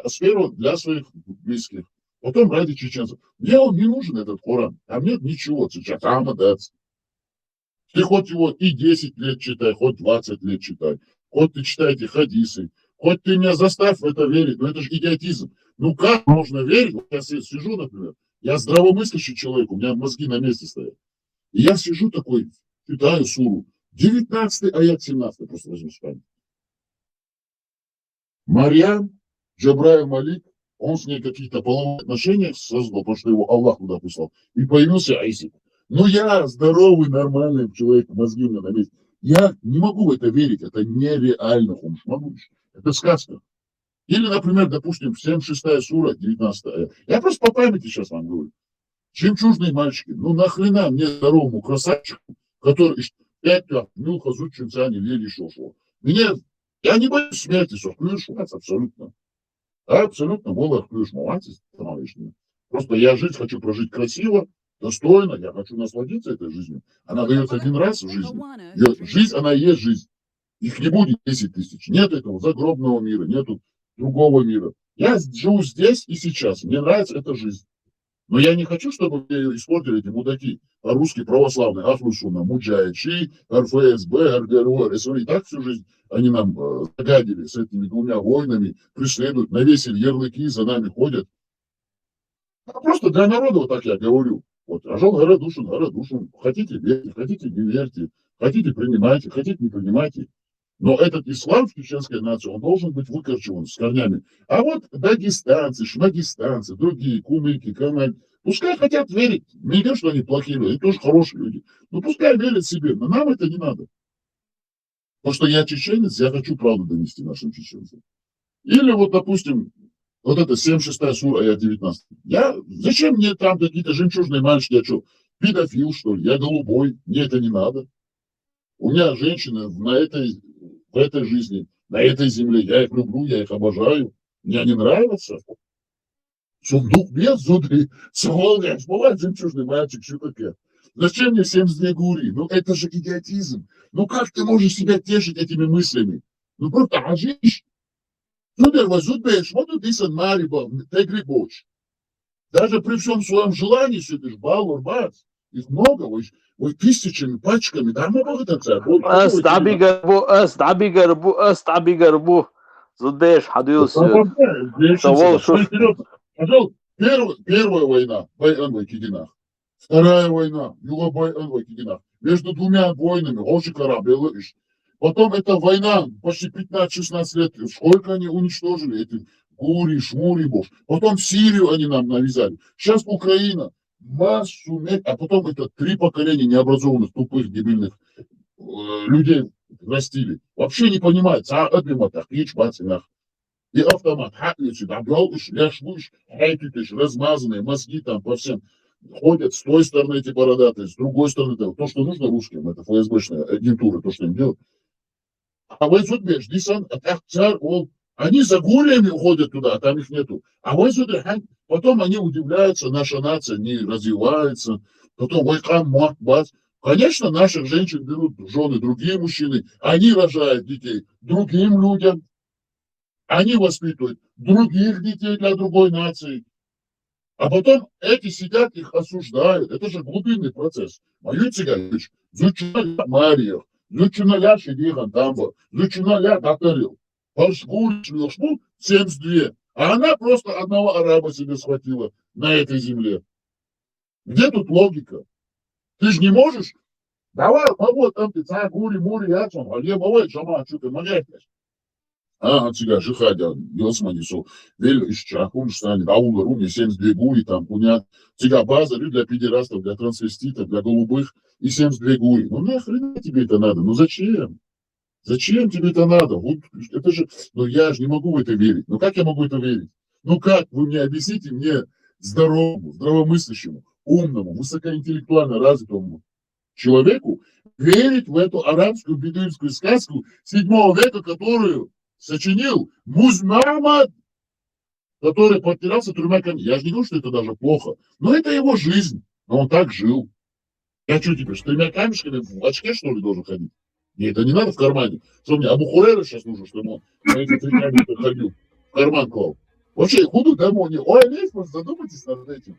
Сперва для своих близких, потом ради чеченцев. Мне он не нужен, этот Коран. Там нет ничего сейчас. Амадец. Ты хоть его и 10 лет читай, хоть 20 лет читай. Хоть ты читаете хадисы. Хоть ты меня заставь в это верить. Но это же идиотизм. Ну как можно верить? Вот я сижу, например. Я здравомыслящий человек. У меня мозги на месте стоят. И я сижу такой, читаю суру. 19 аят 17. Просто возьму с памяти. Марьям, Джабраил Малик, он с ней какие-то половые отношения создал, потому что его Аллах туда послал. И появился Айсик. Ну я здоровый, нормальный человек, мозги у меня на месте. Я не могу в это верить, это нереально, Хумш. Это сказка. Или, например, допустим, 76-я сура, 19-я. Я просто по памяти сейчас вам говорю. Жемчужные мальчики. Ну нахрена мне здоровому красавчику, который 5 лет мил хазут чунцани вели шошло. Я не боюсь смерти, что вклюешь абсолютно. Абсолютно было вклюешь молодец, товарищ. Просто я жить хочу прожить красиво, достойно, я хочу насладиться этой жизнью. Она дается один раз в жизни. Жизнь, она и есть жизнь. Их не будет 10 тысяч. Нет этого загробного мира, нету другого мира. Я живу здесь и сейчас. Мне нравится эта жизнь. Но я не хочу, чтобы мне ее испортили эти мудаки. По-русски православные, Ахлусуна, Муджаичи, РФСБ, РГРО, СВР. И так всю жизнь они нам загадили с этими 2 войнами, преследуют, навесили ярлыки, за нами ходят. А просто для народа, вот так я говорю. Вот, Ажал Гарадушин. Хотите верьте, хотите не верьте, хотите принимайте, хотите не принимайте. Но этот ислам в чеченской нации, он должен быть выкорчеван с корнями. А вот дагестанцы, шмагестанцы, другие, кумыки, канали, пускай хотят верить. Не то, что они плохие люди, они тоже хорошие люди. Но пускай верят себе, но нам это не надо. Потому что я чеченец, я хочу правду донести нашим чеченцам. Или вот, допустим, вот это 76-я сура, аят 19. Зачем мне там какие-то жемчужные мальчики? Я что, педофил, что ли? Я голубой, мне это не надо. У меня женщины в этой жизни, на этой земле, я их люблю, я их обожаю. Мне они нравятся. Сундук без зудри, сволга, бывает жемчужный мальчик, что такое? Зачем мне 72 гури? Ну это же идиотизм. Ну как ты можешь себя тешить этими мыслями? Ну просто ажиш. Даже при всем своем желании сидишь, балур, бац. Их много, вы тысячами, пачками, да, много так Астабигарбу. Зудеш, хадился. Первая война, Байан в Кигинах. Вторая война, Юга-Байан в Кигинах. Между 2 войнами, Оши корабль. Потом эта война, почти 15-16 лет, сколько они уничтожили, эти гури, шмури, бош. Потом Сирию они нам навязали. Сейчас Украина, массу, а потом это 3 поколения необразованных, тупых, дебильных людей растили. Вообще не понимают. И автомат, размазанные мозги там по всем. Ходят с той стороны эти бородатые, с другой стороны, то, что нужно русским, это ФСБшная агентура, то, что им делают. А вы судьбеш, они за гулями уходят туда, а там их нету. А вы потом они удивляются, наша нация не развивается. Потом конечно, наших женщин берут жены другие мужчины, они рожают детей другим людям, они воспитывают других детей для другой нации. А потом эти сидят, их осуждают. Это же глубинный процесс. Мою цыганич, зучуналя Мария, зучуналя Шедихан Тамбо, зучуналя Татарил. Паршгуль, 72. А она просто одного араба себе схватила на этой земле. Где тут логика? Ты же не можешь. Давай, вот там ты, гури-мури, ячам, а где бывает, шама, что ты маляешь? Сега жихадя, Йосманису, Вель из Чахунштани, Аула, Руми, 72 гури, там, Пунят, сега база для педерастов, для трансвеститов, для голубых, и 72 гури. Ну нахрена тебе это надо? Ну зачем? Зачем тебе это надо? Вот, это же, ну я же не могу в это верить. Ну как я могу это верить? Ну как? Вы мне объясните, мне здоровому, здравомыслящему, умному, высокоинтеллектуально развитому человеку верить в эту арабскую бедуинскую сказку 7 века, которую сочинил Музмамад, который потерялся 3 камнями. Я же не говорю, что это даже плохо, но это его жизнь, но он так жил. Я что теперь, с 3 камешками в очке, что ли, должен ходить? Мне это не надо в кармане. Что мне, Абу Хурейра сейчас нужно, чтобы он на эти 3 камешка ходил, в карман клал? Вообще, худу домой. Ой, задумайтесь над этим.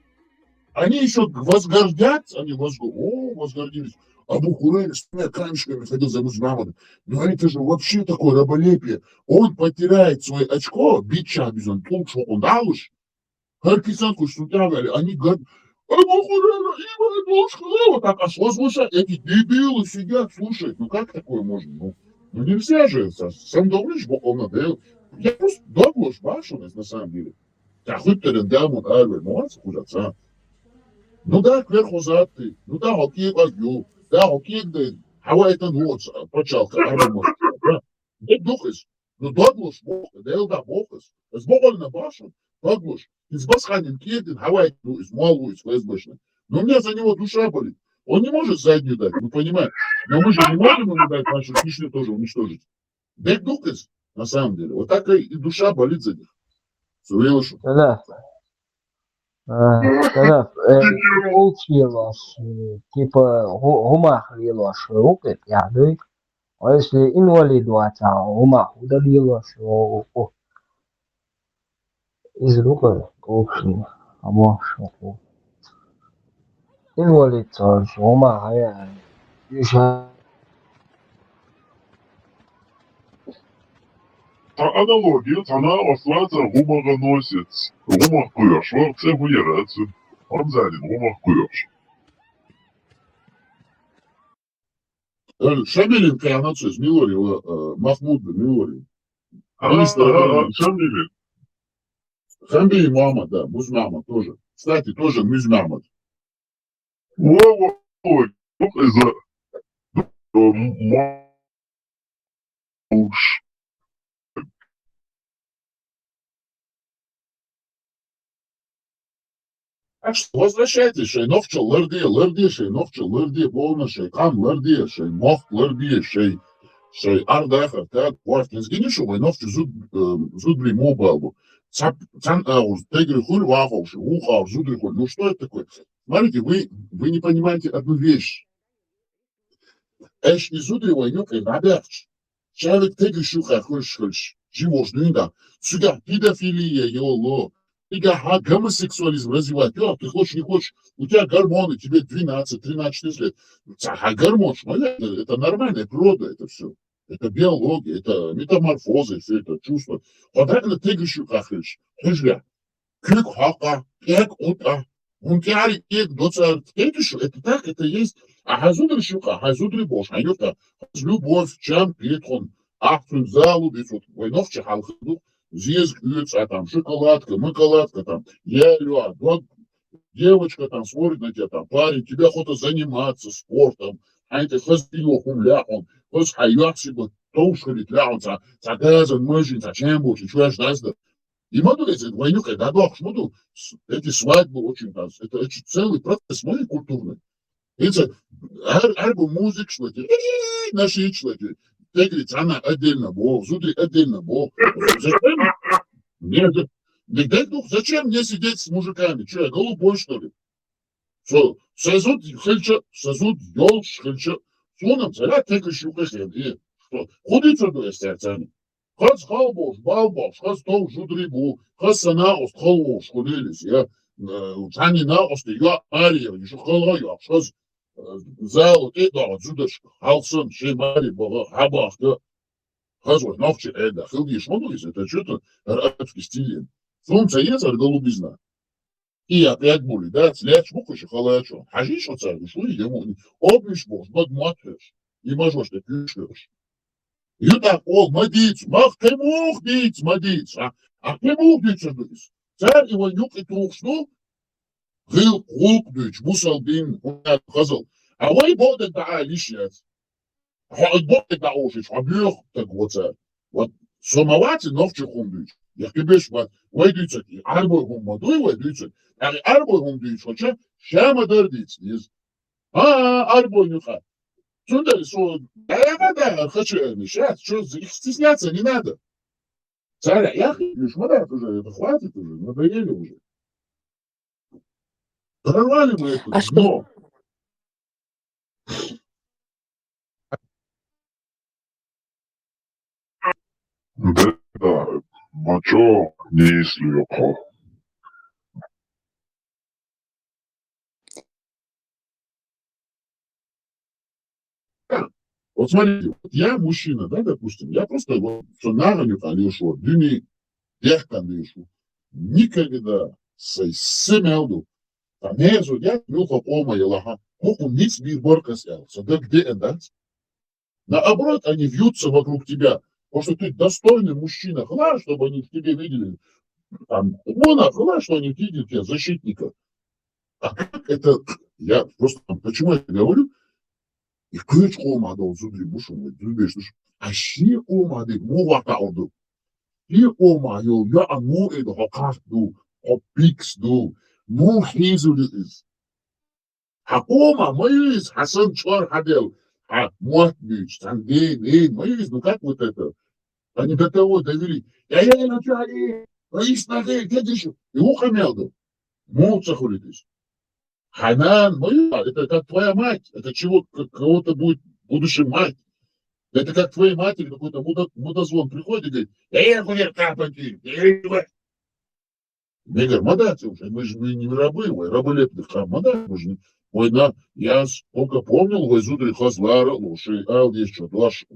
Они еще возгордятся, возгордились. Абу Хурейра с 3 камешками ходил за Музмамадом. Но это же вообще такое раболепие. Он потеряет свое очко, бича bizon, что он далуш. Herkesin kuştuğunu они говорят, Абу Хурейра, вот так, слушай, эти дебилы сидят, слушают. Ну как такое можно? Ну нельзя же, сам думаешь, Бог он надел. Я просто доглашь башенность, на самом деле. Тахутерен дамут арве, молодцы, кужаца. Ну да, кверху заты, ну да, окей, базю, да, окей, да, хавайта ночь, почалка, арве может. Не духас, ну доглаш бог, да елда богас. С богом на башу, доглаш. Из басханин кедин, хавайта, ну, из малу, из ФСБшной. Но у меня за него душа болит. Он не может заднюю дать, вы понимаете. Но мы же не можем ему дать нашу лишнюю тоже уничтожить. Дек духас, на самом деле. Вот так и душа болит за них. Сувелышу. Да, да, получилось, типа, гумах лилось руки, пьяный, а если инвалид, гумах удалилось, из руки, общем, а может, инвалид, гумах, еще Аналогия, она ослаться гумага носит. Гумах куешь, вот все хуераться. Он заден, гумах куешь. Шамилин анацию с Милори, Махмуд Милори. Шамилин. Шамилин мама, да, Музмама тоже. Кстати, тоже Музмама. Во-во-во, из-за муж. Так что возвращайтесь, шейновча лырди, шейновча лырди, полно шейкам лырди, шеймох лырди, шей ардахар, так, квартин сгинешу, войновча зудри мобалбу. Цан тегри хуль ваховши, ухав, зудри хуль. Ну что это такое? Смотрите, вы не понимаете одну вещь. Эш не зудри войнюк и набявч. Человек тегри шуха хульш. Живош нюнда. Сюда педофилия, йоло. Ты гомосексуализм развивать. Ты хочешь, не хочешь, у тебя гормоны, тебе 12, 13, 14 лет. А гормон, это нормальная природа, это все. Это биология, это метаморфозы, все это чувство. Однако ты говоришь, как хижля. Кюк хака, кек ута. Ункиари кек доцар. Это так, это есть. А хазудри шука, хазудри бош. А ёпта, любовь, чем петхон. Ахтун залу, бифут. Войновче халхаду. Здесь там шоколадка, маколадка, там, я льва, вот девочка там смотрит на тебя, там, парень, тебе охота заниматься спортом, а это хазбилохум ляхом, хаз хайваксиба, тоушхалит ляхом, загазан мэжин, зачем больше, что я ждать. И моду эти войнюка, да, док, моду эти свадьбы очень, это целый процесс мой культурный. Это альбо музык шлати, наши шлати. Тегрить, она отдельно бог, зудри отдельно бог. Зачем мне сидеть с мужиками? Че, я голубой, что ли? Что, созут елч, хельча. Слоном царя тегрить щукаслен. И что, ходит сюда, если отцами. Хаз халбош, балбош, хаз тол жудрибу, хаз санаост халвош, ходились. Я цани наост, я ария, еще халаю, хаз зал, это отсюда халсон, шеймари, бога, хабахта. Хазва, навчи, эда, хилдиш, модулис, это что-то арабский стиль. Солнце есть, а голубизна. И опять були, да, цляч, мухаши, халачо. Хажиш, вот царь, ушли, ему, обниш бож, подматываешь, и мажешь, ты пишешь. И так, ол, мадиц, мах, ты мух диц, мадиц, а ты мух диц, царь его нюк и трухшну, гил, кулк, дыч, мусал, бин, хазал. А вы боды, да, лишняц. Боды, да, ушиш, а бьёх, так вот, царь. Вот, сомавати, новче хумдыч. Я тебе шпат, вайдыцак, и арбой хумадуй, вайдыцак. А арбой хумдыч, хоча, шама дардиц, низ. Арбой нюха. Сюда, да, хочу, сейчас, что, их стесняться не надо. Царя, я шмадат уже, это хватит уже, надоели уже. Прорвали мы это А что? дно. Да, мочо не слепо. Вот смотрите, вот я мужчина, да, допустим, я просто вот нараню калишу, дюни, дех калишу, никогда семелду, а мезу, я нюха ома елаха, муху ниц бирборка сел, садак где эдать. Наоборот, они вьются вокруг тебя, Потому что ты достойный мужчина, хла, чтобы они в тебе видели, там, вон, хла, что они видели тебя, защитника. А как это, я просто, почему я это говорю? И ключ olmadı zubri buşum, zubri aşı olmadı, mu vaka oldu. Bir olmadı, ya mu edo hakardu, hopixdu, mu hizuriz. Hakoma, mayıs, Hasan Çor Hadel, Муатбич, там, Моис, ну как вот это? Они до того довели. Я начали, Моис, где ты еще? И ухо мелду. Молча хулитесь. Ханан, моя, это как твоя мать. Это чего, кого-то будет будущая мать. Это как твоей матери какой-то мудозвон приходит и говорит, я хуя капати, Негр, мадать уже, мы же не рабы, рабы лепных хам, мадать, мы же не... Война, я сколько помнил, войзудри хазлара, лоши, ал, есть что, лаш,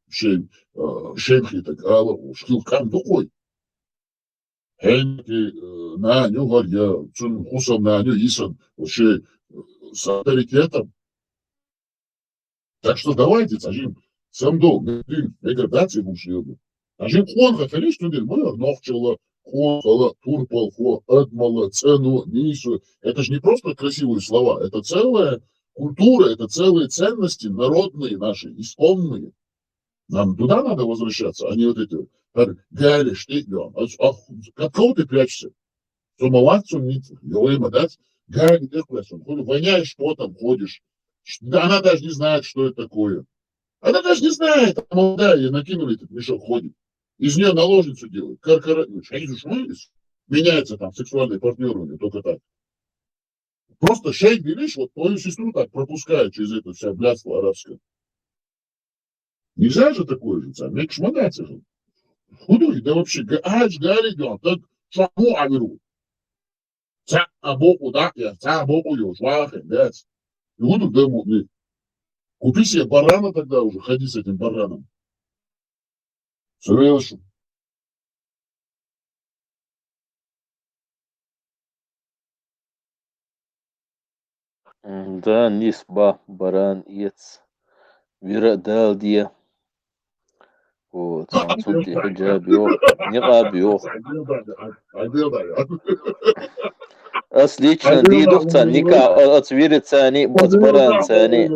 шемхи, так, ал, шкил кам духой. Хенки, на ню, говоря, цун хусам на ню, исан, вообще, с авторитетом. Так что давайте, сажим, сам дол, деградации мушли. Сажим хонха, фелиш, тудин, мы ногчела, хонхала, турпал, хо, адмала, цену, нису. Это же не просто красивые слова, это целая культура, это целые ценности народные наши, исконные. Нам туда надо возвращаться, а не вот эти, галя, штыгла. От кого ты прячешься? Сумалацу, говорим, да? Галя, ты прячешься, воняешь потом, ходишь. Она даже не знает, что это такое. Она даже не знает, да, ей накинули этот мешок, ходит. Из нее наложницу делают. Меняется там сексуальный партнер у нее, только так. Просто шейх Белиш, вот твою сестру так пропускает через это вся блядство арабское. Нельзя же такое же, сам, мек шмагаться же. Худой, да вообще, гали, так, шаму аверу. Ца абоку, да, я, ца абоку, ё, жвахи, блядь. И буду, да, купи себе барана тогда уже, ходи с этим бараном. Срежу. Да, нисба, баран, ец, вирадал дия. Вот, мансуби, хиджаб, ёх, нигаб, ёх. Отлично, дидух цанника, отсвирит цани, отсбаран цани.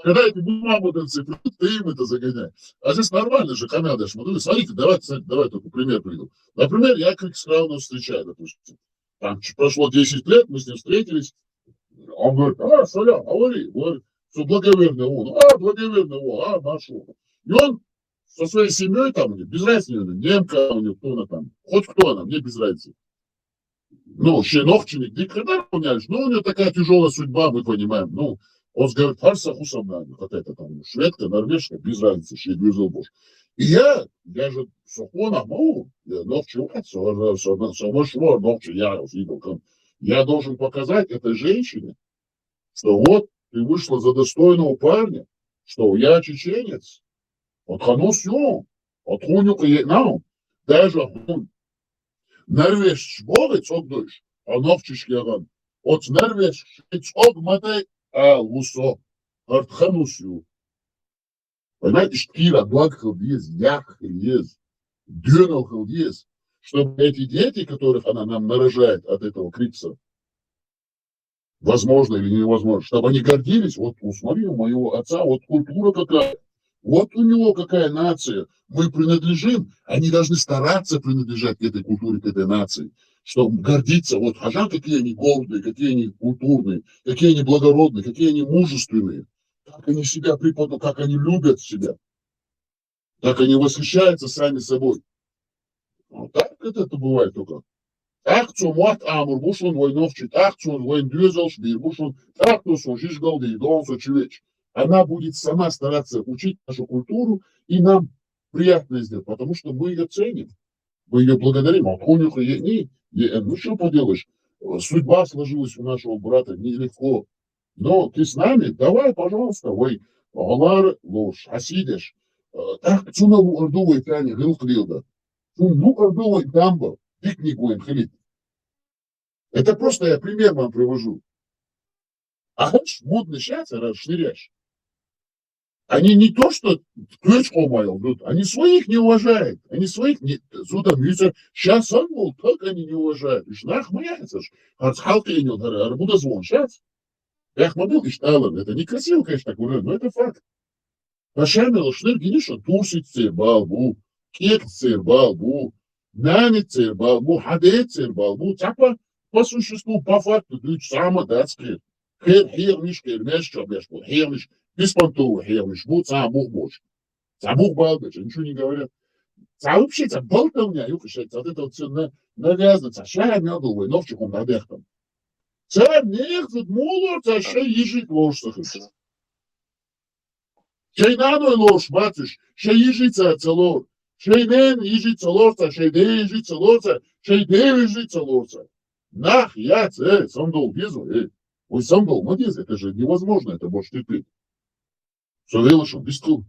Когда эти бумагодовцы придут, ты им это загоняй. А здесь нормально же, Канада, смотрите, смотрите, давай только пример приведу. Например, я Криксрауна встречаю, допустим. Там прошло 10 лет, мы с ним встретились. Он говорит, салям, говори, что благоверный он, благоверный он, нашел. И он со своей семьей там, без разницы, немка у него, кто она там, хоть кто она, мне без разницы. Ну, щеновченик, никогда понимаешь, ну, у него такая тяжелая судьба, мы понимаем, ну, он говорит, фарса хусамнами, какая-то там шведка, норвежка, без разницы, шведбюзелбуш. И я же сохона, я должен показать этой женщине, что вот ты вышла за достойного парня, что я чеченец, от ханусю, от хунюка, даже Норвеж бога цогдойш, а новчиш яган. От Норвеж цог матай, лусо, от ханусю. Понимаете, штира, благхал есть, яхал есть, дюнахал есть, чтобы эти дети, которых она нам нарожает от этого крикса, возможно или невозможно, чтобы они гордились, вот, смотри, у моего отца, вот культура какая. Вот у него какая нация. Мы принадлежим, они должны стараться принадлежать к этой культуре, к этой нации, чтобы гордиться. Вот хажан, какие они гордые, какие они культурные, какие они благородные, какие они мужественные, как они себя преподносят, как они любят себя, как они восхищаются сами собой. Вот так это бывает только. Акцию мат амур бушун войновчит, акцию войн дюзелш бир бушун, акцию сожиж голды, дон сочевеч. Она будет сама стараться учить нашу культуру, и нам приятно сделать, потому что мы ее ценим, мы ее благодарим. Ну что поделаешь, судьба сложилась у нашего брата нелегко, но ты с нами, давай, пожалуйста, ой, галар, ложь, асидеш, так, цунаву ордувай тяне, гылклилда, ну ордувай дамба, пикникуем хлеб. Это просто я пример вам привожу. А хочешь модный сейчас расширяешь. Они не то, что они своих не уважают. Они своих не... Сейчас он, мол, как они не уважают. Ишнах маяется. Арбуда звон. Сейчас. Был Ишталан. Это некрасиво, конечно, так говорю, но это факт. Пашамил Шныр Гениша Турсит Цербалбу, Кек Цербалбу, Нанит Цербалбу, Хадет Цербалбу. Тяпа по существу, по факту, ты сама датская. Херниш, кермеш, чабешку, херниш. Беспонтово херниш, вот самух бош. Самух балбеш, ничего не говорят. А вообще, это болтовня, юхашается, вот это вот все навязано, ша мёдовый, новчиком надехтом. Царь нехзет, молодца, ша ежит ложсах. Шейнаной ложь, батюш, ша ежица целор. Шейнен ежица лорца, шейде ежица лорца, шейде ежица лорца. Нах, я, самдол, безу, ой, самдол, молодец, это же невозможно, это можешь терпеть. Все велошо, без тру.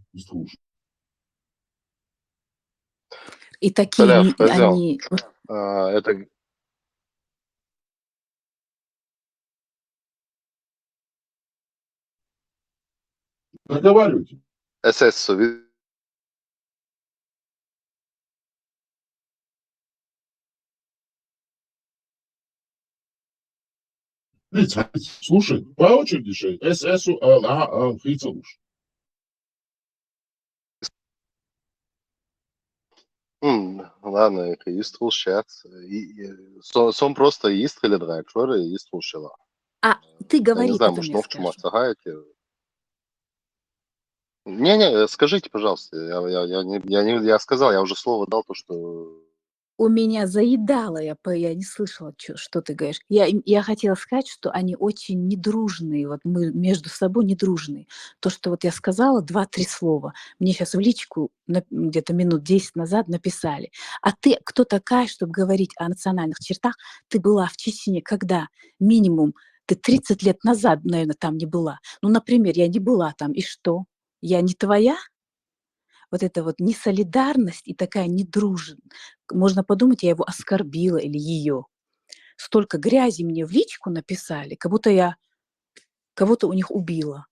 И такие Саляв, козел. они... Это Договаривайте. СС Слушай, по очереди шей. ССу, Хицелуш. Ладно, ik iestul šāds. Som просто iestkali drāk šore iestul šela. А ты Я не говори, знаю, потом может, я ногчу скажу. отсагаете. Не, скажите, пожалуйста. Я сказал, я уже слово дал, то, что... У меня заедало, я не слышала, что ты говоришь. Я хотела сказать, что они очень недружные, вот мы между собой недружные. То, что вот я сказала, 2-3 слова, мне сейчас в личку где-то минут 10 назад написали. А ты кто такая, чтобы говорить о национальных чертах? Ты была в Чечне когда? Минимум, ты 30 лет назад, наверное, там не была. Ну, например, я не была там, и что? Я не твоя? Вот это вот несолидарность и такая недружность. Можно подумать, я его оскорбила или ее. Столько грязи мне в личку написали, как будто я кого-то у них убила.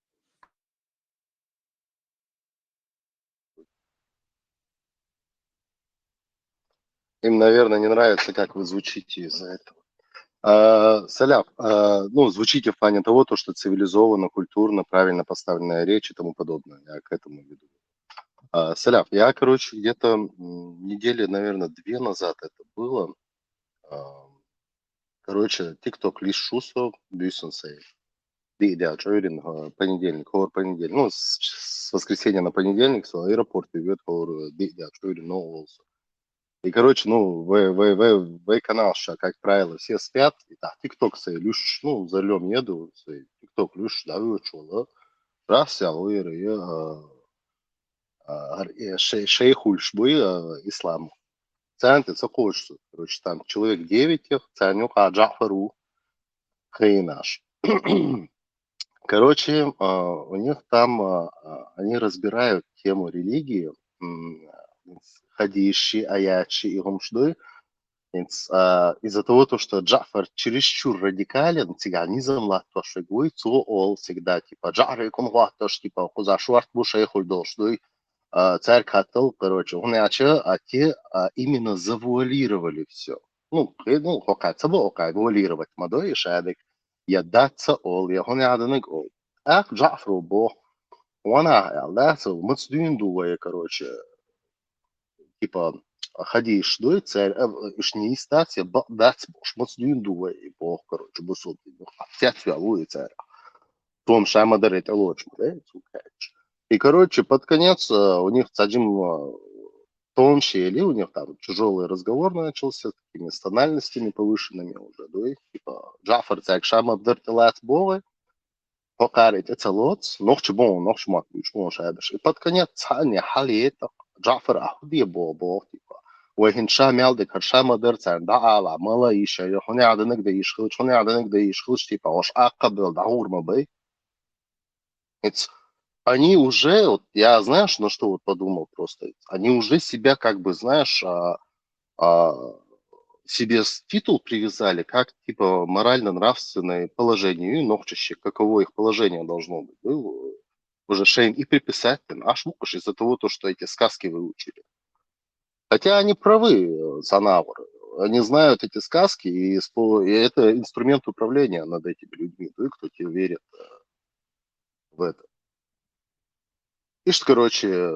Им, наверное, не нравится, как вы звучите из-за этого. Саляв, ну, звучите в плане того, то, что цивилизованно, культурно, правильно поставленная речь и тому подобное. Я к этому веду. Саляв, я, короче, где-то недели, наверное, 2 назад это было. Короче, TikTok лишь шусо, бюсенсей. Да, понедельник, понедельник. Ну, с воскресенья на понедельник, с аэропорта идет и, короче, ну, в канал, как правило, все спят. И так, TikTok сей, люш, ну, за рулем еду, TikTok люш, да, вычула. Раз, я шейхуль шбы ислам. Центр цокольши. Короче, там человек 9, ценю, Джафару, Хейнаш. Короче, у них там, они разбирают тему религии, хадиши, аячи и гумшды. Из-за того, что Джафар чересчур радикален, циганизм латошегуй, цуол всегда, типа, Джафар икон латош, типа, хузашуарт бушейхуль долждуй, царь Катал, короче, он а те именно завуалировали все. Ну, хокаться было, завуалировать мадой и шадик. يدعتها all يهوني على نقول أك جعفر بو وانا لاتو متصدين دوية короче типа ходишь дуй царь иш не истать я дать бош мتصدين دوية и бог короче бусут опять свялует царь том шама дарит лоч и короче под конец у них садим тоншели, у них там тяжелый разговор начался с такими тональностями повышенными уже, да, типа Джафар царь шама дарит лац бовы فقارئ اتصالات نقش بون نقش ما تبيش بون شادش البودكانيات تسألني حالية جعفر أحدي بابا وهن شام يالدك هرشام درت عن دعا عملا يشا يخوني عدنك دا يشخلش هوني عدنك دا يشخلش типа وش أقبل دعور ما بي они уже, вот я знаешь, на что вот подумал просто, они уже себя как бы, знаешь, себе титул привязали, как типа морально-нравственное положение, и ногчище, каково их положение должно быть. уже Шейн и приписать, аж мукаш из-за того, что эти сказки выучили. Хотя они правы, Санаур. Они знают эти сказки, и это инструмент управления над этими людьми. Ну и кто тебе верит в это. Ишь, короче,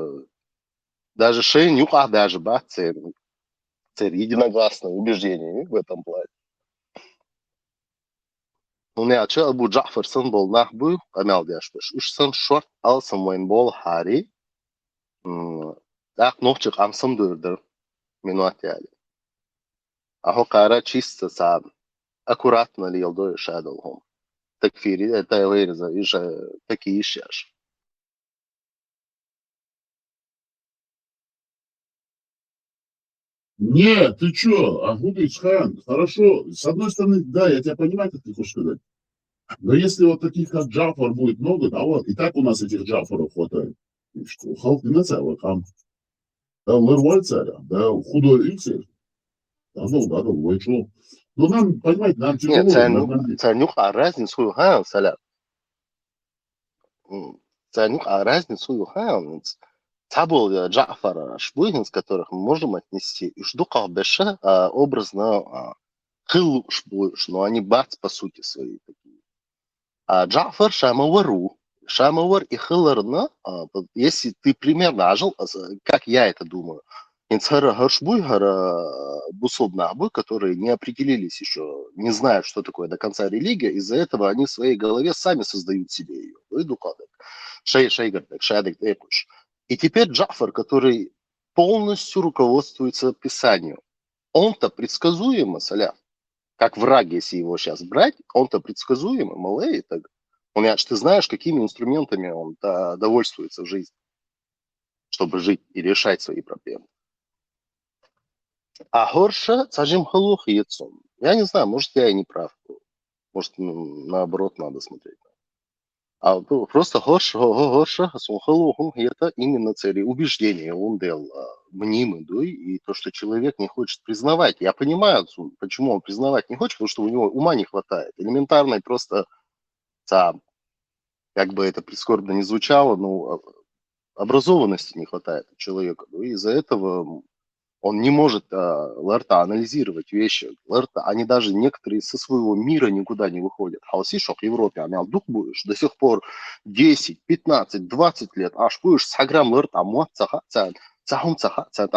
даже Шейн, даже цель единогласное убеждение в этом плане. Uneacha Abu Ja'far sen bol nahbu amel dashbish. Ushsan short alsam wain bol hari. Dak nochchik amsam durdur minuat yani. Aho qara чисто сам аккуратно ли елдой шадалхом. Такфири это выреза и же такие ищешь. Нет, ты чё, Ахмед Ицхан, хорошо, с одной стороны, да, я тебя понимаю, как ты хочешь сказать, но если вот таких, как Джафар, будет много, да вот, и так у нас этих Джафаров хватает, и что, халк не нацелок, да, лырваль царя, да, худой ильцер, да, вышел. Ну, нам, понимаете, нам Нет, тяжело, царнюх, а разницу, салят. Царнюх, а разницу, Табул Джафара, шбуйн, с которых мы можем отнести, и жду калбеша образно хылу шбуйш, но они бац по сути своей такие. А Джафар шамавару, шамавар и хыларна, если ты примерно ажил, как я это думаю, инцара харшбуй, хара бусобнахбуй, которые не определились еще, не знают, что такое до конца религия, из-за этого они в своей голове сами создают себе ее. Иду кадек. Шейгардек, шадек экуш. И теперь Джафар, который полностью руководствуется Писанием, он-то предсказуемо, Саля, как враг, если его сейчас брать, он-то предсказуемо, малей, так. Ты знаешь, какими инструментами он довольствуется в жизни, чтобы жить и решать свои проблемы. А горше, цажим халух яйцом. Я не знаю, может, я и не прав. Может, наоборот, надо смотреть. А просто горше, халухом, это именно цели убеждения, он дел мнимый, да, и то, что человек не хочет признавать. Я понимаю, почему он признавать не хочет, потому что у него ума не хватает. Элементарной просто, как бы это прискорбно не звучало, но образованности не хватает человека. Да, и из-за этого он не может ларта анализировать вещи. Ларта, они даже некоторые со своего мира никуда не выходят. Халсишок в Европе, а дух будешь до сих пор 10, 15, 20 лет, аж будешь с аграм ларта, а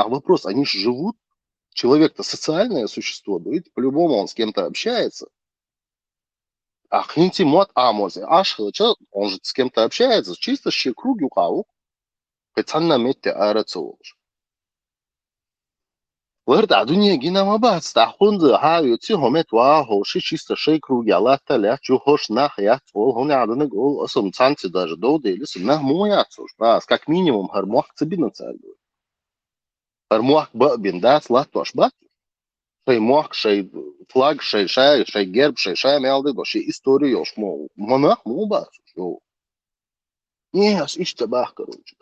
вопрос, они же живут, человек-то социальное существо, да, и по-любому он с кем-то общается. А хинти мот амозе, он же с кем-то общается, чисто ще круг юкау, пецанна метте арацовыш. ورد دنیا گینا ما بعد استخوند ها یوتی همت و هوشی چیست شی کرو گلا تله جو هوش نخیات و هونی عدن گول اسم цанти даже до делис на мояцуш бас как минимум хармох цибина царю хармох бин да слатош ба шей мох шей флаг шей герб шей мелды го шей историю yoш мо монах му бас не иште бах короче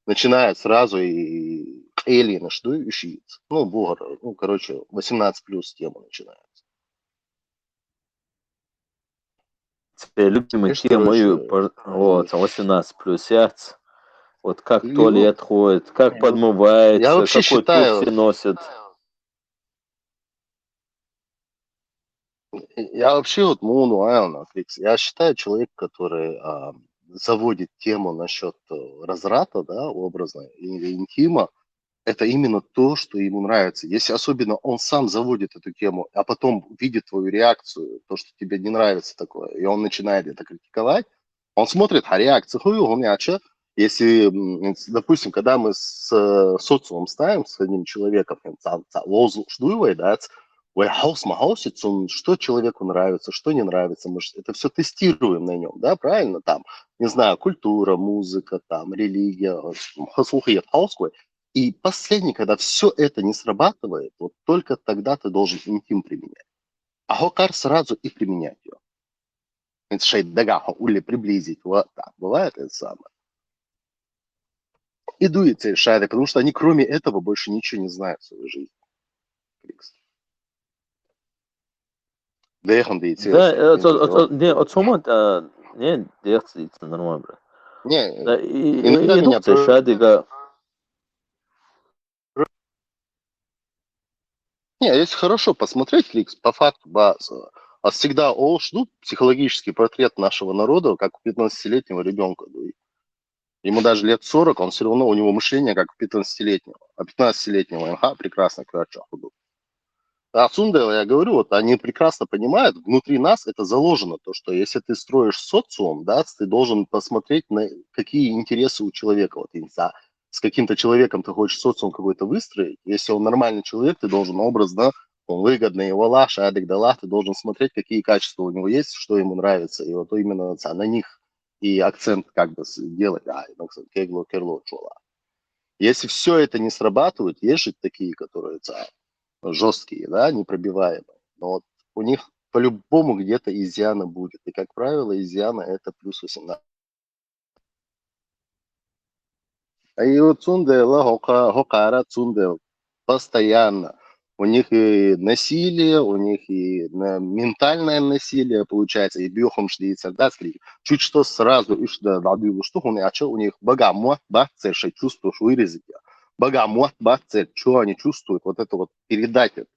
начинает сразу и Эллина, что и учиться. Ну, Богор, короче, 18 плюс тема начинается. Любимой темой, вот, 18 плюс яц. Вот как в туалет ходит, как подмывается, я вообще какой считаю, туфли носит. Я вообще вот я считаю человек, который заводит тему насчет разврата, да, образно, или интима, это именно то, что ему нравится. Если особенно он сам заводит эту тему, а потом видит твою реакцию, то, что тебе не нравится такое, и он начинает это критиковать, он смотрит, а реакция, если, допустим, когда мы с социумом ставим, с одним человеком, что человеку нравится, что не нравится, мы это все тестируем на нем, да, правильно, там, не знаю, культура, музыка, там, религия, и последний, когда все это не срабатывает, вот только тогда ты должен интим применять. А хокар сразу и применять ее. Это шейдага, или приблизить, вот так, бывает это самое. И дуется шайды, потому что они кроме этого больше ничего не знают в своей жизни. Да, не, от сома, не, дерцы, нормально, брат. Не, Да, иногда меня индукция шадига. Не, если хорошо посмотреть, Фликс, по факту, всегда ждут психологический портрет нашего народа, как у 15-летнего ребенка. Ему даже лет 40, он все равно, у него мышление как у 15-летнего. А 15-летнего МХ прекрасно кратчах идут. А Цундела, я говорю, вот они прекрасно понимают, внутри нас это заложено, то, что если ты строишь социум, да, ты должен посмотреть, на какие интересы у человека. Вот, с каким-то человеком ты хочешь социум какой-то выстроить, если он нормальный человек, ты должен образно, он выгодный, его лаша, адик дала, ты должен смотреть, какие качества у него есть, что ему нравится, и вот именно на них и акцент как бы делать. Кегло, керло, чола. Если все это не срабатывает, есть же такие, которые жесткие, да, непробиваемые. Но вот у них по-любому где-то изъяна будет. И, как правило, изъяна это плюс 18. А и вот Цундела, Хокара Цундел постоянно. У них и насилие, у них и ментальное насилие получается, и биохомшли, и цердацкли. Чуть что сразу, и что дадую, что у них богамот, бакцер, чувствуешь, вырезать. Богамот, бакцер, что они чувствуют, вот это вот передать это.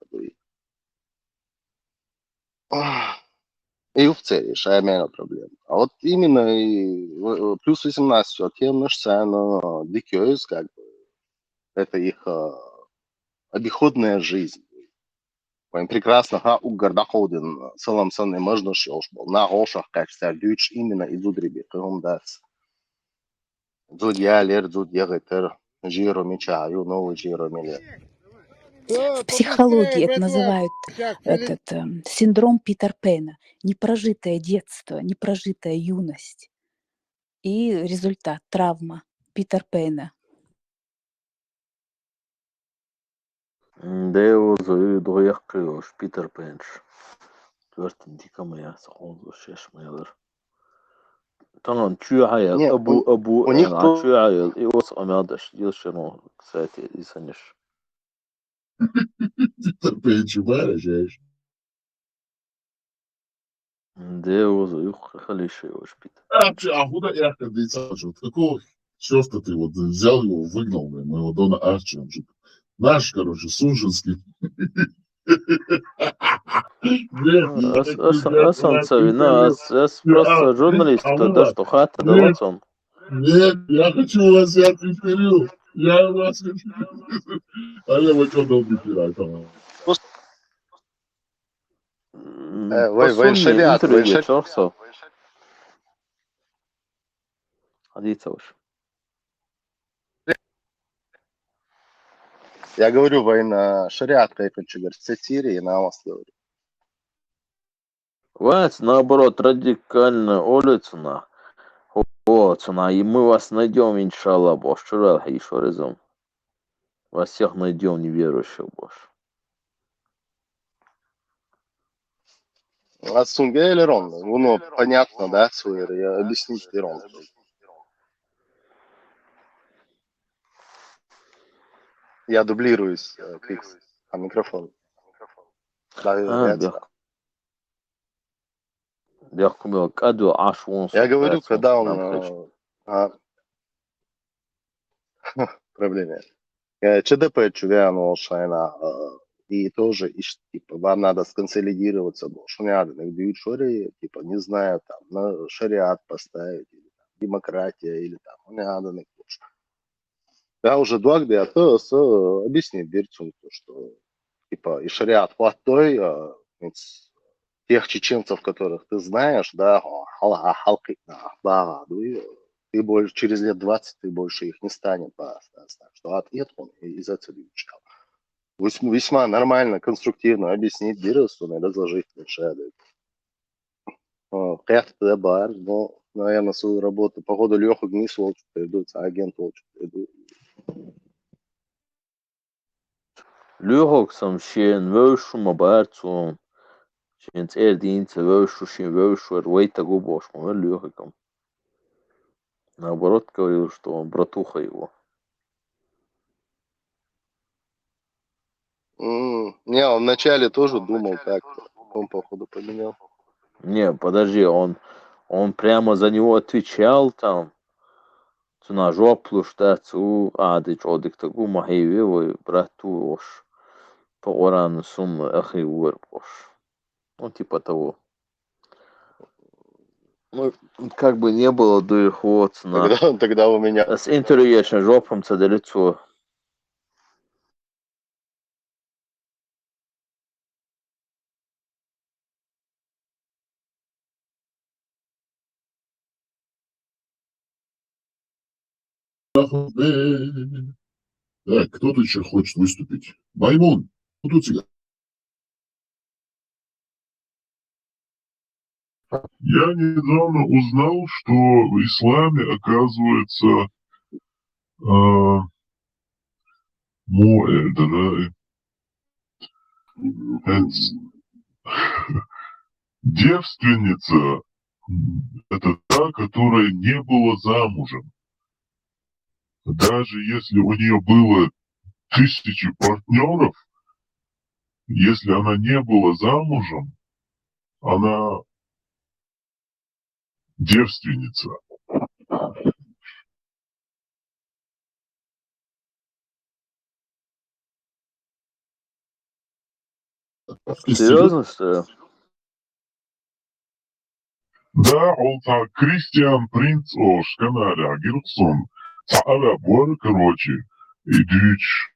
И в цели решаемая проблема. А вот именно плюс 18, вот тем на дикёйс, как бы, это их обиходная жизнь. Им прекрасно, угордаходен, целом санный можно шелш был, на ошах, как сердюч, именно идут ребята, он даст. Зудья, лер, зудья, гетер, жиро мечаю, новый жиро меле. В психологии это называют синдром Питер Пэна. Непрожитое детство, непрожитая юность. И результат – травма Питер Пэна. Деузу дояққиош Питер Пенш. Төртін дикамая сахонзу шешмайлар. Танган чуяя Не, абу у них чуяя и ос амядаш дилшено, кстати, и саниш. Питер Пейдж, баражаешь. Деузу юх халишиош Питер. А куда я ходить? Вот какого черта ты вот взял его, выгнал, моего Дона Арчи, он же наш, короче, Сужинский. Асанцевина, просто журналист, да что хата да лацон. Нет, я хочу вас, я преферю. Я вас хочу. А я вот что добрый пират. Военшариат, интервью чорсо. Адицауш. Я говорю, шариат, как Сирии, на вас говорю. Вась, наоборот, радикально улицына. Вот, и мы вас найдем, иншаллах, бош. Чурал еще разом. Вас всех найдем, неверующих, бош. А Сунге или Рон? Ну, понятно, да, свой, я объяснить Рон. Я дублируюсь, Крикс, а микрофон. Я говорю, когда он... проблеме. ЧДП чувяну шайна и тоже типа вам надо сконсолидироваться, что не надо на шоре, типа не знаю там на шариат поставить или там, демократия или там не надо на куш. Я уже дважды а то объяснить берцу, что типа и шариат хватой тех чеченцев, которых ты знаешь, да, халки, ты больше через лет 20 ты больше их не станет, что ответ он из этого учал. Весьма нормально, конструктивно объяснить вирусу, разложить шады. Как-то бар, но, наверное, свою работу. Походу, Леху Гнис волчу придут, а агент волчу придут. Лехок сам шен вöшу мабарцу. Шен цердинце вöшу рвейта губош. Лехоком. Наоборот, говорил, что он братуха его. Не, он вначале тоже думал как-то. Он, походу, поменял. Не, подожди, он прямо за него отвечал там. цуна жоплуш, да, цу ади чодик тагу махиви, ой, брату ош. По орану сумма ахи уерпош. Ну, типа того. Ну, как бы не было до их вот на... Тогда у меня... С интерьешн жопом цадалицо. Так, кто-то еще хочет выступить. Маймун, тут у тебя. Я недавно узнал, что в исламе, оказывается, девственница – это та, которая не была замужем. Даже если у нее было 1000 партнеров, если она не была замужем, она девственница. Серьезно, что ли? Да, он так, Кристиан Принц Ош, Канада, Герцон, Арабор, короче, и дичь.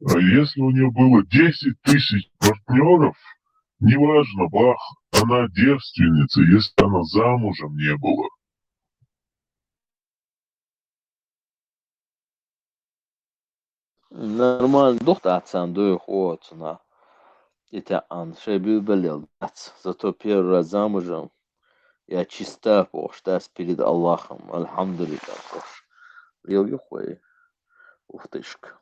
А если у нее было 10 000 партнеров, неважно, бах, она девственница, если она замужем не была. Нормально. Доктор отцам до их вот на. Это он шебил болел. Зато первый раз замужем. Я чиста, поштас перед Аллахом. Альхамдулилля. Рил юхуй. Уфтышка.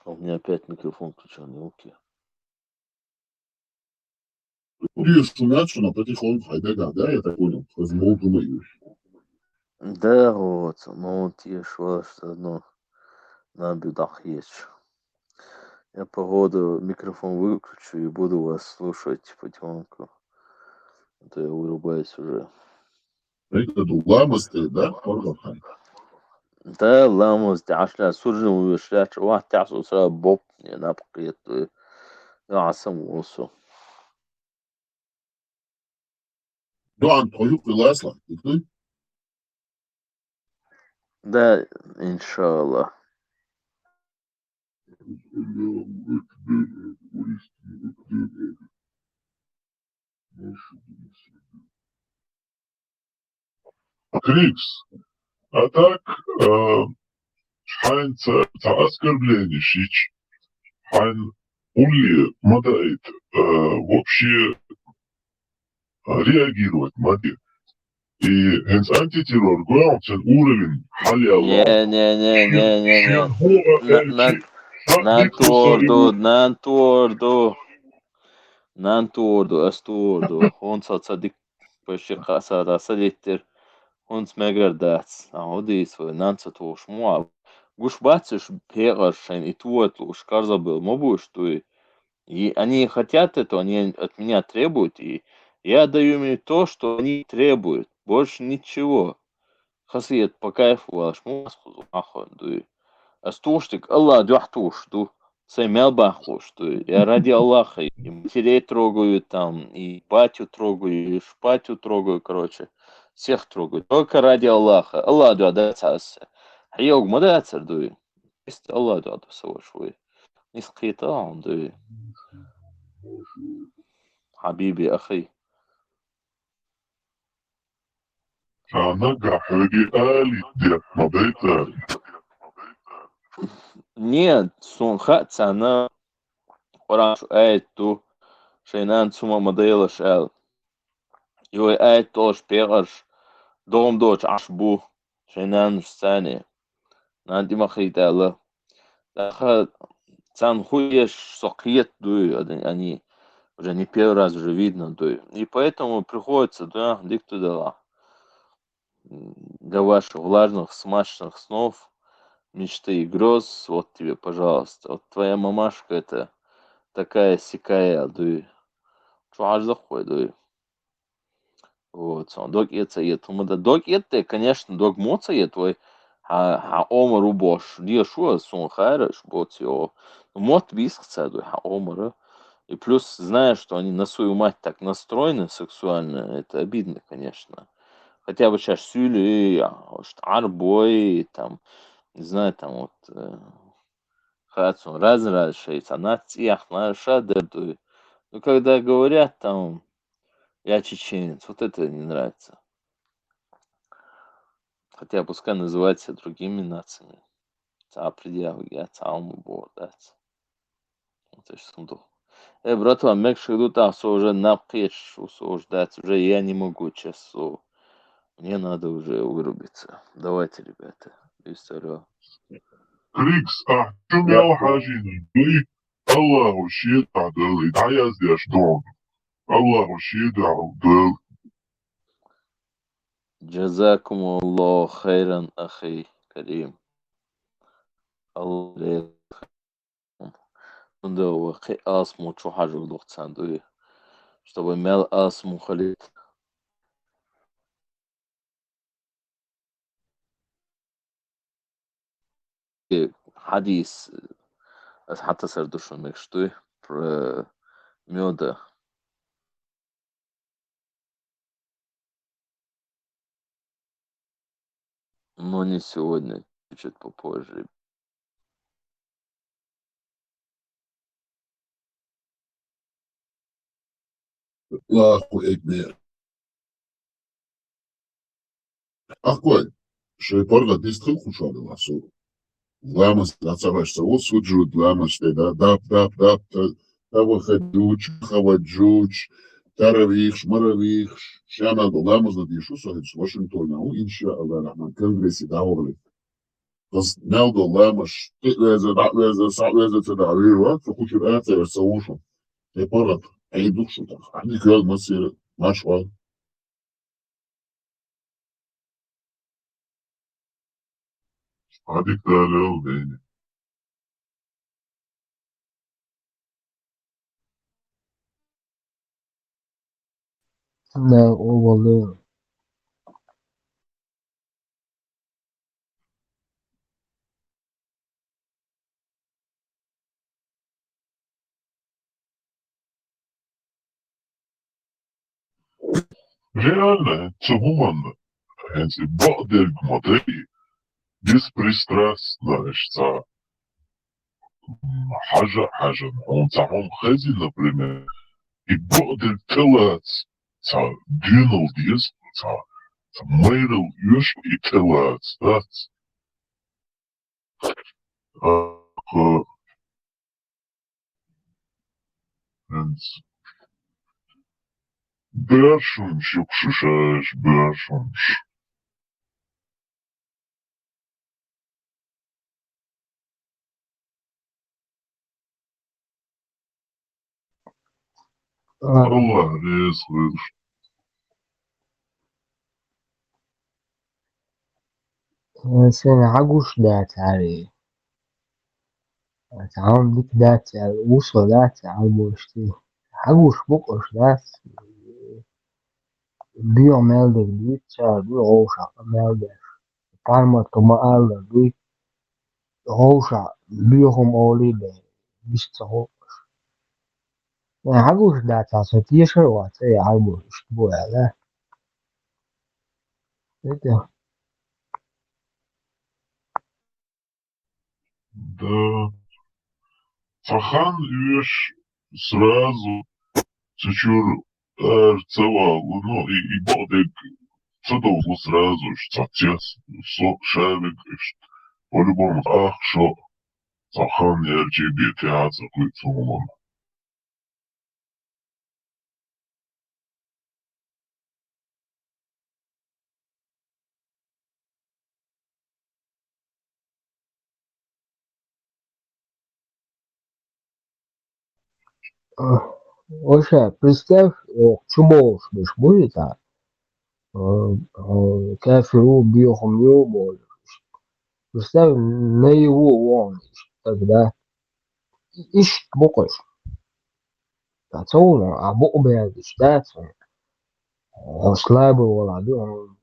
У меня опять микрофон включен, елки. Если начал, но потихоньку, да, я так понял, возьму, думаю. Да, вот, ну вот еще что одно на бедах есть. Я походу микрофон выключу и буду вас слушать потихоньку. А то я вырубаюсь уже. Это ламасты, да? Да, ламус, عشان سرنا ويشلات واحد تعسو سرا بوب نبقيت عصم وصو. Doğan toyuk yılasla. Да, иншаллах. Крикс. А так, حين оскорбление шич, حين ули мадает, вообще реагировать мади. И hens антитеррор гоял уровень халяла. Нанторду, асторду, хонца цадик пеши хасада садиттер, хонц мегардats, аудис вы нанцатуш муа. Гуш бациш пегашен и туатлуш карзабыл мобуш туй. И они хотят это, они от меня требуют, и я даю им то, что они требуют, больше ничего. Хасиет по кайфу, аш муасху аху, дуй. Астуштик, Аллах, дюахтуш, ду. Сэмял бахуш, дуй. Я ради Аллаха, и матерей трогаю там, и батю трогаю, и шпатю трогаю, короче. Всех трогаю, только ради Аллаха. Аллах, дюадацаса. Хайог, мадацар, дуй. Есть Аллах, дюадаса, швы. Нисқита, дуй. حبيبي أخي. Она гахаги алите, мабейта. Нет, сунха цана оранж айту шейнан сума модела шел. Йой айту шпегаш дом доч ашбу шейнан сани. Нанти махитала. Даха Цанхуеш сокет дуй, они уже не первый раз уже видно дуй. И поэтому приходится, да, диктудала. Для ваших влажных, смачных снов, мечты и грез, вот тебе, пожалуйста. Вот твоя мамашка это такая сякая, дуй. Чуаж захуй, дуй. Вот, дог это мы да дог это, конечно, дог моца е твой, омар убош, dia шуа сон хайраш, вот его, мот биск цеду, омара. И плюс, зная, что они на свою мать так настроены сексуально, это обидно, конечно. Хотя бы сейчас сюли, арбой, там, не знаю, там вот, хацун, разрешается, на цех, на шадету. Ну, когда говорят там, я чеченец, вот это не нравится. Хотя пускай называют себя другими нациями. Я дать. Это ж сундук. Братва, мек шиду уже напкеш усуждать. Уже я не могу, честно. Мне надо уже вырубиться. Давайте, ребята, историю. Крикс, чумел хажин, дуй, Аллаху щит адал, и таяз деш дом. Аллаху щит адал. جزاكم الله خيرا أخي كريم. الله да وقي اسمو شو حاجة وقت ساندوي чтобы мел اسمو خليت حديث حتى سردوشن мечтой про меда, но не сегодня, чуть попозже. Аллаху экбер. Акой, шейпорга дистхил хушады ласу. Ламас нацавашца, вот суджуд ламас, да, дап, тавахадуч, хаваджуч, таравих, маравих, шамаду ламас над Иисуса, в Вашингтоне, инша Аллах Рахман, конгрессе даурли. Because now the lammas, there's a to the river, for which you answer a solution. They put up a duction. I think you must see it much well. I think that little baby. Да, овалы. Реально, это гуманно. Если бадер гмадери, беспристрастно, что حاجة он تعهم خزي, например, и бадер телец, дюнал диес, мейрл юш и телец, да, Bēršuņš, jukšušais bēršuņš. Allah резкий. Sen عجوش دات عليه. تعاون ديك دات وصل دات عالبوشتي. عجوش بقش دات. Bio melder dit, du rosa melder. Palma toma alda, du rosa, biogum olie de. Bist zo. عجوش دات عصا تيشر واتي عالبوش بويا لا. Это Да. Цахан веш сразу чучур целал, ну и бодек цедовлу сразу, что отец, шевик, по-любому, ах, шо, Цахан LGBT, а, закрыть Вообще, представь, чумол будет, кафиру бьехом не. Представь, на его он тогда ищет бокош. Тацоуна, а бокбе штатся. Слабый володы, он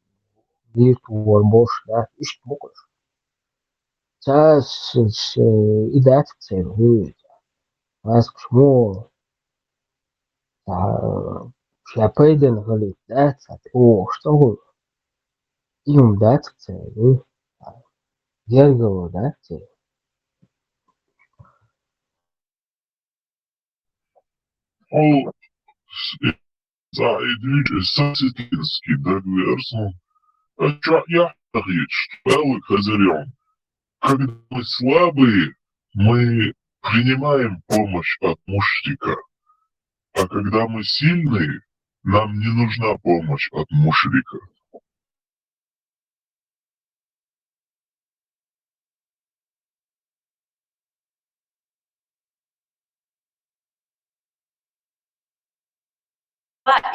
вид ворбош, да, ищет бокош. Сейчас идет цель, видите. Аз почему шапейден говорит, да, что вы им дать цель, Дергало, да, цель. О, Zaidüce Сосетинский договор. Я что Хазарем. Когда мы слабые, мы принимаем помощь от мушрика. А когда мы сильные, нам не нужна помощь от мушрика.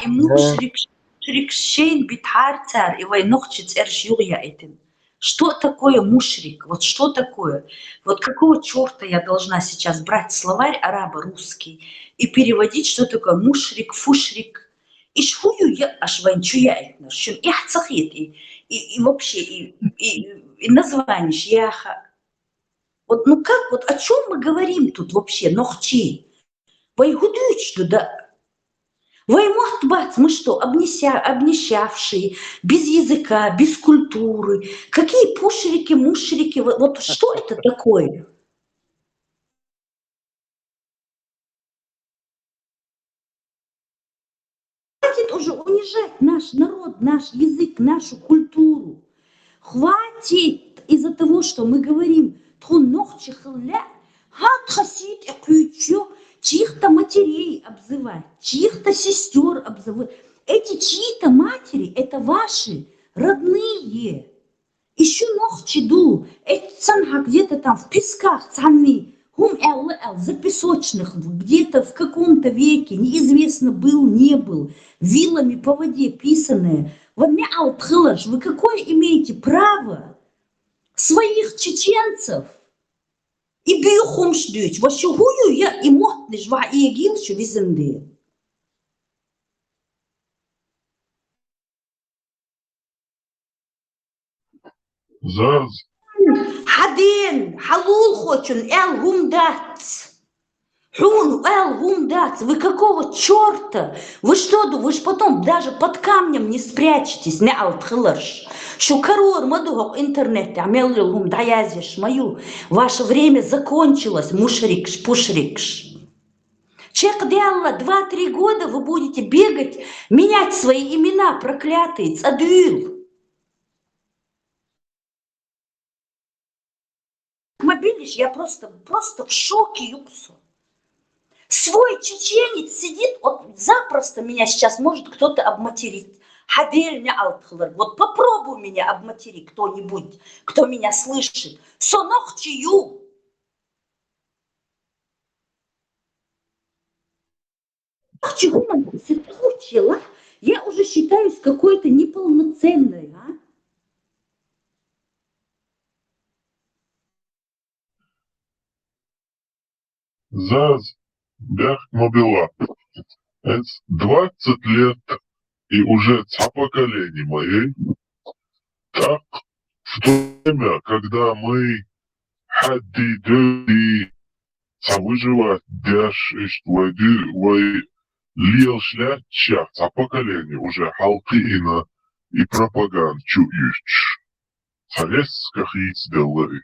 И мушрик шейн битхарцар, и войнохчиц эршюя этим. Что такое мушрик? Вот что такое? Вот какого черта я должна сейчас брать словарь араба-русский и переводить, что такое мушрик, фушрик? И шхую я ашванчуя этно, шум их цахит, и вообще, и название яха. Вот ну как, вот о чем мы говорим тут вообще, нохчи? Вайгудуч туда. Ваймохтбац, мы что, обнищавшие, без языка, без культуры? Какие пушрики, мушрики? Вот что это такое? Хватит уже унижать наш народ, наш язык, нашу культуру. Хватит из-за того, что мы говорим чьих-то матерей обзывать, чьих-то сестер обзывать. Эти чьи-то матери – это ваши родные. Еще нохчиду, эти где-то там в песках, цаны, за песочных, где-то в каком-то веке, неизвестно был, не был, вилами по воде писанные. Вы какое имеете право своих чеченцев и бьюхом ждуть? Вашугую я и мотный жва и егил, что визенды. Заз. Хадин, халул хочун, эл гумдац. Хун, эл гумдац. Вы какого черта? Вы что, вы ж потом даже под камнем не спрячетесь, не алтхларш. Что корор мадугок интернете, амелли гумдаязиш мою. Ваше время закончилось, мушрикш, пушрикш. Чек делала 2-3 года вы будете бегать, менять свои имена, проклятые, цадюл. Мобилиш, я просто в шоке, юксу. Свой чеченец сидит, вот запросто меня сейчас может кто-то обматерить. Хадель меня алтхлар. Вот попробуй меня обматерить кто-нибудь, кто меня слышит. Сонох чию. Я уже считаюсь какой-то неполноценной, а? Заз. Бях мобила. Это 20 лет и уже ца поколений моей. Так, в то время, когда мы хадди выживать дяш вой лил шляча ца поколение уже халкина и пропаганд чуешь. Советских яиц делали.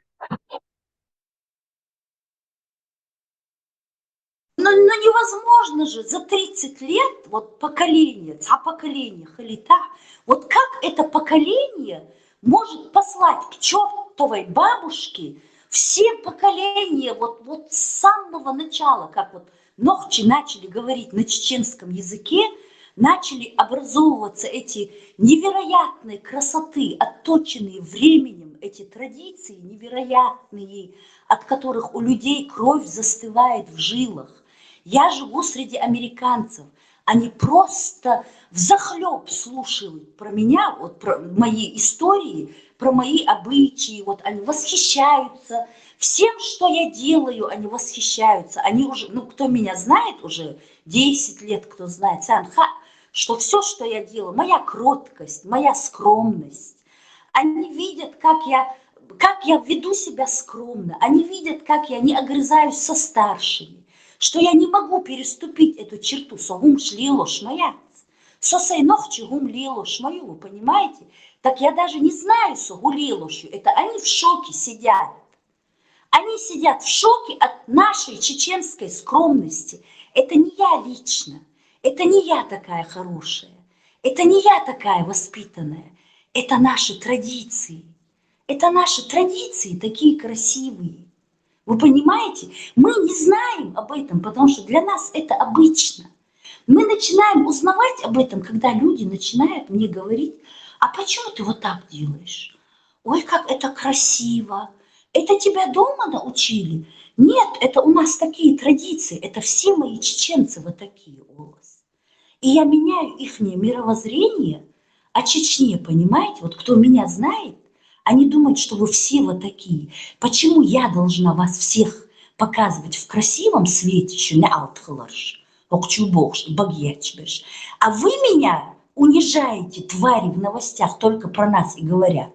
Но невозможно же за 30 лет, вот поколение, халита, вот как это поколение может послать к чертовой бабушке все поколения, вот с самого начала, как вот нохчи начали говорить на чеченском языке, начали образовываться эти невероятные красоты, отточенные временем, эти традиции невероятные, от которых у людей кровь застывает в жилах. Я живу среди американцев. Они просто взахлеб слушают про меня, вот про мои истории, про мои обычаи. Вот они восхищаются всем, что я делаю, они восхищаются. Они уже, ну, кто меня знает уже 10 лет, кто знает, что все, что я делаю, моя кроткость, моя скромность, они видят, как я веду себя скромно, они видят, как я не огрызаюсь со старшими, что я не могу переступить эту черту. Согум шлилош моя. Сосей ногчи гум лилош мою, вы понимаете? Так я даже не знаю согу лилошу. Это они в шоке сидят. Они сидят в шоке от нашей чеченской скромности. Это не я лично. Это не я такая хорошая. Это не я такая воспитанная. Это наши традиции. Это наши традиции такие красивые. Вы понимаете? Мы не знаем об этом, потому что для нас это обычно. Мы начинаем узнавать об этом, когда люди начинают мне говорить: а почему ты вот так делаешь? Ой, как это красиво. Это тебя дома научили? Нет, это у нас такие традиции. Это все мои чеченцы вот такие у вас. И я меняю их мировоззрение о Чечне, понимаете? Вот кто меня знает, они думают, что вы все вот такие. Почему я должна вас всех показывать в красивом свете, а вы меня унижаете, твари, в новостях только про нас и говорят?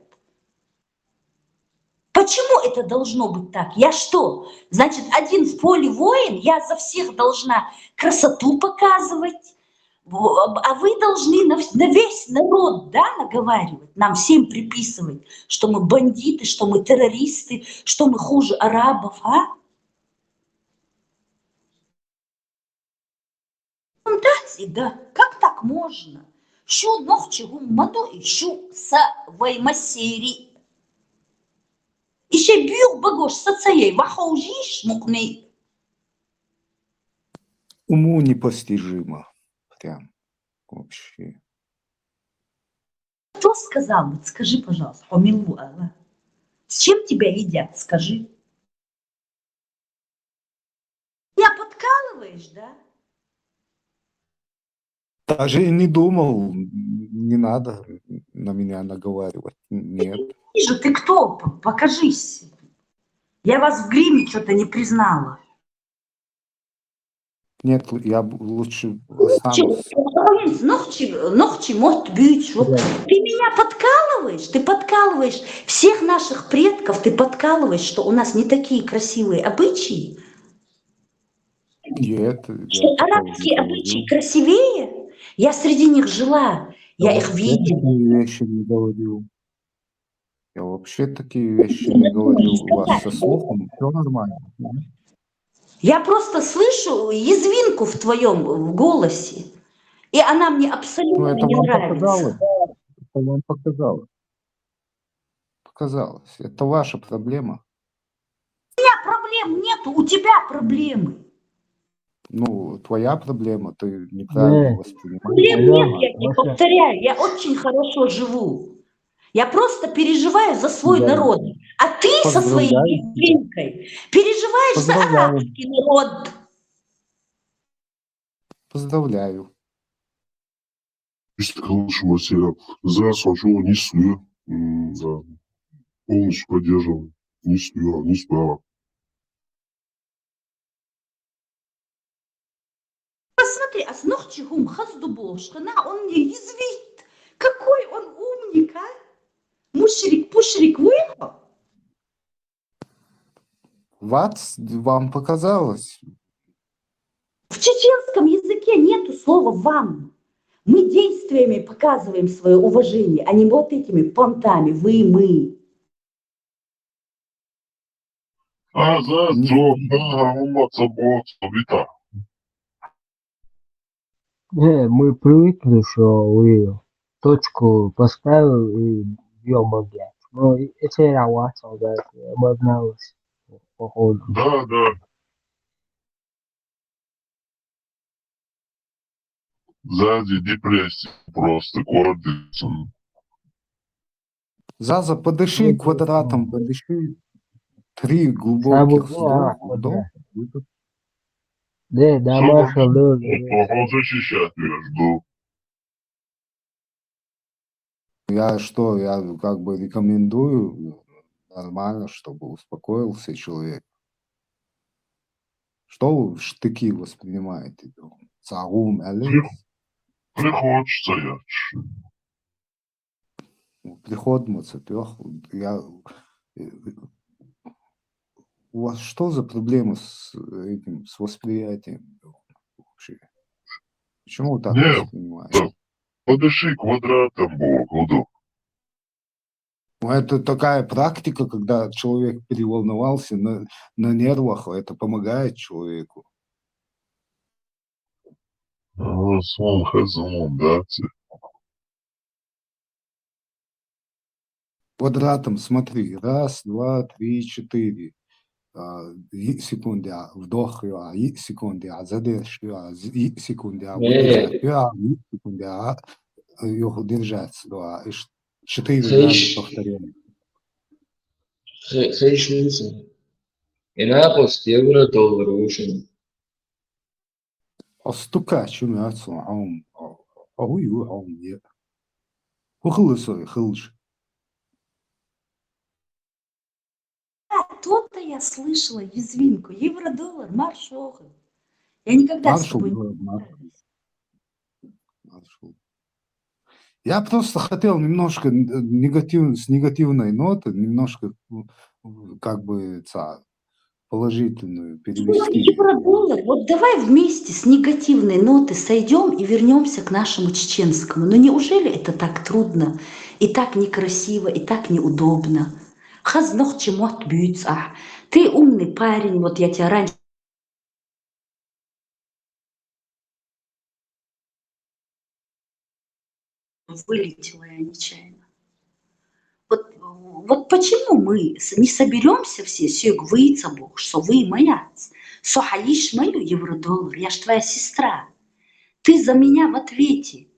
Почему это должно быть так? Я что, значит, один в поле воин? Я за всех должна красоту показывать? А вы должны на весь народ, да, наговаривать, нам всем приписывать, что мы бандиты, что мы террористы, что мы хуже арабов, а? Да, как так можно? Щу ногчигу маду и щу са ваймасери. Еще бьюх багош сацаей, вахаужиш мукней. Уму непостижимо. Прям вообще. Кто сказал? Вот скажи, пожалуйста, помилуй Аллах. С чем тебя едят, скажи. Меня подкалываешь, да? Даже и не думал, не надо на меня наговаривать. Нет. Вижу, ты кто? Покажись. Я вас в гриме что-то не признала. Нет, я лучше останусь. Ногти может быть. Вот. Ты меня подкалываешь, ты подкалываешь всех наших предков, ты подкалываешь, что у нас не такие красивые обычаи. Нет, Что арабские обычаи красивее? Я среди них жила, я их видела. Такие вещи не говорил. Я вообще такие вещи не говорил. У вас со слухом все нормально. Я просто слышу язвинку в твоем в голосе, и она мне абсолютно это не вам нравится. показалось. Это вам показалось. Показалось. Это ваша проблема. У меня проблем нету, у тебя проблемы. Ну, твоя проблема, ты неправильно воспринимаешь. Проблем нет, я тебе повторяю, я очень хорошо живу. Я просто переживаю за свой народ. А ты со своей язвинкой переживаешь за арабский народ. Поздравляю. Işte хорошего сериала. За сначала не свет. Да. Полностью поддерживаю. Не свет, не справа. Посмотри, а с ногчигум хаздубошкана, он мне язвит. Какой он умник, а? Мушрик-пушрик выехал. Вам показалось. В чеченском языке нету слова «вам». Мы действиями показываем свое уважение, а не вот этими понтами «вы», «мы». А за что? Уматься, боться, вита. Не, мы привыкли, что вы точку поставил и бьем опять. Но это я вас обогналась, походу. Да, да. Сзади депрессия просто гордится. Заза, подыши квадратом, подыши 3 глубоких вдоха. Да, Все маршал, нормально. да. Пошел защищать тебя, жду. Я как бы рекомендую нормально, чтобы успокоился человек. Что вы в штыки воспринимаете? Цагум, Алекс? Приходится я. Приход Мацапех. э, У вас что за проблемы с этим, с восприятием вообще? Почему вы так Не, воспринимаете? да, подыши квадратом, Бог, Ну, это такая практика, когда человек переволновался на нервах, это помогает человеку. Свон хазумом, да, Квадратом смотри. Раз, два, три, четыре. Секунды, вдох, секунды, задержь, секунды, выдержать, секунды, его держать. И 4 раза повторяем. أصدقاء شو يعرفوا عم أو عم يه وخلصوا يخلص То-то я слышала язвинку. Евро-доллар, маршохы. Я никогда с маршал тобой... маршал. Я просто хотел немножко с негативной ноты, немножко как бы положительную перевести. Евро-доллар, вот давай вместе с негативной ноты сойдем и вернемся к нашему чеченскому. Но неужели это так трудно, и так некрасиво, и так неудобно? Хазнох чемот бьются. Ты умный парень, вот я тебя раньше вылетела я нечаянно. Вот почему мы не соберемся все, выйца Бог, что вы моя, что хаишь мою евро-доллар, я ж твоя сестра. Ты за меня в ответе,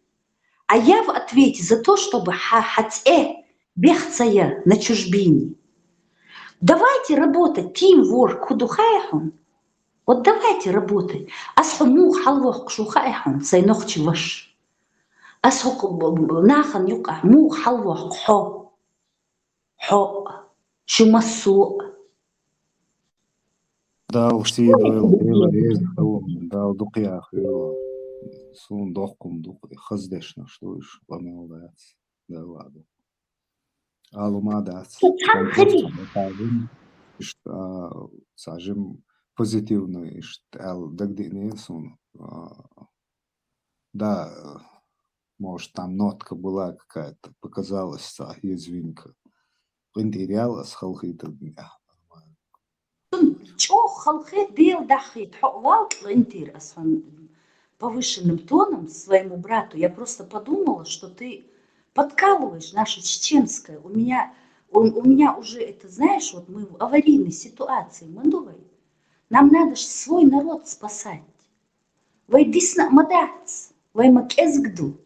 а я в ответе за то, чтобы бегца я на чужбине. Давайте работать, teamwork, худухайхун. Вот давайте работать. Асхуму халвах кшухайхун, сайнохчи ваш. Асхук нахан юка, му халвах хо. Хо. Шумасу. Да, уж да, духя, сун дохкум дух, хаздешна, что уж помолвляться. Да ладно. Алумадас. Сажим позитивно, что дагдине сун. Да, может, там нотка была какая-то, показалась, язвинка. Принтеряла с халхита дня. Чё халхет бел дахит, ховал клентир, повышенным тоном своему брату. Я просто подумала, что ты подкалываешь наше чеченское. У меня уже это, знаешь, вот мы в аварийной ситуации, Мандувай. Нам надо же свой народ спасать. Вайдисна мадац, ваймакезгду.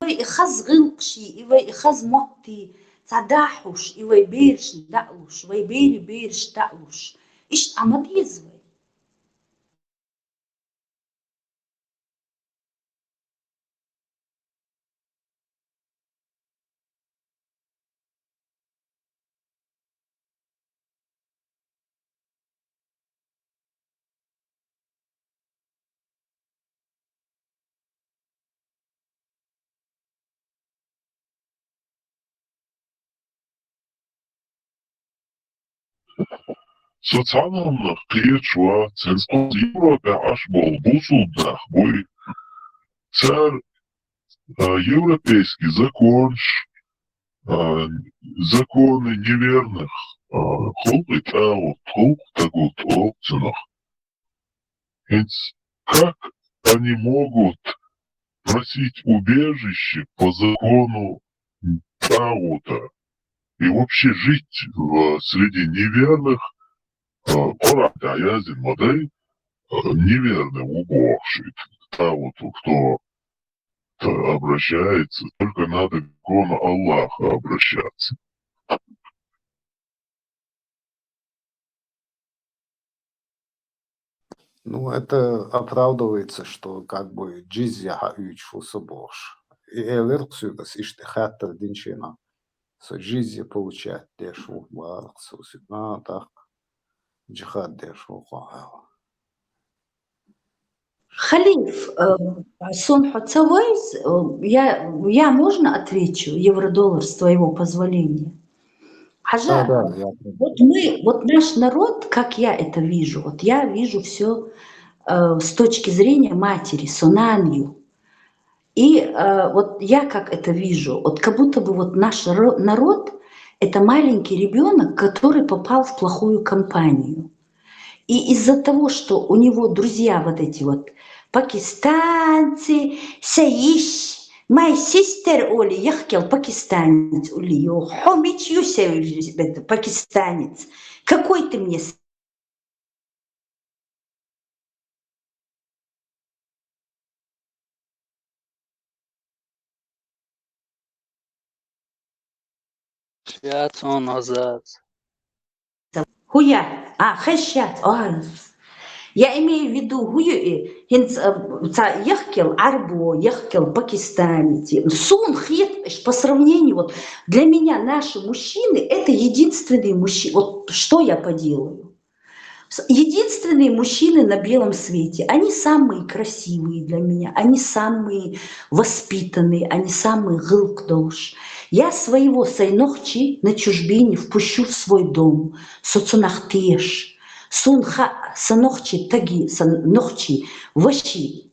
إخذ غلقشي إيوه إخذ موتي تداحوش إيوه بيرش دقلوش وي بيرش دقلوش إيش عمد يزوي Социальных клетчва, цензурировка аж болбусудах, бой царь европейский закон, законы неверных, хлопы того, хлоп такут опцинах. Ведь как они могут просить убежище по закону того-то и вообще жить среди неверных, пора, язин модель, неверный уборщик, того-то, кто обращается, только надо к икону Аллаха обращаться. Ну, это оправдывается, что как бы джизя учился больше. И элерцию, das ist der Hatter Динчина. So джизя получает дешу варцу, на так джихад дешу варцу. Халиф, Сон Хуцавайс, я можно отвечу евро-доллар с твоего позволения? Хажа, Да, я вот наш народ, как я это вижу, вот я вижу все с точки зрения матери, Сонанью. И вот я как это вижу, вот как будто бы вот наш народ – это маленький ребенок, который попал в плохую компанию. И из-за того, что у него друзья вот эти вот пакистанцы, саиш, my sister Оли, я хотел пакистанец, Оли, хомич Юсев, пакистанец. Какой ты мне Швец он назад. Хуя, хэшят, я имею в виду, яхкел арбо, яхкел пакистанец. Сун хит, по сравнению, вот для меня наши мужчины, это единственные мужчины, вот что я поделаю. Единственные мужчины на белом свете, они самые красивые для меня, они самые воспитанные, они самые гылкдолш. Я своего сайнохчи на чужбине впущу в свой дом, соцунахтеш, сунха санохчи таги санохчи ваши,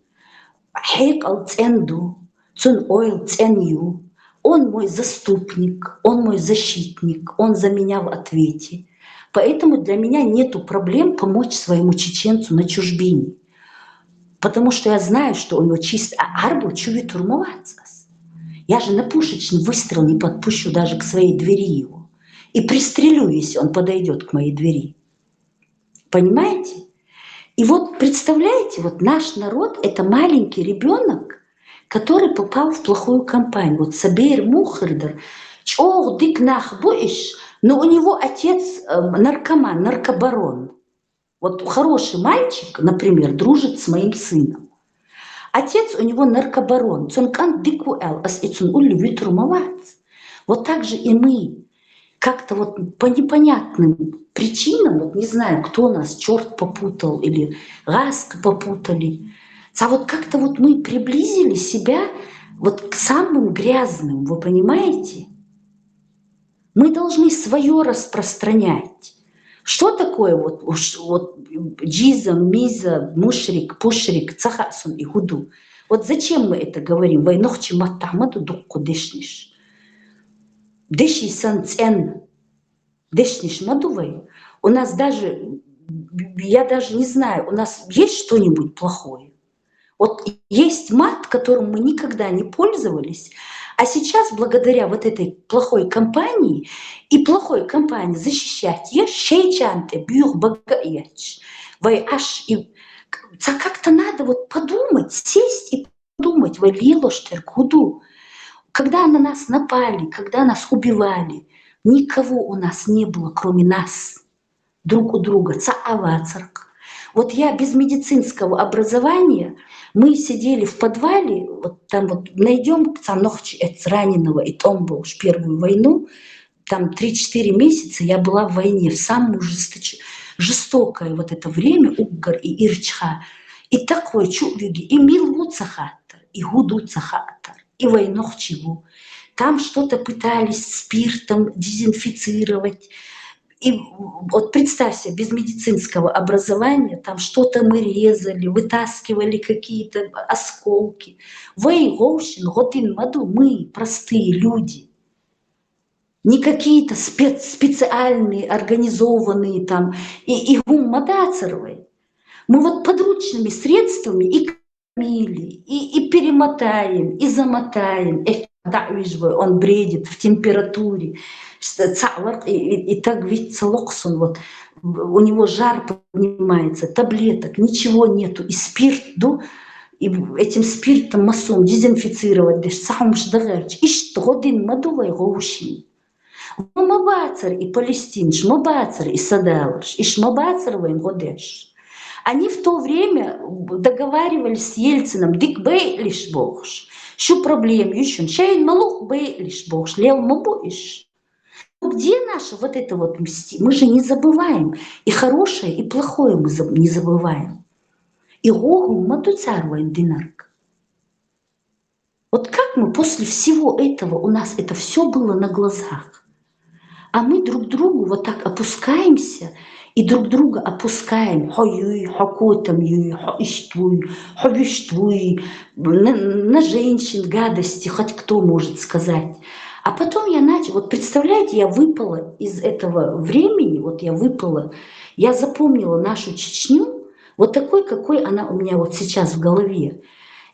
хейк алценду, цун ойл ценью. Он мой заступник, он мой защитник, он за меня в ответе. Поэтому для меня нету проблем помочь своему чеченцу на чужбине. Потому что я знаю, что у него чисто арбу чувит урмоваться. Я же на пушечный выстрел не подпущу даже к своей двери его. И пристрелю, если он подойдет к моей двери. Понимаете? И вот представляете, вот наш народ – это маленький ребенок, который попал в плохую компанию. Вот Сабейр Мухардер, чох дик нах боишь, но у него отец наркоман, наркобарон. Вот хороший мальчик, например, дружит с моим сыном. Отец у него наркобарон. Вот так же и мы. Как-то вот по непонятным причинам, вот не знаю, кто нас, черт попутал или гаска попутали. А вот как-то вот мы приблизили себя вот к самым грязным, вы понимаете? Мы должны свое распространять. Что такое вот джиза, миза, мушрик, пушрик, цахасун и худу? Вот зачем мы это говорим? Вайнохчи маттамаду дукку дешниш. Деши сан цен. Дешниш мадувай. У нас даже, я даже не знаю, у нас есть что-нибудь плохое? Вот есть мат, которым мы никогда не пользовались, а сейчас, благодаря вот этой плохой компании, и плохой компании защищать, я шейчанте, бюр багаяч, вай аш, и как-то надо вот подумать, сесть и подумать, вай лилоштер, куду. Когда на нас напали, когда нас убивали, никого у нас не было, кроме нас, друг у друга, цаавацарк. Вот я без медицинского образования, мы сидели в подвале, вот там вот найдем цанохчи раненого, и том был уж Первую войну, там 3-4 месяца я была в войне, в самое жестокое вот это время, Уггар и Ирчха. И такое чувиги, и милвуцахаттар, и гудуцахаттар, и войнохчиву. Там что-то пытались спиртом дезинфицировать. И вот представь себе, без медицинского образования, там что-то мы резали, вытаскивали какие-то осколки. Мы простые люди. Не какие-то специальные, организованные там, и гуммадацеровые. Мы вот подручными средствами и кормили, и перемотаем, и замотаем. Он бредит в температуре. И так ведь целоксон, вот, у него жар поднимается, таблеток, ничего нету, и спирт, и этим спиртом массом дезинфицировать, и что один мадувай гоуши. Мабацар и Палестин, шмабацар и Садалаш, и шмабацар воин годеш. Они в то время договаривались с Ельцином, дик бей лишь богш. Что проблем еще? Чай малух бей лишь богш, лел мобоиш. Где наша вот это вот мсти? Мы же не забываем. И хорошее, и плохое мы не забываем. И гогу матуцарвает динарк. Вот как мы после всего этого, у нас это все было на глазах, а мы друг другу вот так опускаемся и друг друга опускаем. На женщин гадости, хоть кто может сказать. А потом я начала, вот представляете, я выпала из этого времени, вот я выпала, я запомнила нашу Чечню, вот такой, какой она у меня вот сейчас в голове.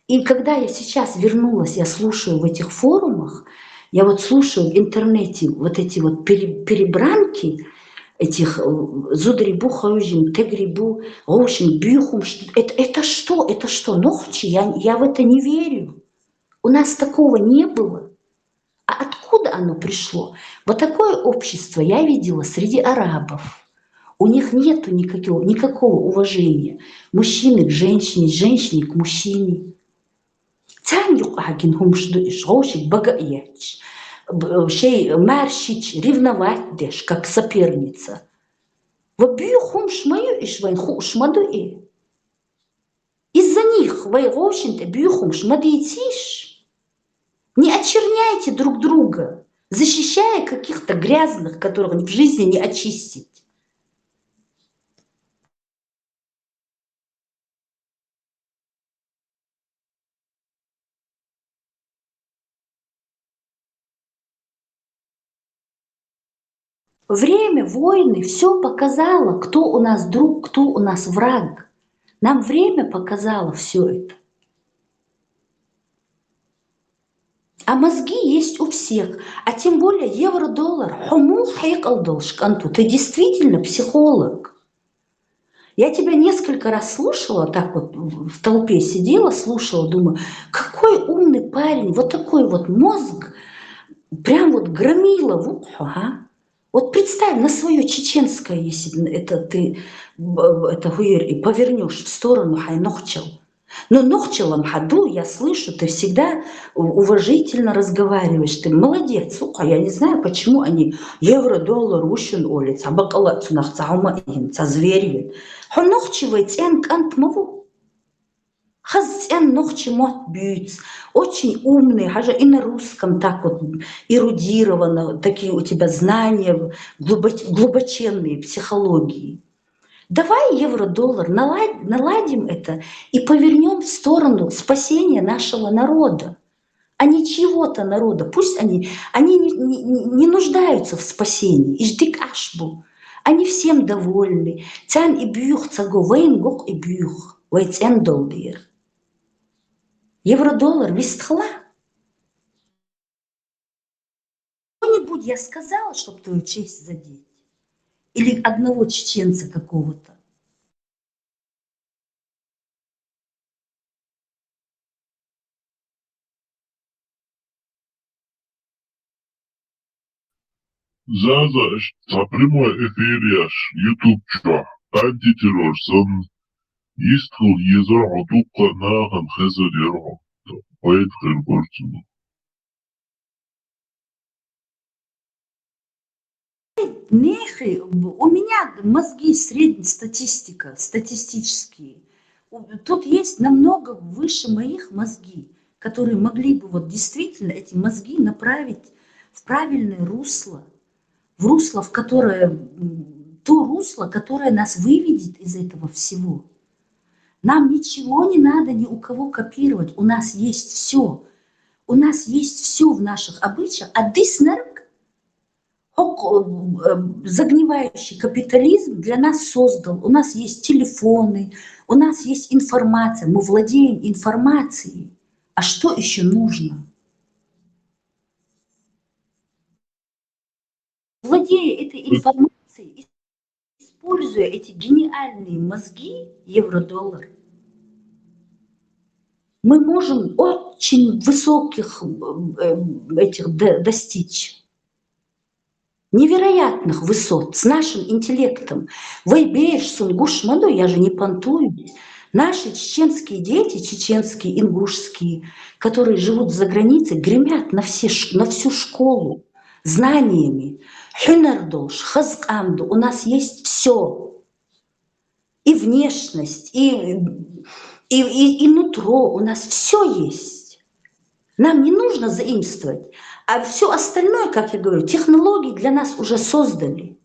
И когда я сейчас вернулась, я слушаю в этих форумах, я вот слушаю в интернете вот эти вот перебранки этих зудрибу хаужим, тегрибу, ошин, бюхум. Это что? Это что? Нохчи? Я в это не верю. У нас такого не было. А откуда оно пришло? Вот такое общество я видела среди арабов. У них нету никакого уважения. Мужчины к женщине, женщине к мужчине. Ревновать дешь, как соперница. Из-за них не очерняйте друг друга, защищая каких-то грязных, которых в жизни не очистить. Время войны все показало, кто у нас друг, кто у нас враг. Нам время показало все это. А мозги есть у всех. А тем более евро-доллар. Ты действительно психолог. Я тебя несколько раз слушала, так вот в толпе сидела, слушала, думаю, какой умный парень, вот такой вот мозг, прям вот громила. Вот представь на свое чеченское, если это ты и повернешь в сторону хайнохчел. Но нохчелом хаду я слышу, ты всегда уважительно разговариваешь. Ты молодец, я не знаю, почему они евро, доллар, ущен олец, а бакалат нахцаума им, зверь. Хонохчевый цен кант мову. Хазцен нохчи мот бьются. Очень умный, хажа и на русском так вот эрудировано, такие у тебя знания глубоченные психологии. Давай евро-доллар, наладим это и повернем в сторону спасения нашего народа, а не чьего-то народа. Пусть они не нуждаются в спасении. Иждик ашбу. Они всем довольны. Цян и бьюх цаго, вейн гок и бьюх, вейцен долбир. Евро-доллар вистхла. Что-нибудь я сказала, чтобы твою честь задеть? Или одного чеченца какого-то? За прямой эфир YouTube чё? Антитеррор сон истхул езор одукка нахам хезер ерго. Поэт херборцуну. Нехи, у меня мозги статистические. Тут есть намного выше моих мозги, которые могли бы вот действительно эти мозги направить в правильное русло, в русло, то русло, которое нас выведет из этого всего. Нам ничего не надо ни у кого копировать, у нас есть все. У нас есть все в наших обычаях, а диснерк, загнивающий капитализм для нас создал. У нас есть телефоны, у нас есть информация, мы владеем информацией. А что еще нужно? Владея этой информацией, используя эти гениальные мозги, евро-доллар, мы можем очень высоких этих достичь. невероятных высот с нашим интеллектом. Вайбеш, Сунгуш, Маду, я же не понтую. Наши чеченские дети, чеченские, ингушские, которые живут за границей, гремят на всю школу знаниями. Хюнердолш, хазкамду, у нас есть все. И внешность, и нутро, у нас все есть. Нам не нужно заимствовать, а все остальное, как я говорю, технологии для нас уже создали.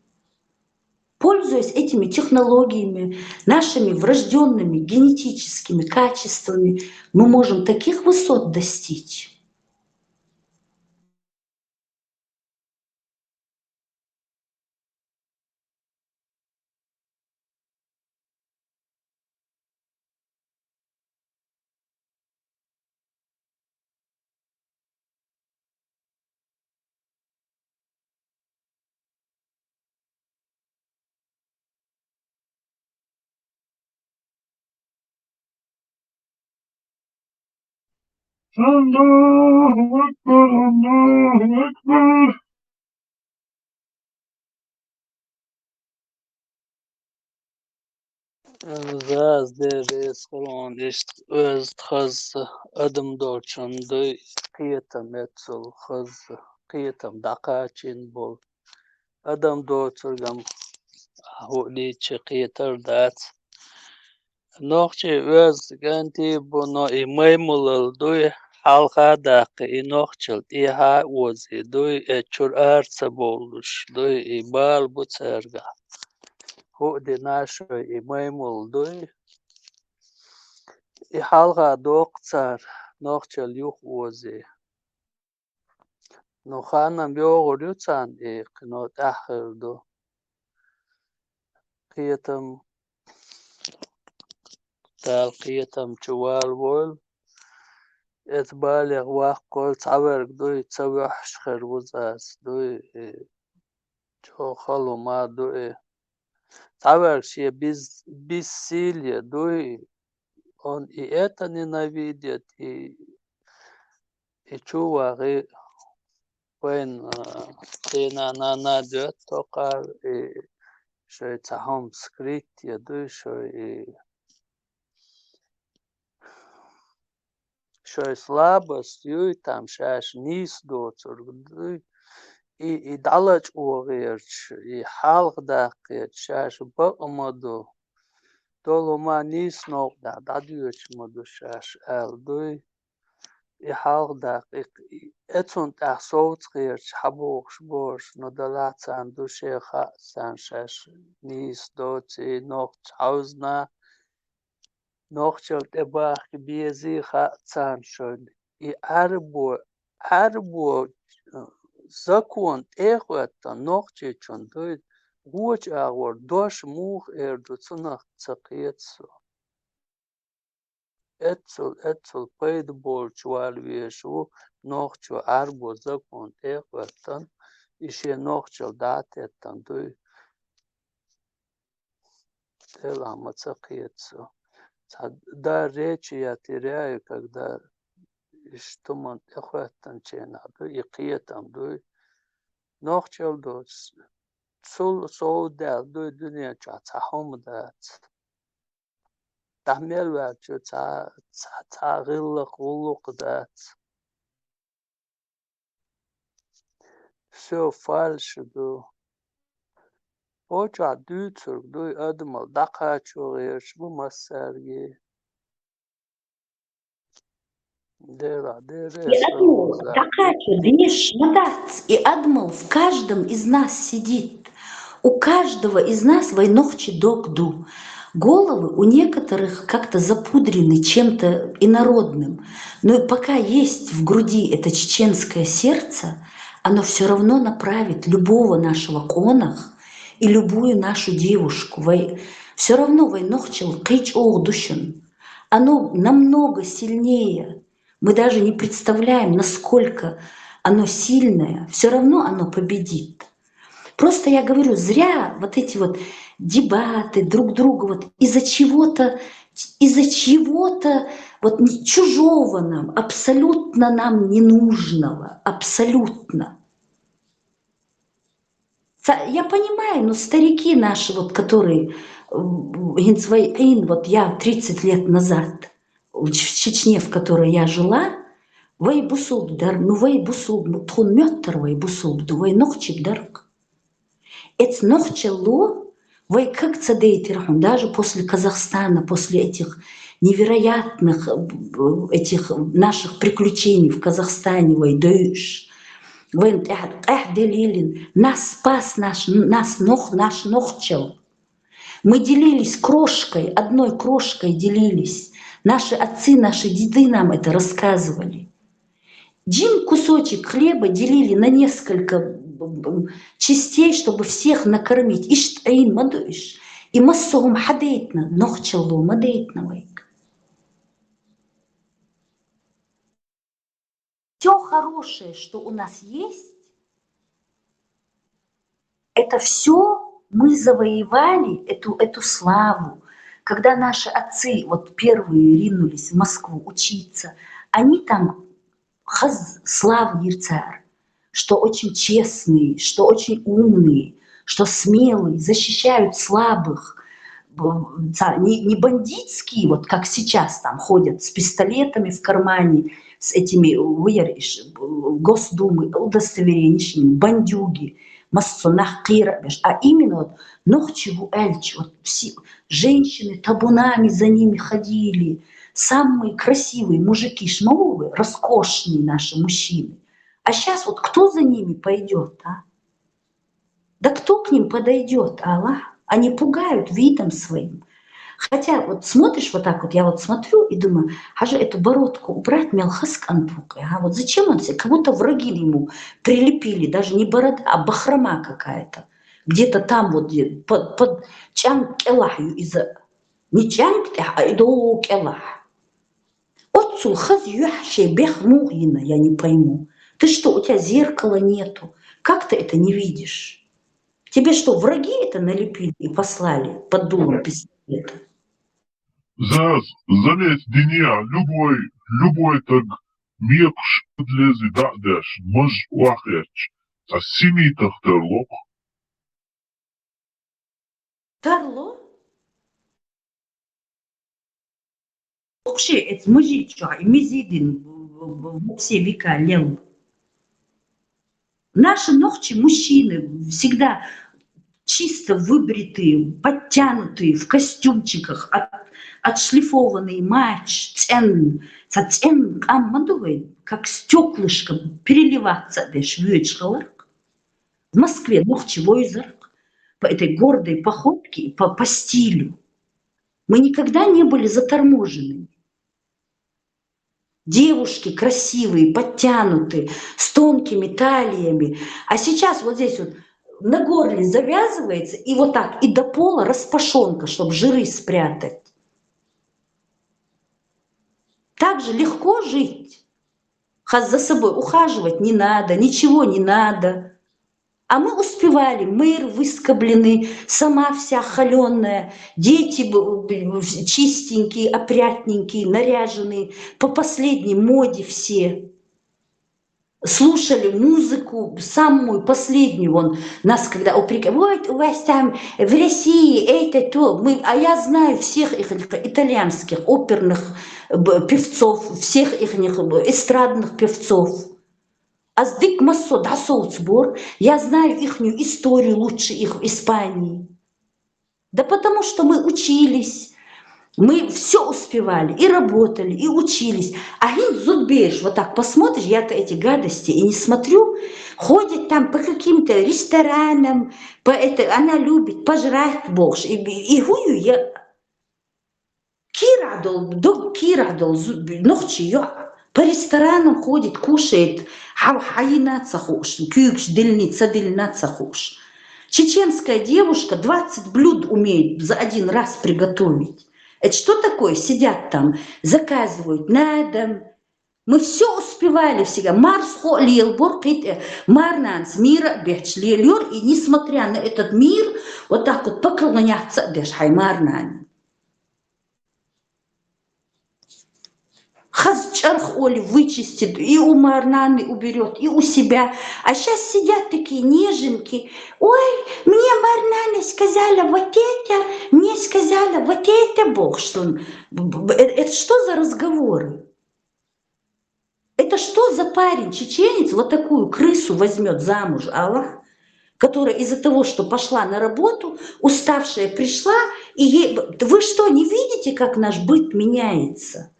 Пользуясь этими технологиями, нашими врожденными генетическими качествами, мы можем таких высот достичь. Аллаху Акбар, Аллаху Акбар. Zazdēries Hollandis özd haz adım dolçandı qiyatam etsul haz qiyatam daqaçin bol adam dolçurgam huliçi qiyatar dat noqçi öz ganti bunu imaymulal duy halqa daqi inoqçil iha ozi duy echur arsa boluş duy ibal bu serga هودي ناشو إمامول دوي إحالغا دوقتار نوخشل يوخ وزي نوخانا بيوغو ريوتان قنوت آخر دو قيتم تال قيتم شوال بول إتبالغ واقول تعورك دوي تسوح شخر وزاز دوي جو خلو ما دوي تعورك شي بيز سيليا دوي он и это ненавидит, и чувак, when тена найдет только, и что это хом скрыть, я думаю, что слабость, и там шаш низ доцор, и далеч уверч, и халк дакет, шаш бакмаду, толума низ ног да, дадюч маду шаш элдуй. يحاول دقيق اتون تحصوت غير حبوخش بوش ندلات سندو شيخ سنشش نيس دوتي نوخت حوزنا نوخت التباخ بيزي خا سنشون عربو زكون اخوات نوخت چون دوید غوچ اغور دوش موخ اردو تنخ تقيتسو اتسل پید بول چوال ویشو نوخچو عربو زکون اخواتن ایشه نوخچو داتتن دوی تلا متقيتسو да речи я теряю, когда что man اخواتن چینا دوی اقیتم دوی نوخچو دو سو دل دوی دنیا چا تحوم دات تحمل وقت تغلق غلق دات все фальш دو اوچا دوتر دوی ادمال دقا چوغیش بو مسرگی И Адмул, Такача, Днеш, Мадац, и Адмул в каждом из нас сидит. У каждого из нас войнохчи догду. Головы у некоторых как-то запудрены чем-то инородным. Но и пока есть в груди это чеченское сердце, оно все равно направит любого нашего конах и любую нашу девушку. Все равно войнохчил кыч душен. Оно намного сильнее. Мы даже не представляем, насколько оно сильное. Все равно оно победит. Просто я говорю, зря вот эти вот дебаты друг друга вот из-за чего-то вот чужого нам, абсолютно нам ненужного, абсолютно. Я понимаю, но старики наши, вот, которые, вот я 30 лет назад в Чечне, в которой я жила, вай бусулдар, ну вай бусул, тхун мёттер вай бусул, вай нохчик дарк. Эц нохчело, вай как цадейтирхун, даже после Казахстана, после этих невероятных этих наших приключений в Казахстане, вай дөш. Нас спас наш нохчел. Мы делились крошкой, одной крошкой делились. Наши отцы, наши деды нам это рассказывали. Один кусочек хлеба делили на несколько частей, чтобы всех накормить. Иштаин мадуиш. И массовым хадейтна, нохчелло мадейтна вайк. Все хорошее, что у нас есть, это все мы завоевали, эту славу. Когда наши отцы вот первые ринулись в Москву учиться, они там славный царь, что очень честные, что очень умные, что смелые, защищают слабых. Не бандитские, вот как сейчас там ходят с пистолетами в кармане, с этими Госдумы удостоверениями, бандюги, массонах кира, а именно вот нохчеву эльч, вот все женщины табунами за ними ходили, самые красивые мужики шмаовые, роскошные наши мужчины. А сейчас вот кто за ними пойдет, а? Да кто к ним подойдет, Аллах? Они пугают видом своим. Хотя вот смотришь вот так вот, я вот смотрю и думаю, а же эту бородку убрать, мелхаск антука, а вот зачем он себе, как будто враги ему прилепили, даже не борода, а бахрома какая-то. Где-то там вот под чанг-келахью из-за, не чанг-тех, а идоу-келах. Отцу хазюхшей бехмугина, я не пойму. Ты что, у тебя зеркала нету? Как ты это не видишь? Тебе что, враги это налепили и послали под дулом пистолета? Заметь, Диня, любой так мекш подлези дадеш, мож уахерч, а семитах терлок. Тарло? Вообще, это мужичок, и мизидин все века лел. Наши ногти мужчины всегда чисто выбритые, подтянутые, в костюмчиках, отшлифованный матч, как стеклышко переливаться. В Москве ногчевой зарк по этой гордой походке, по стилю. Мы никогда не были заторможены. Девушки красивые, подтянутые, с тонкими талиями. А сейчас вот здесь вот на горле завязывается и вот так, и до пола распашонка, чтобы жиры спрятать. Так же легко жить. За собой ухаживать не надо, ничего не надо. А мы успевали, мэр выскобленный, сама вся холеная, дети чистенькие, опрятненькие, наряженные, по последней моде все. Слушали музыку, самую последнюю, вон, нас когда упрекают, вот у вас там в России это то, а я знаю всех их итальянских оперных певцов, всех их эстрадных певцов. Аздык массо дасоут сбор, я знаю ихнюю историю лучше их в Испании. Да потому что мы учились, мы все успевали, и работали, и учились. А зудбеешь, вот так посмотришь, я-то эти гадости и не смотрю, ходит там по каким-то ресторанам, она любит пожрать больше. И гую я кирадол, ногчи я по ресторанам ходит, кушает, чеченская девушка 20 блюд умеет за один раз приготовить. Это что такое? Сидят там, заказывают на дом. Мы все успевали всегда. Марнанс мира бехчлелер, и несмотря на этот мир, вот так вот поклоняться бешхаймарнан. Хазчарх Оли вычистит, и у Марнаны уберет, и у себя. А сейчас сидят такие неженки. Ой, мне Марнана сказала вот это, мне сказала вот это Бог. Что... Это что за разговоры? Это что за парень, чеченец, вот такую крысу возьмет замуж, Аллах? Которая из-за того, что пошла на работу, уставшая пришла, и ей... Вы что, не видите, как наш быт меняется?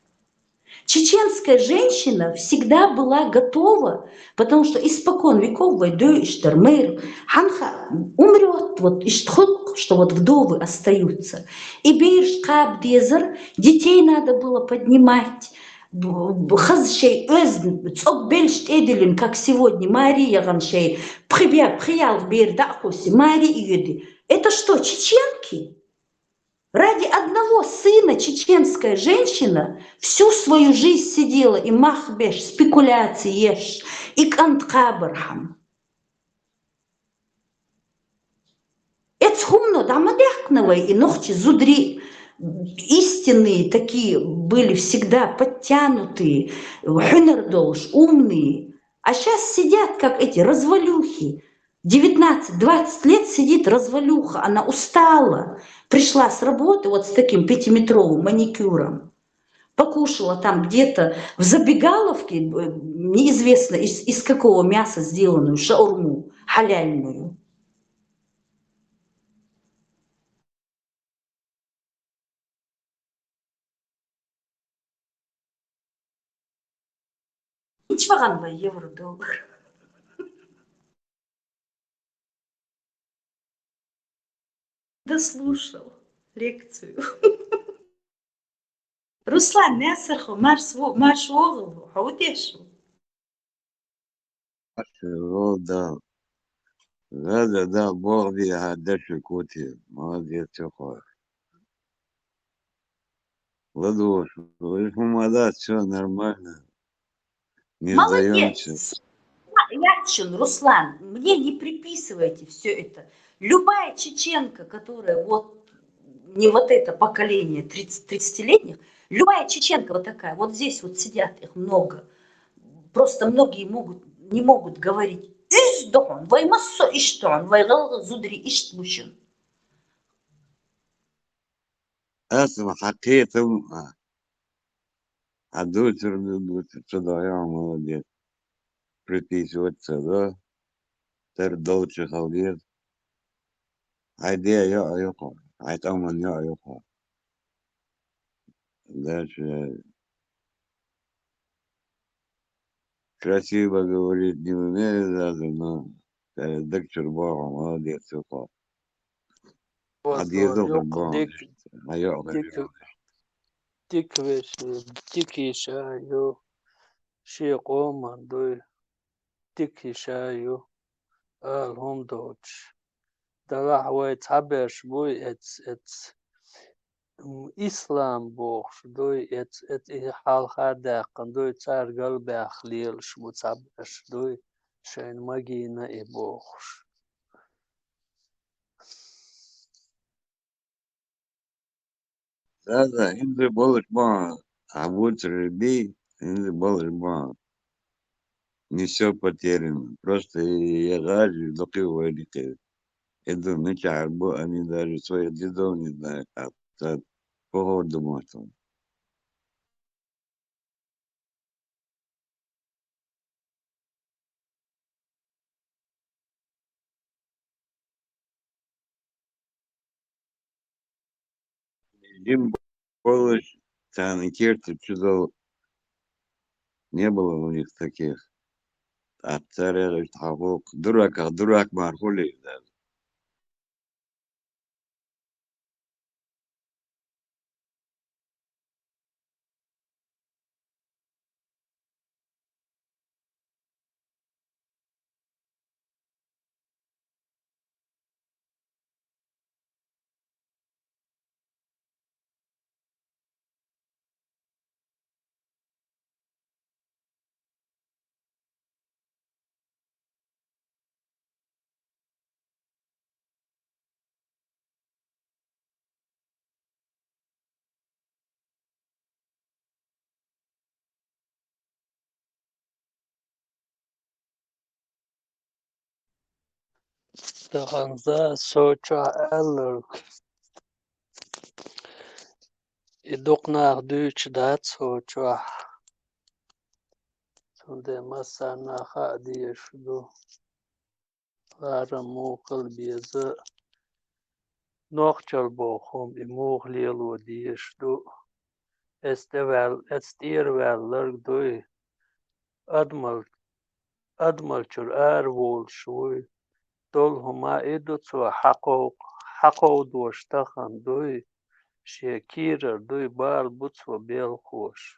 Чеченская женщина всегда была готова, потому что испокон веков войдой Иштармейр, Ханха умрет, вот Иштхук, что вот вдовы остаются. И Бейрш Каб Дезер, детей надо было поднимать, Хазшей Эзн, Цок Бельшт Эделин, как сегодня, Мария Ганшей, Приял Бейр Дахуси, Мария Юди. Это что, чеченки? Ради одного сына чеченская женщина всю свою жизнь сидела и махбеш, спекуляции ешь, и канткабархам. Это хумно, да мадяхновой, и ногти зудри истинные такие были всегда подтянутые, хюнердолш, умные. А сейчас сидят, как эти развалюхи. 19-20 лет сидит развалюха, она устала. Пришла с работы вот с таким 5-метровым маникюром. Покушала там где-то в забегаловке, неизвестно из какого мяса сделанную, шаурму халяльную. Ничего, евро-доллар. Дослушал лекцию. Руслан, мясо, марш оглу, хаудешу. Да, да, Бог я дальше кути, молодец, чухой. Ладош, вы помогать, все нормально, не сдаемся. Молодец. Ячин, Руслан, мне не приписывайте все это. Любая чеченка, которая вот не вот это поколение 30-летних, любая чеченка вот такая, вот здесь вот сидят их много. Просто многие не могут говорить «Издон, ваймассо иштон, вайгал зудри иштмушин». Асма хакетом, а дочер сюда, я молодец. Приписываться, да? Тер дочер халдет. Айде я айоко, айтаман я айоко. Дальше красиво говорит, не умеет даже, но доктор Бога, молодец, чухой. А Бозор, дедок yok Бога, а я dik veşi, dik işayo, şey qomandı, dik işayo, alhum doç. Dalah ve tabeş bu et İslam boğş, doy et halka daqın, doy çar galbe akhlil şbu tabeş, doy şeyin magina e boğş. да, инде болыш ба, а вот рыбей, инде болыш ба. Не все потеряно. Просто я гажу, допиваю. Это не чарбу, они даже своих дедов не знают, а по городу можно. Им было, там керты чудо, не было у них таких. А царя того, дурак мархули, да. Tahanza socha eller i doknar dych dat socha. Sunde masana hadi shdu. Lara mokal bieza. Nochchal bochum i moglielo die shdu. Estier lerg doi. Admal chur wol shui. Dol huma idut so حقو دوشتخن دوی شیکیرر دوی بال بوتس و بیل خوش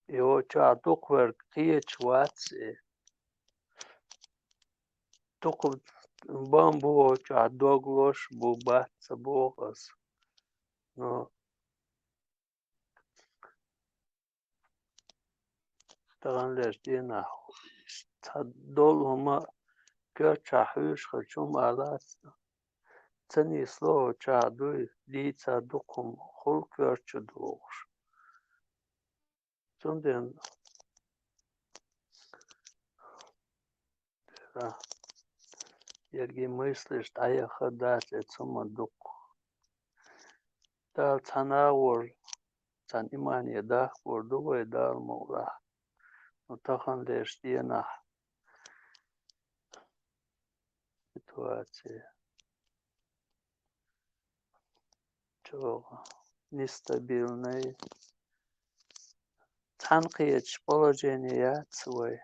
یو چا دوک ورک قیچ واتسی دوک بام بو چا دوگلوش بو باتس بوغس نو تغن لش دینا دول هما که چا حوش خچوم آلات تنی سلو چا دوی دیتا دوکم خلق ورچ دوغش تندین Ерги мыслишь, а я ходать, это дук. Дал цанаур, цанимание да, бурдувай дал мура. Но тахан лишь дена ситуации. Чего нестабильный. Цанкиеч положение свой.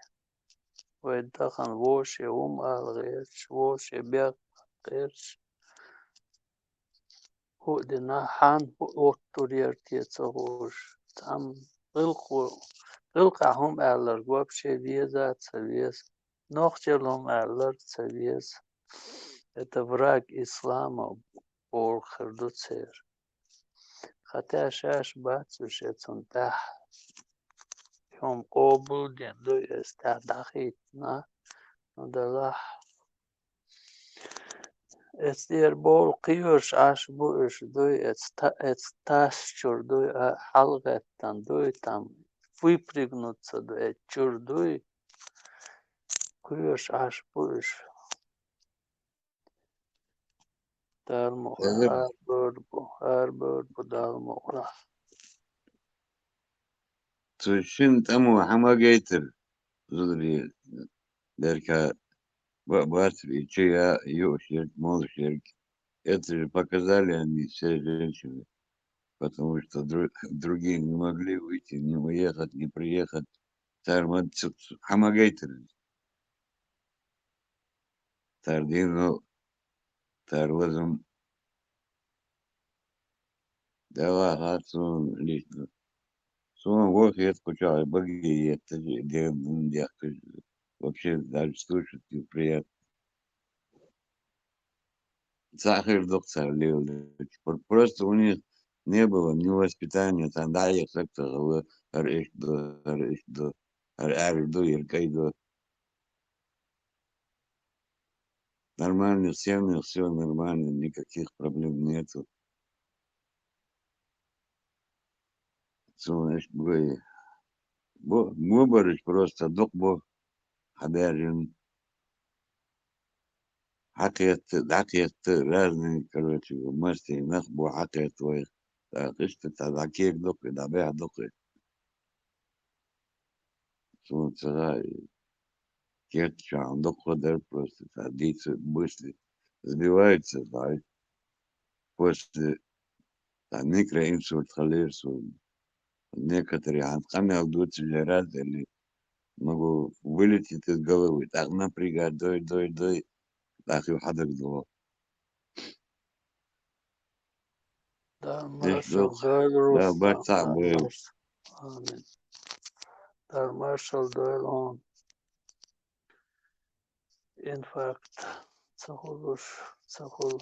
Вой тахан воше алгеш, воше бяг геш. Hodina han oturur tetsagos. Tam ilqahum eller gwab sheviyat savies. Nochjelum eller savies. Это враг ислама бол хердуцер. Хотя шаш бацуш эцунтах. Йом кобул дендо эстадахит на. Нудалах. Estier bol qiyush ash buish dui et tastur dui halgetan dui tam выпрыгнуться dui chur dui qiyush ash buish dalmo har bird dalmo la Тушин тому хамагейтер зудри дерка бартер и чья ёшерк, молшерк. Это же показали они все женщины, потому что другие не могли выйти, не уехать, не приехать. Хамагейтер. Тардину, тарлазом. Дала хатун лично. Сон вот я скучал, боги, это же вообще даже слушать неприятно. Сахар доктор лил. Просто у них не было ни воспитания, там да, я как-то аришду, иркайду. Нормально, семьи, все нормально, никаких проблем нету. Солнышко, выборы просто докбо, хабярин. حكيت разные, короче, мастер нахбу حكيت твоих. Так, ты что, такие доки, да, бя доки. Солнце, кетчан, доходер просто, садится, быстро, сбивается, да, после, микроинсульт, холерсу, некоторые, анхамел дуцы раз или могу вылететь из головы, так напрягать, дой, так и хадак дало. da Здесь marshal дух, doil да, rus борца был. amen da marshal doil on infarkt tsahulush tsahul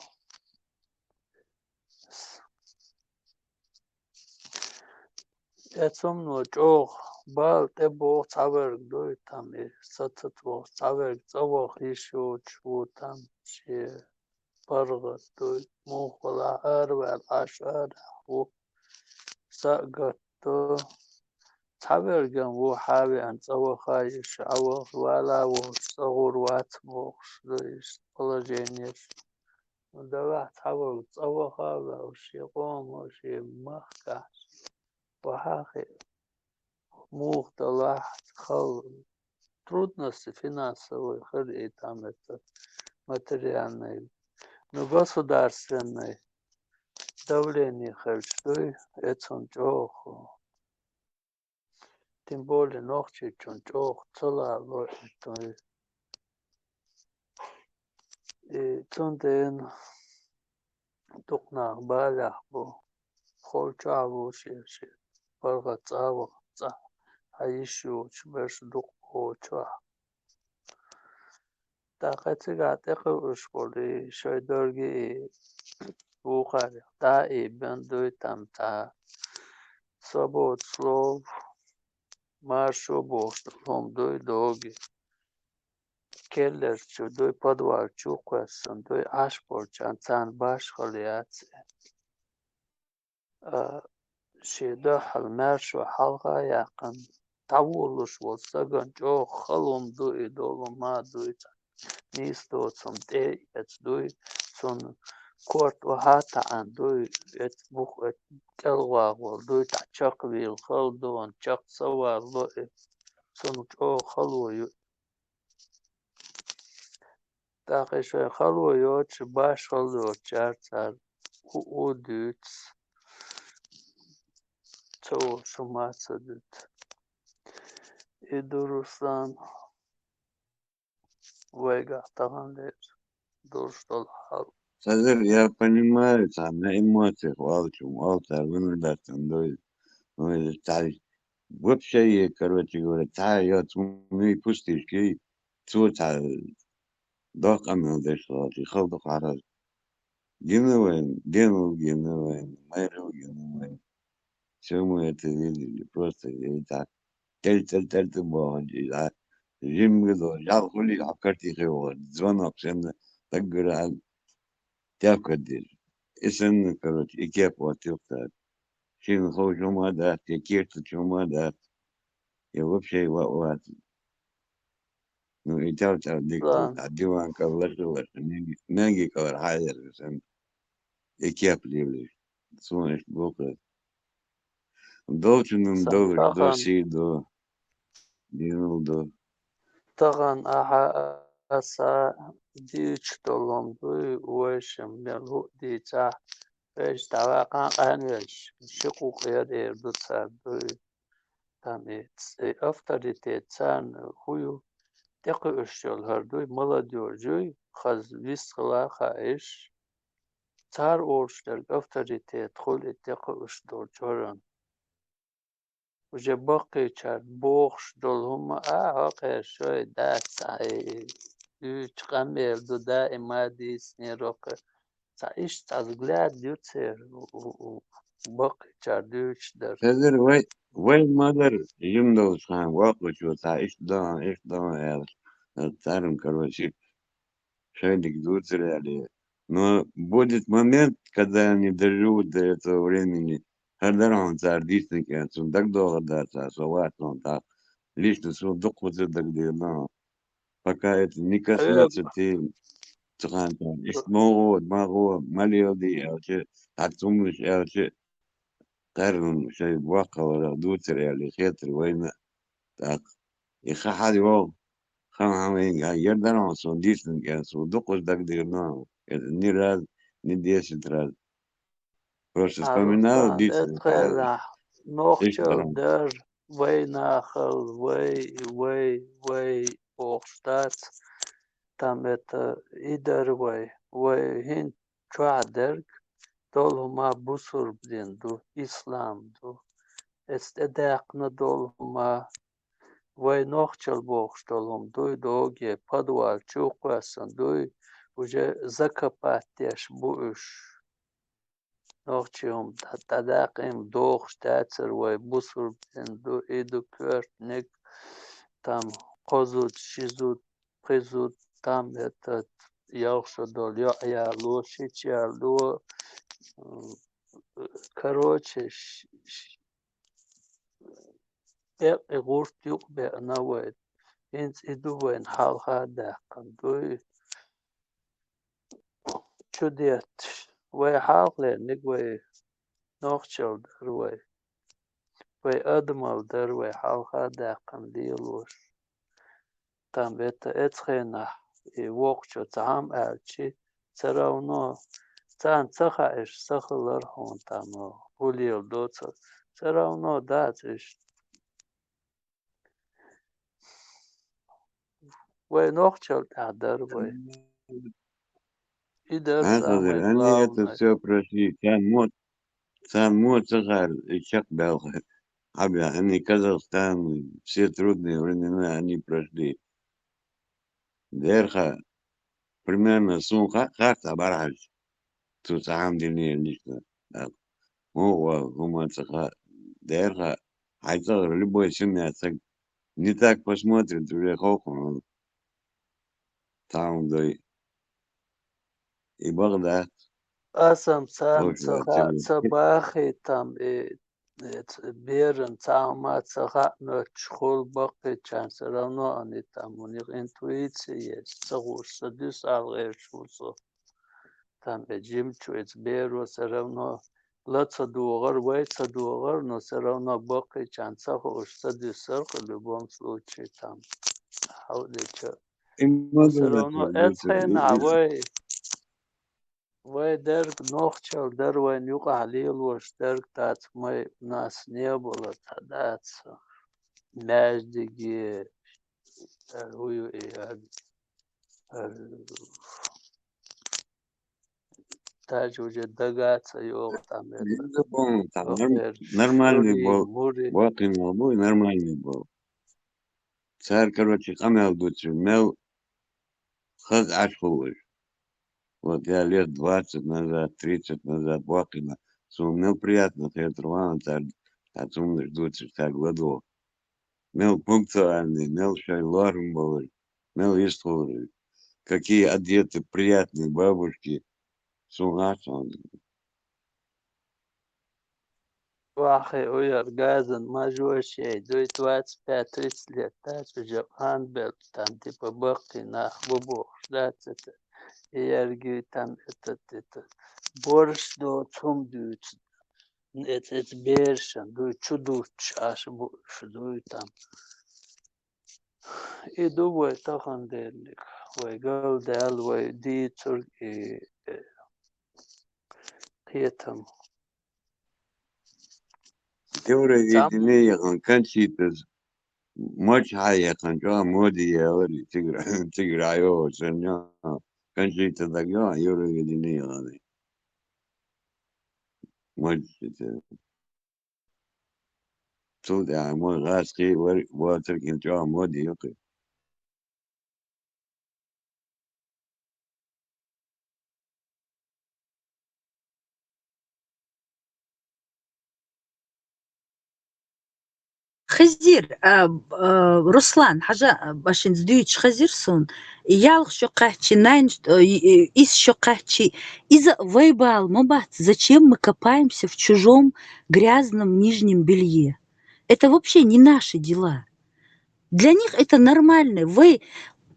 etsum no joch bal te bo tsaver doi tam satat bo tsaver tsawo hishu chu tam she pargat doi mohola arwal ashar wo sagat تعبرجن وحابي أن توخايش عوض ولا وصغور واتبوخش دويش بلجينيش ودوات تعبر توخا وشي قوم وشي مخكاش وحاخي موخ دلاحت خل трудности финансовые, и там это материальные, но государственное давление харчуй, это он чоху. Тем более ночью он чох целая то и тунден тукнах балях бу холчаву шеши паргацаву ца а еще чбеш дук оча. تاقتك شغلی شایدارگی بوخاری تا ای بندوی تام تا свобод слов маршу бошт лом дой доги келлер чу дой подвал чу квесон дой ашпор чанцан баш халиац شیدا حل مرشو حلقه یقن تاولش و سگن جو خلوم دوی دولو ما دوی نیست و zum jetzt durch so ein Kort und Hata an durch jetzt Buch Kelwa und durch der Chuck will Haldo und Chuck Sawa so ein Hallo da ich Hallo jetzt Bash Hallo Charter u Dütz so schon mal so dit Idurustan Вега Таганлет Дурштол Хал. Садыр, я понимаю, там на эмоциях волчу, вынужден, ну, вообще, короче говоря, я и пустышки, цуца, докам дошло, и халдук араз. Генуэн, мэру генуэн. Все мы это видели, просто и так. Тель богончи, да. Жимгдо, жалхули, акарти хево, звонок, так говорят, тяпкадир. Исен, короче, и кеп отилта. Шин хоушума дат, и кирта чума дат. И вообще вот. Ну и тяу дикту, а диван кавлашилаш, менги кавар хайер, и кеп ливли. Сунеш бока. Долчинум долуш, до си, до динул, до. Таган аха аса дич толом дуй уэшем мелу дича эш тавакан анвеш шику кияд эрдуца дуй тамец авторитет цан хую теку эшчол хардуй молодежь хаз висхла хаэш цар орштер авторитет хули теку эшдор чоран уже باقی چند بخش دلهم آخر شاید دست üç kamel do da emadis neroka sa iş tazglad yutser باقی چند üç der Садыр, вай мадыр, жимдол шхан, вакучу, та иш да, царем, короче, шайдик дуцеряли. Но будет момент, когда они доживут до этого времени, когда он царь действительно, он так долго даст, он так, лично сундук вот это где, но пока это не коснется, ты цхан, могу, малиоди, отсумлюсь, قرن شيء واقع ولا دوتر يعني خيتر وين تاق يخحد واو خم عمين يردنا صون ديسن كان صون دقوس دق ديرنا نيراد نديس تراد بس فمنها Ruslan ديسن etqela إيش noqchal درام der way nachal way boxtat tamet ider way hin chwader dolma busur blindu islam du estedaqna dolma way noqchal boxtolum doge padwal chukwasan уже закопать буш Nochtjum tadaqim doch statser way busur do edu kört nek tam qozut shizut qizut tam etat yaxshi dol ya lo shichya lo короче غورت يقبع نويت إنت إدوين حالها داقن دوي شديت وي حالة نقوي نوخشل دروي وي أدمل دروي حالها داقن ديلوش تام بيتا اتخينا وقشو تعام أرشي تراونو تان تخا إش سخلر هون تامو هوليل دوتا تراونو دات إش وي نوخشل تعدر وي إدر Хазыр, самый они это главный. все прошли. Сам мод Сахар и Чак Белхар. Они Казахстан, все трудные времена они прошли. Дерха примерно сумка карта бараж. Тут сам дельнее лично. Мова, гума Сахар. Дерха, хотя любой семья не так посмотрит, уже хоху. Там да и Багдад. أسم سام Тоже отсюда. صباحي تام بيرن تاما تخا نتشخول بقي كان سرانو أني تامونيق إنتويتسي تغور سدس على شوصو تام بجيم تويت بيرو سرانو لا تصدوغر وي تصدوغر نو سرانو بقي كان تخوش سدس سرق لبوم سلوشي تام حولي نو Именно سرانو أتخين عوي وای درک نوخچل در وای نیوق حلیل وش درک تات مای ناس نیابولا تدات نجدگی هوی تاج وجه دگات یوق تامت Я помню, там وقر нормальный شوری был. موری Вакин был нормальный был. Царь, короче, хамел дучу, мел хаз ашхулыш. Вот я лет 20 назад, 30 назад Вакина сумел приятно, ты отрывал, царь, отсумнешь дучу, так гладо. Мел пунктуальный, мел шайларм был, мел истории. Какие одеты приятные бабушки, сумасшедшие. واخي وير غازن ما جوا شيء دويت واتس باتريس لتاج جبان بيت تام تيبا بقي ناخ ببوخ داتت يرجي تام اتت بورش دو تم دوت ات بيرشن دو تشدوش اش بوش دو تام اي دو وي تخن ديلك وي قال دال وي دي تركي قيتم Евровидение, он кончитас. Мочь хаяхан, что моди я говорю, тиграю, сеньор. Кончита тогда, Евровидение, ладно. Мочь это. Тут я мой раски, вот таким, что моди, окей. خزير رسلان حاجة باش نزدويتش خزير سون يالغ شو قاحتي найн из шо قاحتي из вайбал мабат зачем мы копаемся в чужом грязном нижнем белье? Это вообще не наши дела. Для них это нормально. Вы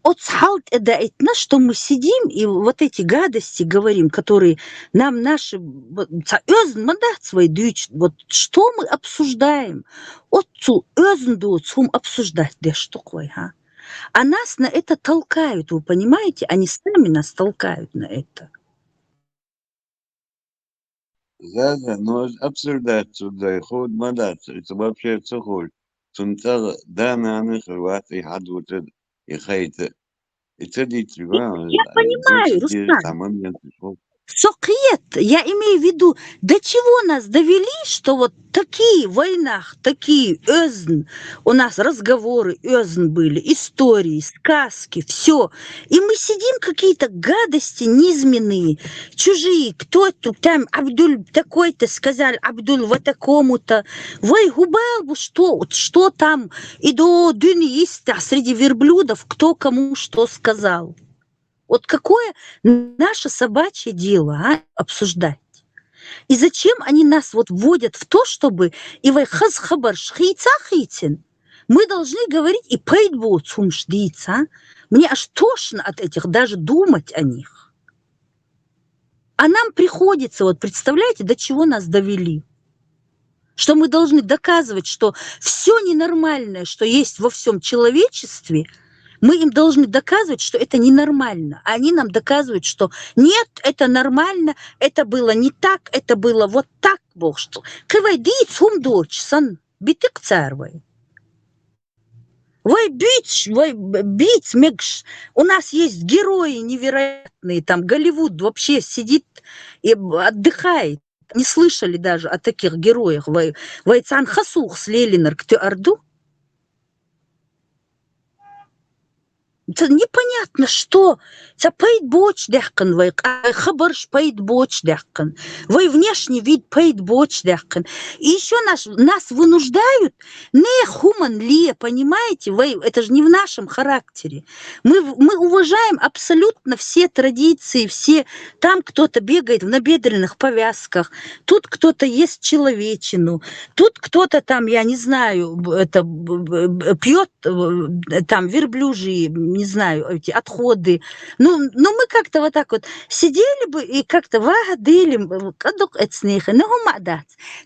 отсхалт это что мы сидим и вот эти гадости говорим, которые нам наши вот что мы обсуждаем? Отцу özndуцум обсуждать, да что такое, а? А нас на это толкают, вы понимаете? Они сами нас толкают на это. Да, но обсуждать сюда, ход мадаться, это вообще все хуже. Сунтар, да, на них рвать и хадут, и хайта. И цедить, Я понимаю, Руслан. Сокет, я имею в виду, до чего нас довели, что вот такие в войнах, такие özн, у нас разговоры özн были, истории, сказки, все. И мы сидим какие-то гадости низменные, чужие, кто-то там, Абдуль такой-то сказал, Абдуль вот такому-то. Вой губал, что там, и до дюнииста среди верблюдов, кто кому что сказал. Вот какое наше собачье дело обсуждать? И зачем они нас вот вводят в то, чтобы и вайхаз хабар шхийца хитин? Мы должны говорить и пейдбот сумшдица. Мне аж тошно от этих, даже думать о них. А нам приходится, вот представляете, до чего нас довели? Что мы должны доказывать, что все ненормальное, что есть во всем человечестве, мы им должны доказывать, что это ненормально. А они нам доказывают, что нет, это нормально, это было не так, это было вот так, Бог что. Кывай дит дочь, сан битык царвай. Бить, мегш. У нас есть герои невероятные, там Голливуд вообще сидит и отдыхает. Не слышали даже о таких героях. Вайцан Хасух с Лелинар к Орду. Это непонятно, что. Это пейдбоч дяхкан, хабарш пейдбоч дяхкан. Внешний вид пейдбоч дяхкан. И еще нас вынуждают не хуман ли, понимаете? Это же не в нашем характере. Мы уважаем абсолютно все традиции, все. Там кто-то бегает в набедренных повязках, тут кто-то ест человечину, тут кто-то там, я не знаю, это пьет там верблюжьи, не знаю, эти отходы. Ну, мы как-то вот так вот сидели бы и как-то вагадили,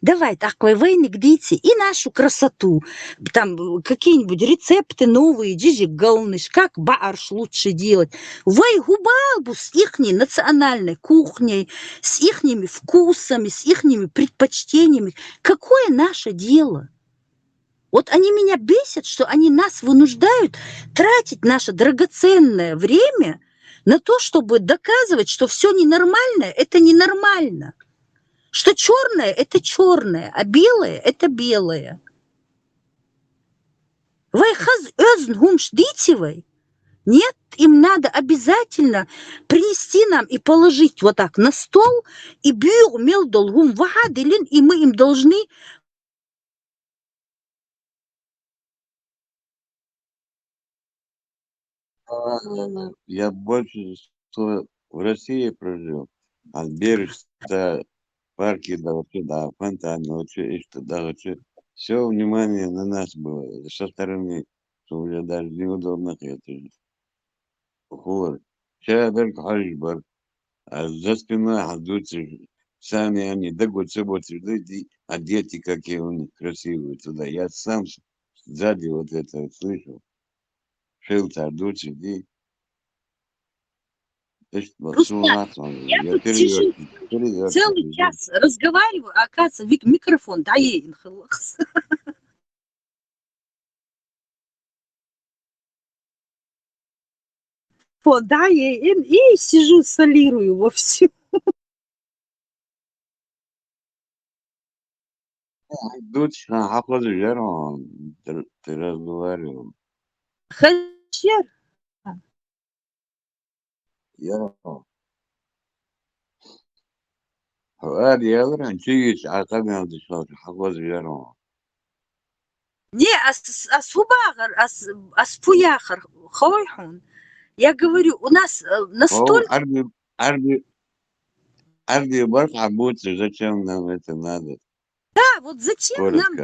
давай такой войны гдите и нашу красоту. Там какие-нибудь рецепты новые, джижик галныш, как баарш лучше делать. Губалбу с ихней национальной кухней, с ихними вкусами, с ихними предпочтениями. Какое наше дело? Вот они меня бесят, что они нас вынуждают тратить наше драгоценное время на то, чтобы доказывать, что все ненормальное – это ненормально. Что черное – это черное, а белое – это белое. Нет, им надо обязательно принести нам и положить вот так на стол, и и мы им должны. Я больше что в России прожил, а бережно парки, да, вообще, да, фонтаны, вообще, и что, да, вообще, все внимание на нас было со стороны, что уже даже неудобно это же. Хор. Шабер Хальбар, а за спиной ходуцы, сами они, да год субботы, а дети какие у них красивые туда. Я сам сзади вот это вот слышал. Шелтер, дучи, Руслан, я тут сижу целый час разговариваю, а оказывается, микрофон, да, ей да, и сижу, солирую во всем. Дочь, хапазу жаром, ты разговаривал. Хачер. Яром. هذه يلا نجيش عقبنا ودشوش حفظ جرام. Не, асфубагар, асфуяхар, хойхун. Я говорю, у нас настолько... Арди барха будьте, зачем нам это надо? Да, вот зачем нам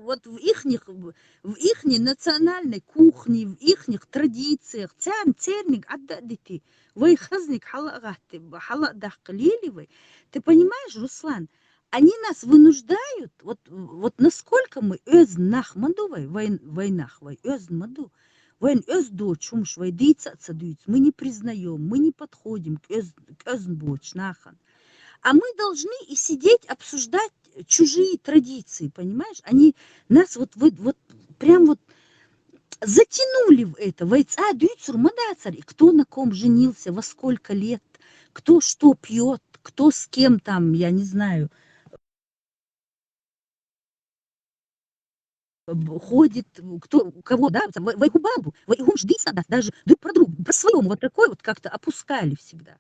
вот в ихней национальной кухне, в ихних традициях, церник отдадите, вы хазник халадах калиливы. Ты понимаешь, Руслан, они нас вынуждают, вот насколько мы нахмадувай войнах, маду, войн дочумш, войдица цадуиц, мы не признаем, мы не подходим к боч нахан. А мы должны и сидеть, обсуждать чужие традиции, понимаешь? Они нас вот прям вот затянули в это. Кто на ком женился, во сколько лет, кто что пьет, кто с кем там, я не знаю, ходит, кто у кого, да, вайгубалбу, даже друг про друга, про своем вот такой вот как-то опускали всегда.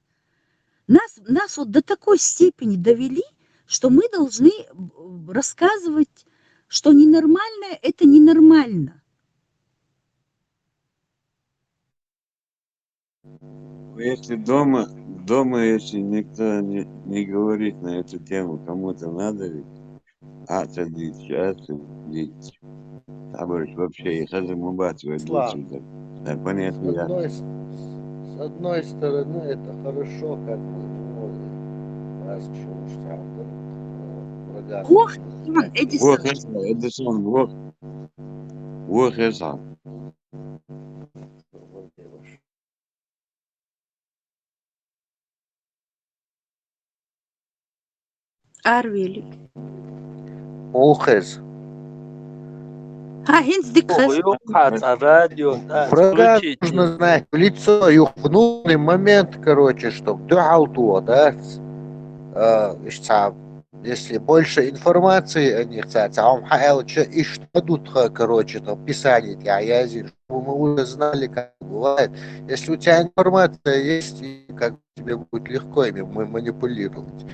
Нас вот до такой степени довели, что мы должны рассказывать, что ненормальное – это ненормально. Если дома, если никто не говорит на эту тему, кому-то надо ведь, отсадить. Товарищ, вообще, их разумобацию Слав, отсюда. Да, понятно, я. с одной стороны, это хорошо, как бы, ну, раз чего врага Ох, нужно Иван знать. Вот Эдисон. это сам, вот это. Арвели. Охез. А хинс дикхес. Юхаца радио, да, Врага включите. нужно знать в лицо, и в нужный момент, короче, что кто алтуа, да? Если больше информации о них, а и что тут, короче, там писали, чтобы мы уже знали, как бывает. Если у тебя информация есть, и как тебе будет легко ими манипулировать.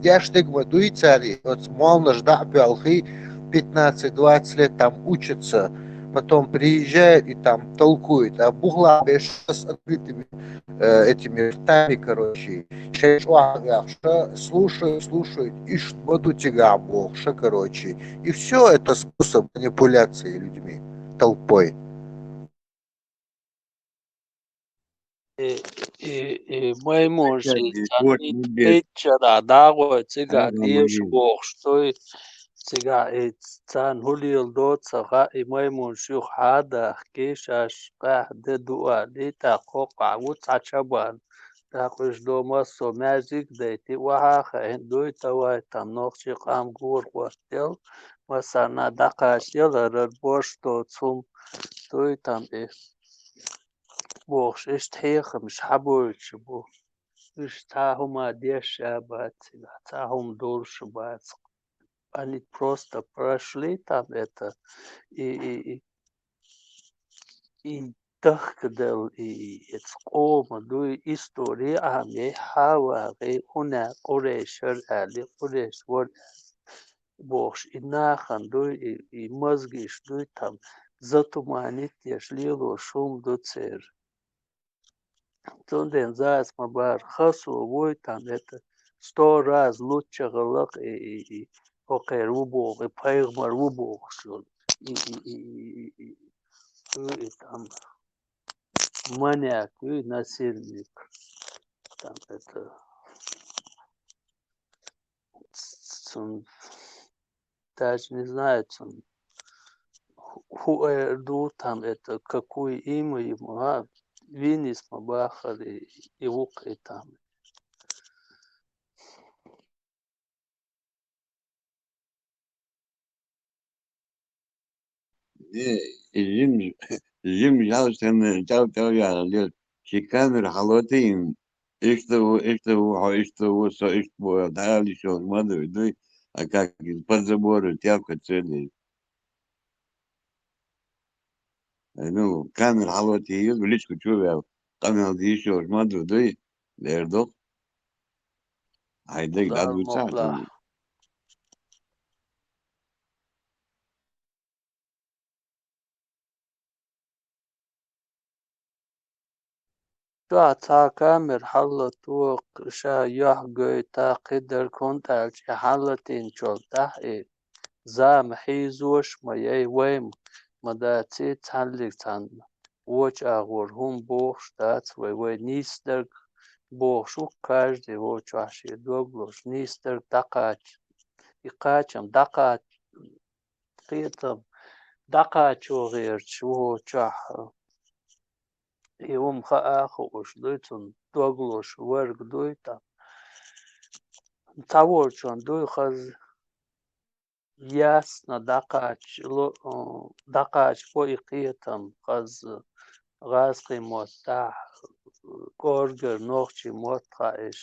Я штыгма дуйцари, вот молно жда пялхи 15-20 лет там учатся, потом приезжают и там толкуют, а бугла с открытыми этими ртами, короче, слушают, и что тебя бог, короче. И все это способ манипуляции людьми, толпой. Мой муж Вот и небес. тычера, да, вот цыга, деш Ага, бог, что и цыга, и цан хулил до цага, и мой муж юх хада, кешаш, ка, де дуа, лита, кока, вот ачабан. Так уж дома со мязик, да и ты ваха, дуй тавай, там ногчи кам гур хвастел, масана дака сел, рад что цум, дуй там и бог, ишь тхеха, мш хабуч, бог. Ишь тахума деша бат, тахум дурш бат. Они просто прошли там это, и تخدل اتقوم دوی історії همی حواقی اونه قریشر علی قریش ورد بخش اینا خندوی ای مزگیش دوی там затуманить яшлило шум до цер. Тунден зас мабар хасу вой там это 100 раз лучше галак и окей рубо и пайгмар рубо шел и там маньяк и насильник. Там это он даже не знает, он хуэрду там это какое имя ему, а Винис Мабахали и Вукай там. Jim Jalsten Tauja Chikaner Halotin. Что so ich wo da schon модуль, да, а как под забору тявка целый. Ну, камер халати есть, в личку чувствовал. Камер еще модуль, да, лердок. Айдек Да, адвуца. мокла. تو تا камер حالت تو شا یه گوی تا قدر کنت الچه حالت این چول ده زام حیزوش مایه ویم مدتی تنلیک تن وچ اغور هم بخش دات وی نیستر بخش و کجدی وچ وحشی دوگلوش نیستر دقاچ iqacham daqach qiyatam daqach وغيرش وچح يوم خاخوش دويتون دوغلوش ورق دويتا تاورچون دوي خز ясно дақач по иқиятам қаз ғазқи моттах горгер нохчи моттхаиш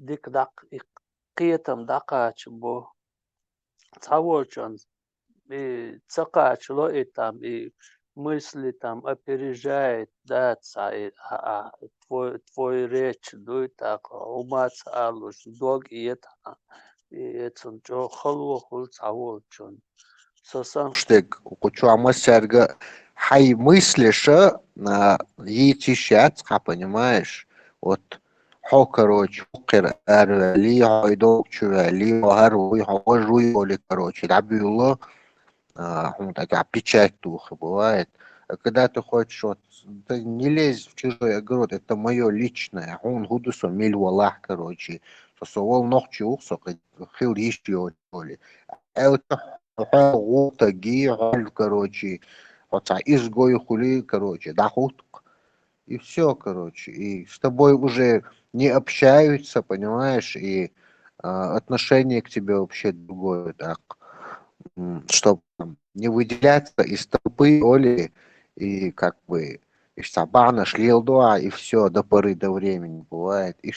дик дақ иқиятам дақач бо цаворчон и цақач ло и там и мысли там опережает да твой речь дуй так умац алуш дог и это ецон жо халва хул цаворчон сосан Штык, кучуама сярга хай мыслишь, етищат, понимаешь? Вот حو короче قر لي عيدوك لي وهروي حوجوي وли короче дабюло он такая печать духа бывает. А когда ты хочешь, вот, ты не лезь в чужой огород, это мое личное. Он гудусо миль валах, короче. Сосовол ночи ухсок, хил еще ли. Это таги, короче. Вот изгой хули, короче, дахутк. И все, короче. И с тобой уже не общаются, понимаешь, и отношение к тебе вообще другое, так. Чтобы не выделяться из толпы, Оли, и как бы из сабана, шлилдуа, и все до поры до времени бывает. И